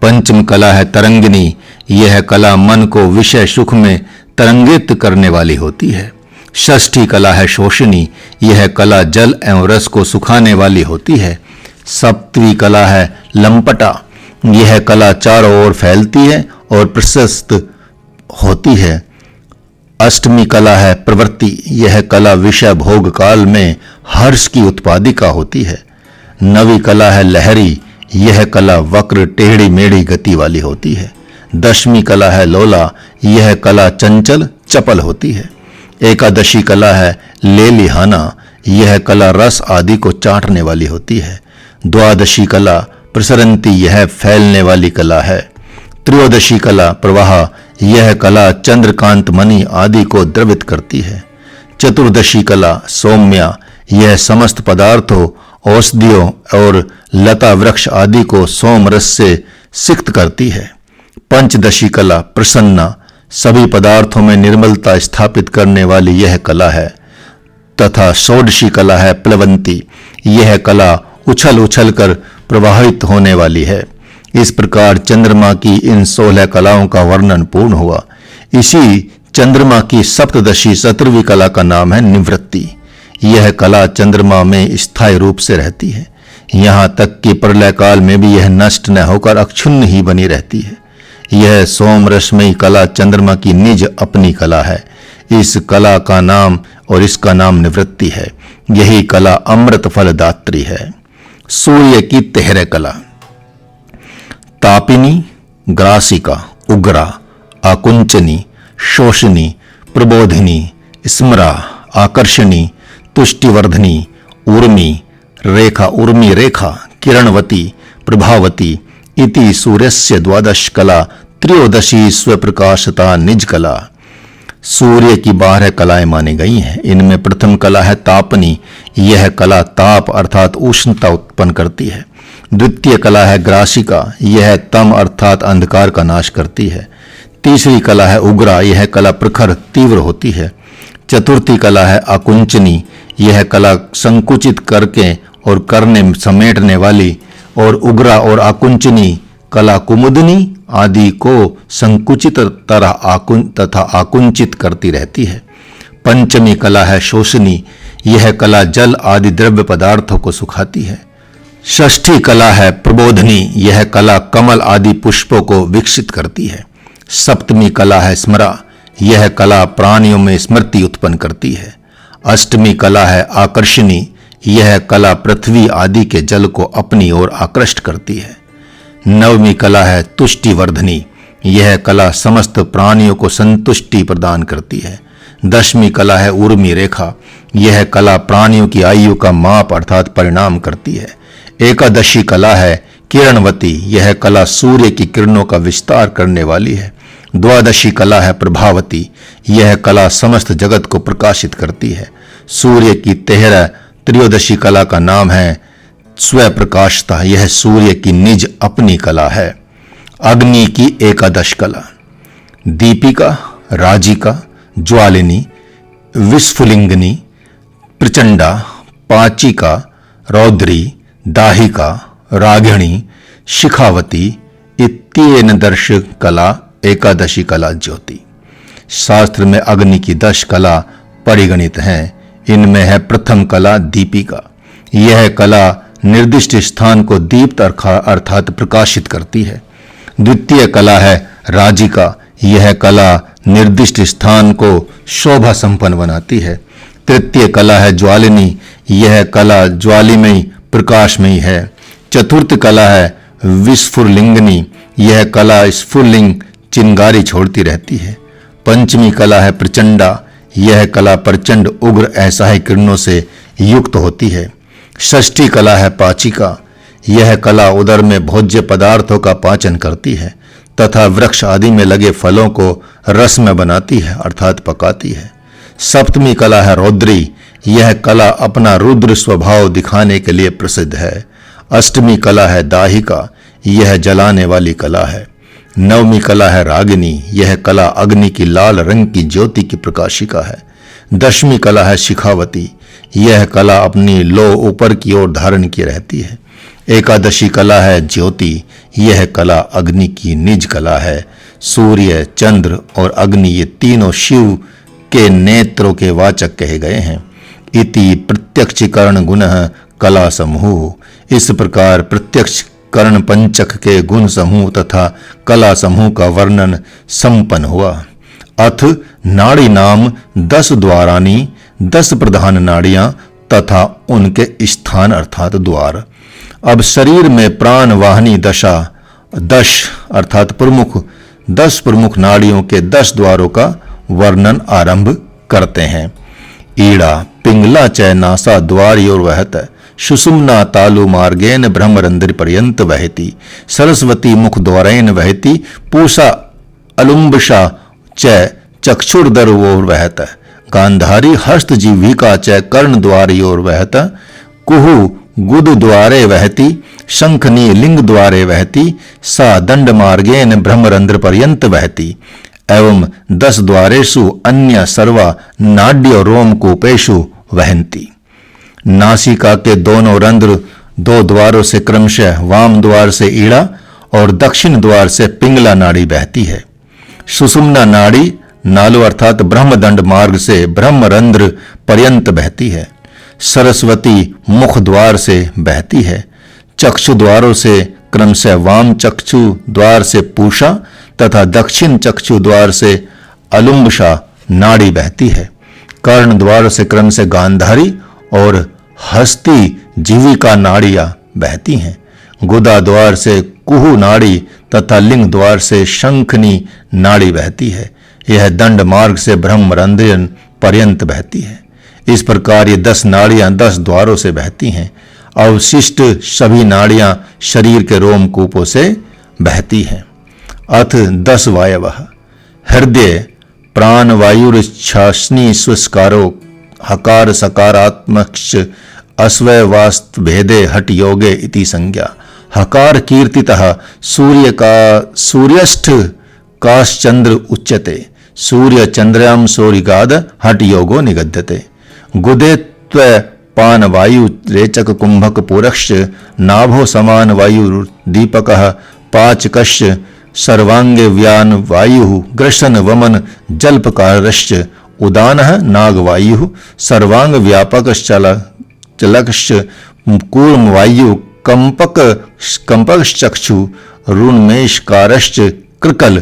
पंचम कला है तरंगिनी। यह कला मन को विषय सुख में तरंगित करने वाली होती है। षष्ठी कला है शोषणी। यह कला जल एवं रस को सुखाने वाली होती है। सप्तवी कला है लंपटा। यह कला चारों ओर फैलती है और प्रशस्त होती है। अष्टमी कला है प्रवृत्ति। यह कला विषय भोग काल में हर्ष की उत्पादिका होती है। नवी कला है लहरी। यह कला वक्र टेढ़ी मेढ़ी गति वाली होती है। दशमी कला है लोला। यह कला चंचल चपल होती है। एकादशी कला है लेलिहाना। यह कला रस आदि को चाटने वाली होती है। द्वादशी कला प्रसरंती। यह फैलने वाली कला है। त्रयोदशी कला प्रवाह। यह कला चंद्रकांत मणि आदि को द्रवित करती है। चतुर्दशी कला सौम्या। यह समस्त पदार्थों औषधियों और लता वृक्ष आदि को सोम रस से सिक्त करती है। पंचदशी कला प्रसन्ना। सभी पदार्थों में निर्मलता स्थापित करने वाली यह कला है। तथा षोडशी कला है प्लवंती। यह कला उछल उछल कर प्रवाहित होने वाली है। इस प्रकार चंद्रमा की इन 16 कलाओं का वर्णन पूर्ण हुआ। इसी चंद्रमा की सप्तदशी 17वीं कला का नाम है निवृत्ति। यह कला चंद्रमा में स्थायी रूप से रहती है। यहाँ तक कि प्रलय काल में भी यह नष्ट न होकर अक्षुण्ण ही बनी रहती है। यह सोम रश्मि कला चंद्रमा की निज अपनी कला है। इस कला का नाम और इसका नाम निवृत्ति है। यही कला अमृत फल दात्री है। सूर्य की 13 कला तापिनी, ग्रासिका, उग्रा, आकुंचनी, शोषणी, प्रबोधिनी, स्मरा, आकर्षणी, तुष्टिवर्धनी, उर्मी रेखा, किरणवती, प्रभावती इति सूर्यस्य 12 कला त्रयोदशी स्वप्रकाशता निज कला। सूर्य की 12 कलाएं मानी गई हैं। इनमें प्रथम कला है तापनी। यह कला ताप अर्थात उष्णता उत्पन्न करती है। द्वितीय कला है ग्रासिका। यह तम अर्थात अंधकार का नाश करती है। तीसरी कला है उग्रा। यह कला प्रखर तीव्र होती है। चतुर्थी कला है आकुंचनी। यह कला संकुचित करके और करने समेटने वाली। और उग्रा और आकुंचनी कला कुमुदनी आदि को संकुचित तथा आकुंचित करती रहती है। पंचमी कला है शोषणी। यह कला जल आदि द्रव्य पदार्थों को सुखाती है। षष्ठी कला है प्रबोधनी। यह कला कमल आदि पुष्पों को विकसित करती है। सप्तमी कला है स्मरा। यह कला प्राणियों में स्मृति उत्पन्न करती है। अष्टमी कला है आकर्षणी। यह कला पृथ्वी आदि के जल को अपनी ओर आकृष्ट करती है। नवमी कला है तुष्टिवर्धनी। यह कला समस्त प्राणियों को संतुष्टि प्रदान करती है। दशमी कला है उर्मी रेखा। यह कला प्राणियों की आयु का माप अर्थात परिणाम करती है। एकादशी कला है किरणवती। यह कला सूर्य की किरणों का विस्तार करने वाली है। द्वादशी कला है प्रभावती। यह कला समस्त जगत को प्रकाशित करती है। सूर्य की 13 त्रयोदशी कला का नाम है स्वप्रकाशता। यह सूर्य की निज अपनी कला है। अग्नि की 11 कला दीपिका, राजिका, ज्वालिनी, विस्फुलिंगनी, प्रचंडा, पाचिका, रौद्री, दाहिका, रागिणी, शिखावती इत्येन दर्श कला एकादशी कला ज्योति। शास्त्र में अग्नि की 10 कला परिगणित हैं। इनमें है प्रथम कला दीपिका। यह कला निर्दिष्ट स्थान को दीप्त अर्थात प्रकाशित करती है। द्वितीय कला है राजिका। यह कला निर्दिष्ट स्थान को शोभा संपन्न बनाती है। तृतीय कला है ज्वालिनी। यह कला ज्वालिमयी प्रकाशमयी है। चतुर्थ कला है विस्फुलिंगनी। यह कला स्फुलिंग चिंगारी छोड़ती रहती है। पंचमी कला है प्रचंडा, यह कला प्रचंड उग्र असहाय किरणों से युक्त होती है। षष्ठी कला है पाचिका, यह कला उदर में भोज्य पदार्थों का पाचन करती है तथा वृक्ष आदि में लगे फलों को रस में बनाती है अर्थात पकाती है। सप्तमी कला है रौद्री, यह कला अपना रुद्र स्वभाव दिखाने के लिए प्रसिद्ध है। अष्टमी कला है दाहिका, यह जलाने वाली कला है। नवमी कला है रागिनी, यह कला अग्नि की लाल रंग की ज्योति की प्रकाशिका है। दशमी कला है शिखावती, यह कला अपनी लो ऊपर की ओर धारण की रहती है। एकादशी कला है ज्योति, यह कला अग्नि की निज कला है। सूर्य, चंद्र और अग्नि ये तीनों शिव के नेत्रों के वाचक कहे गए हैं। इति प्रत्यक्षीकरण गुण कला समूह, इस प्रकार प्रत्यक्ष कर्ण पंचक के गुण समूह तथा कला समूह का वर्णन संपन्न हुआ। अथ नाड़ी नाम 10 द्वारानी, 10 प्रधान नाड़ियां तथा उनके स्थान अर्थात द्वार। अब शरीर में प्राण वाहिनी दशा 10 अर्थात प्रमुख 10 प्रमुख नाड़ियों के 10 द्वारों का वर्णन आरंभ करते हैं। ईड़ा पिंगला चय नासा द्वारयोर वहत, सुषुम्ना तालु मार्गेन ब्रह्मरंध्र पर्यंत वहति, सरस्वती मुख द्वारेन वहति, पूषा अलुम्बशा च चक्षुर्दरोर वहत, गांधारी हस्त जीविका च कर्ण द्वारयोर वहत, कुहु गुद द्वारे वहति, शंखनी लिंग द्वारे वहति, सा दंड मार्गेन ब्रह्मरंध्र पर्यंत वहति, एवं 10 द्वारेषु अन्य सर्वा नाड्य रोमकूपेषु वहन्ति। नासिका के दोनों रंध्र 2 द्वारों से क्रमशः वाम द्वार से ईड़ा और दक्षिण द्वार से पिंगला नाड़ी बहती है। सुषुम्ना नाड़ी नालु अर्थात ब्रह्मदंड मार्ग से ब्रह्मरंध्र पर्यंत बहती है। सरस्वती मुख द्वार से बहती है। चक्षु द्वारों से क्रमशः वाम चक्षु द्वार से पूषा तथा दक्षिण चक्षु द्वार से अलुम्बशा नाड़ी बहती है। कर्ण द्वार से क्रम से गांधारी और हस्ती जीविका नाड़ियां बहती हैं। गुदा द्वार से कुहू नाड़ी तथा लिंग द्वार से शंखनी नाड़ी बहती है। यह दंड मार्ग से ब्रह्मरंध्र पर्यंत बहती है। इस प्रकार ये 10 नाड़ियां 10 द्वारों से बहती हैं। अवशिष्ट सभी नाड़ियां शरीर के रोमकूपों से बहती हैं। अथ 10 वायवः, हृदय प्राण वायुर्च्छासनी स्वस्कारो हकार सकारात्मक्ष अस्वय वास्त भेदे हट योगे इति संज्ञा। हकार कीर्तितः सूर्यस्थ काश्चंद्र उच्यते, सूर्य चंद्रयाम सूर्यगाद हट योगो निगद्यते। गुदे त्व पान वायु रेचक कुंभक पुरक्ष नाभो समान वायु दीपकः पाचकश्च सर्वांगे व्यान वायु ग्रसन वमन जल्पकारश्च उदानः नागवायु सर्वांग व्यापकश्चलकश्च कूर्म वायु कंपकश्चक्षु रुन्मेषकारश्च कृकल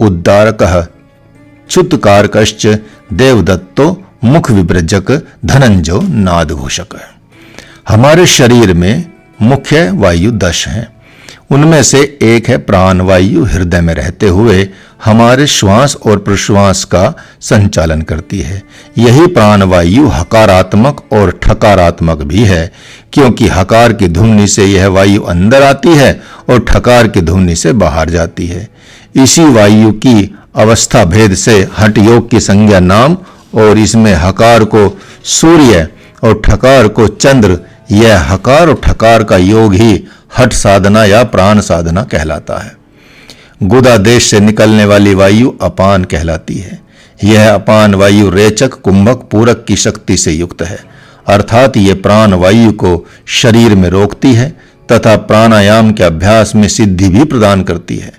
उद्दारकः च्युतकारकश्च देवदत्तो मुख विभ्रजक धनंजय नादघोषक। हमारे शरीर में मुख्य वायु 10 हैं। उनमें से एक है प्राण वायु, हृदय में रहते हुए हमारे श्वास और प्रश्वास का संचालन करती है। यही प्राण वायु हकारात्मक और ठकारात्मक भी है, क्योंकि हकार की ध्वनि से यह वायु अंदर आती है और ठकार की ध्वनि से बाहर जाती है। इसी वायु की अवस्था भेद से हठ योग की संज्ञा नाम और इसमें हकार को सूर्य और ठकार को चंद्र, यह हकार और ठकार का योग ही हठ साधना या प्राण साधना कहलाता है। गुदा देश से निकलने वाली वायु अपान कहलाती है। यह अपान वायु रेचक कुंभक पूरक की शक्ति से युक्त है, अर्थात ये प्राण वायु को शरीर में रोकती है तथा प्राणायाम के अभ्यास में सिद्धि भी प्रदान करती है।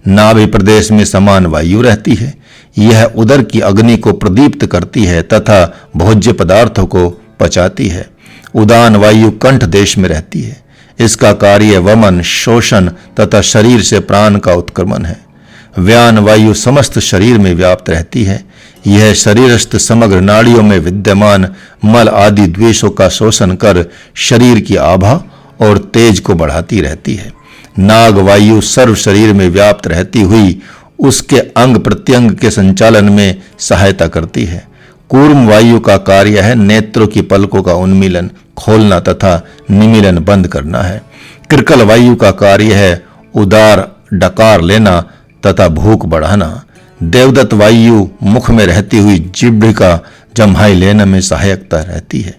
नाभि प्रदेश में समान वायु रहती है। यह उदर की अग्नि को प्रदीप्त करती है तथा भोज्य पदार्थों को पचाती है। उदान वायु कंठ देश में रहती है। इसका कार्य वमन, शोषण तथा शरीर से प्राण का उत्क्रमण है। व्यान वायु समस्त शरीर में व्याप्त रहती है। यह शरीरस्थ समग्र नाड़ियों में विद्यमान मल आदि द्वेषों का शोषण कर शरीर की आभा और तेज को बढ़ाती रहती है। नाग वायु सर्व शरीर में व्याप्त रहती हुई उसके अंग प्रत्यंग के संचालन में सहायता करती है। कूर्म वायु का कार्य है नेत्रों की पलकों का उन्मीलन, खोलना तथा निमीलन बंद करना है। कृकल वायु का कार्य है उदार डकार लेना तथा भूख बढ़ाना। देवदत्त वायु मुख में रहती हुई जिह्वा का जम्हाई लेने में सहायकता रहती है।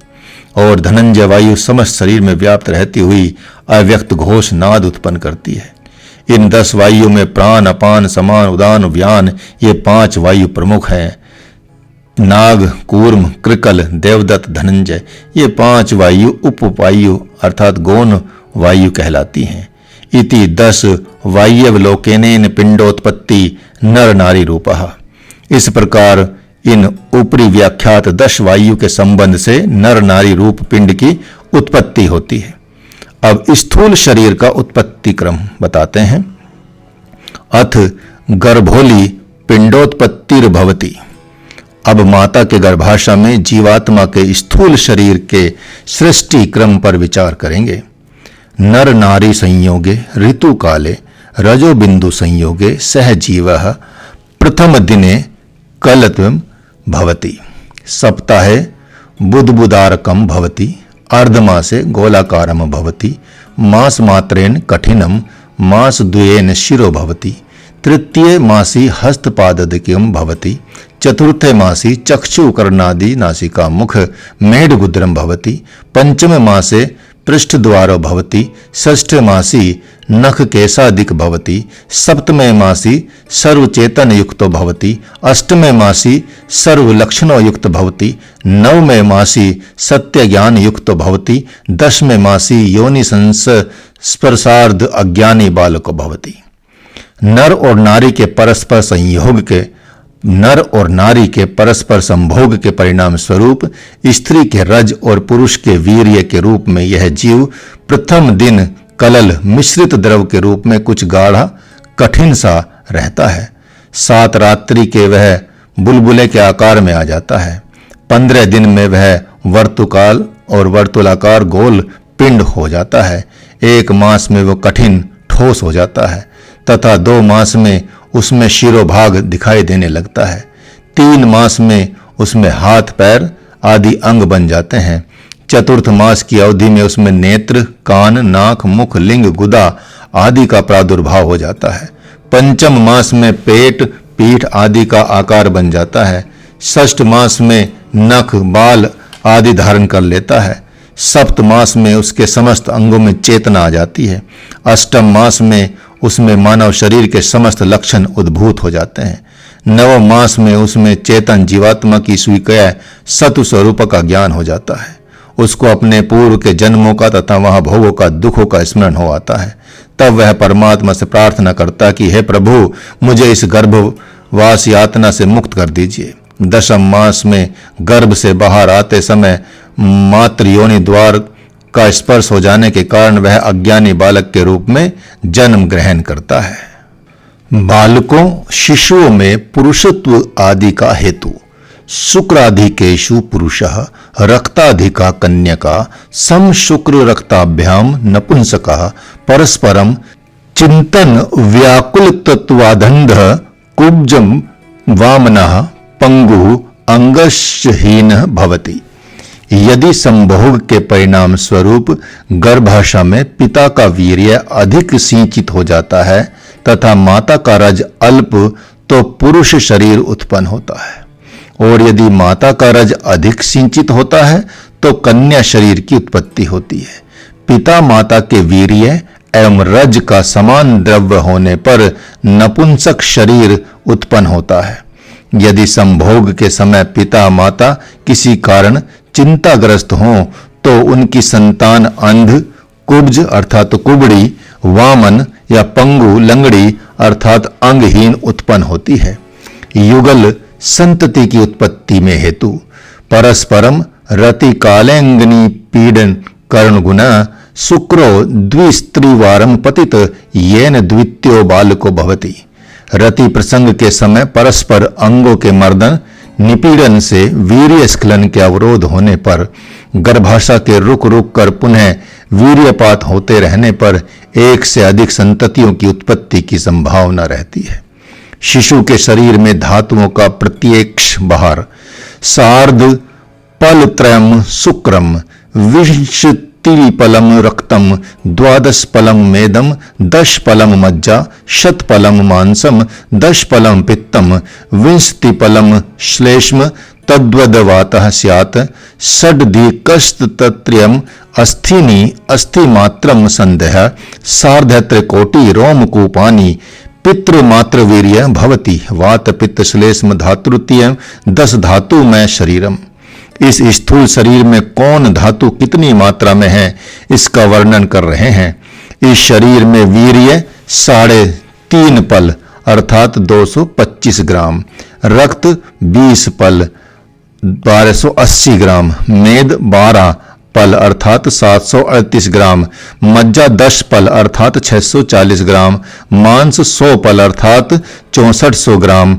और धनंजय वायु समस्त शरीर में व्याप्त रहती हुई अव्यक्त घोष नाद उत्पन्न करती है। इन 10 वायु में प्राण, अपान, समान, उदान, व्यान ये 5 वायु प्रमुख हैं। नाग, कूर्म, कृकल, देवदत्त, धनंजय ये 5 वायु उपवायु अर्थात गौण वायु कहलाती हैं। इति 10 वायवलोकेनेन पिंडोत्पत्ति नर नारी रूपः। इस प्रकार इन ऊपरी व्याख्यात 10 वायु के संबंध से नर नारी रूप पिंड की उत्पत्ति होती है। अब स्थूल शरीर का उत्पत्ति क्रम बताते हैं। अथ गर्भोली पिंडोत्पत्तिर्भवति। अब माता के गर्भाशय में जीवात्मा के स्थूल शरीर के सृष्टि क्रम पर विचार करेंगे। नर नारी संयोगे ऋतु काले रजो बिंदु संयोगे सह जीवः प्रथम दिने कलत्वम भवति। सप्ताहे बुधबुदारकम भवति। अर्धमासे गोलाकारम भवति। मास मात्रेण कठिनम मास द्वयेन शिरो भवति। तृतीय मासी हस्तपाददिकम भवति। चतुर्थे मासी चक्षुकर्णादि नासिका मुख मेढगुद्रम भवति। पंचम मासे पृष्ठद्वारो भवति। षष्ठे मासी नख केशादिक भवति। सप्तमे मासी सर्वचेतन युक्तो भवति। अष्टमे मासी सर्वलक्षणो युक्त भवति। नवमे मासी सत्य ज्ञान युक्तो भवति। दशमे मासी योनि संस्पर्शार्ध अज्ञानी बालको भवति। नर और नारी के परस्पर संभोग के परिणाम स्वरूप स्त्री के रज और पुरुष के वीर्य के रूप में यह जीव प्रथम दिन कलल मिश्रित द्रव के रूप में कुछ गाढ़ा कठिन सा रहता है। 7 रात्रि के वह बुलबुले के आकार में आ जाता है। 15 दिन में वह वर्तुकाल और वर्तुलाकार गोल पिंड हो जाता है। 1 मास में वह कठिन ठोस हो जाता है तथा 2 मास में उसमें शिरोभाग दिखाई देने लगता है। 3 मास में उसमें हाथ पैर आदि अंग बन जाते हैं। चतुर्थ मास की अवधि में उसमें नेत्र, कान, नाक, मुख, लिंग, गुदा आदि का प्रादुर्भाव हो जाता है। पंचम मास में पेट, पीठ आदि का आकार बन जाता है। षष्ठ मास में नख, बाल आदि धारण कर लेता है। सप्त मास में उसके समस्त अंगों में चेतना आ जाती है। अष्टम मास में उसमें मानव शरीर के समस्त लक्षण उद्भूत हो जाते हैं। नवम मास में उसमें चेतन जीवात्मा की स्वीकृत सत्व स्वरूप का ज्ञान हो जाता है। उसको अपने पूर्व के जन्मों का तथा वहां भोगों का दुखों का स्मरण हो आता है। तब वह परमात्मा से प्रार्थना करता कि हे प्रभु, मुझे इस गर्भवास यातना से मुक्त कर दीजिए। दशम मास में गर्भ से बाहर आते समय मातृ योनि द्वार का स्पर्श हो जाने के कारण वह अज्ञानी बालक के रूप में जन्म ग्रहण करता है। बालकों शिशुओं में पुरुषत्व आदि का हेतु शुक्राधिकेषु पुरुषः रक्ताधिका कन्यका सम शुक्र रक्ताभ्याम नपुंसकः परस्परम चिंतन व्याकुलत्वाधंध कुब्जम वामनः पंगु अंगशहीनः भवति। यदि संभोग के परिणाम स्वरूप गर्भाशय में पिता का वीर्य अधिक सिंचित हो जाता है तथा माता का रज अल्प, तो पुरुष शरीर उत्पन्न होता है। और यदि माता का रज अधिक सिंचित होता है तो कन्या शरीर की उत्पत्ति होती है। पिता माता के वीर्य एवं रज का समान द्रव्य होने पर नपुंसक शरीर उत्पन्न होता है। यदि संभोग के समय पिता माता किसी कारण चिंताग्रस्त हों तो उनकी संतान अंध, कुब्ज अर्थात कुबड़ी, वामन या पंगु लंगड़ी अर्थात अंगहीन उत्पन्न होती है। युगल संतति की उत्पत्ति में हेतु परस्परम रति कालेंगनी पीडन कर्ण गुना शुक्रो द्विस्त्रिवारम पतित येन द्वितीयो बालको भवति। रति प्रसंग के समय परस्पर अंगों के मर्दन निपीड़न से वीर्य स्खलन के अवरोध होने पर गर्भाशय के रुक रुक कर पुनः वीर्यपात होते रहने पर एक से अधिक संततियों की उत्पत्ति की संभावना रहती है। शिशु के शरीर में धातुओं का प्रत्यक्ष बहार। सार्ध पलत्रयम शुक्रम विंशतिपलम रक्तम 12 पलम मेदम 10 पलम मज्जा 100 पलम मांसम 10 पलम पित्तम 20 पलम श्लेष्म तद्वदवातः स्यात्। षड्धिकस्तत्रियम अस्थिनी अस्थिमात्रम संदेह सार्धत्रिकोटि रोमकूपानि पितृमात्रवीर्य भवति। वात पित्त श्लेष्म धातुतीय 10 धातु में शरीरम। इस स्थूल शरीर में कौन धातु कितनी मात्रा में है इसका वर्णन कर रहे हैं। इस शरीर में वीर्य 3.5 पल अर्थात 225 ग्राम, रक्त 20 पल 1280 ग्राम, मेद 12 पल अर्थात 738 ग्राम, मज्जा 10 पल अर्थात 640 ग्राम, मांस 100 पल अर्थात 6400 ग्राम,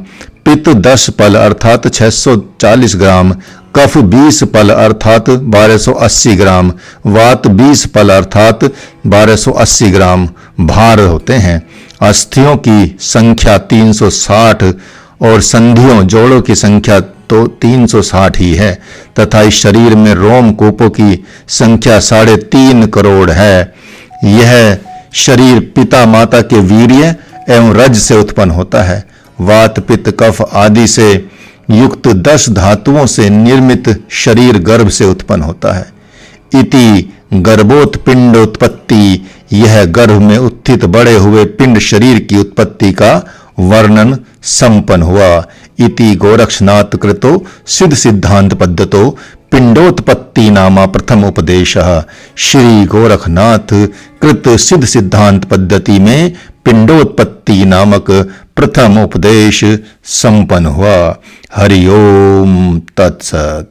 पित्त 10 पल अर्थात 640 ग्राम, कफ 20 पल अर्थात 1280 ग्राम, वात 20 पल अर्थात 1280 ग्राम भार होते हैं। अस्थियों की संख्या 360 और संधियों जोड़ों की संख्या तो 360 ही है तथा इस शरीर में रोम कूपों की संख्या 3.5 करोड़ है। यह शरीर पिता माता के वीर्य एवं रज से उत्पन्न होता है। वात पित्त कफ आदि से युक्त 10 धातुओं से निर्मित शरीर गर्भ से उत्पन्न होता है। इति गर्भोत्पिंडोत्पत्ति, यह गर्भ में उत्थित बड़े हुए पिंड शरीर की उत्पत्ति का वर्णन संपन्न हुआ। इति गोरक्षनाथ कृतो सिद्ध सिद्धांत पद्धतो पिंडोत्पत्ति नामा प्रथम उपदेशः। श्री गोरखनाथ कृत सिद्ध सिद्धांत पद्धति में पिंडोत्पत्ति नामक प्रथम उपदेश संपन्न हुआ। हरि ओम तत्सत।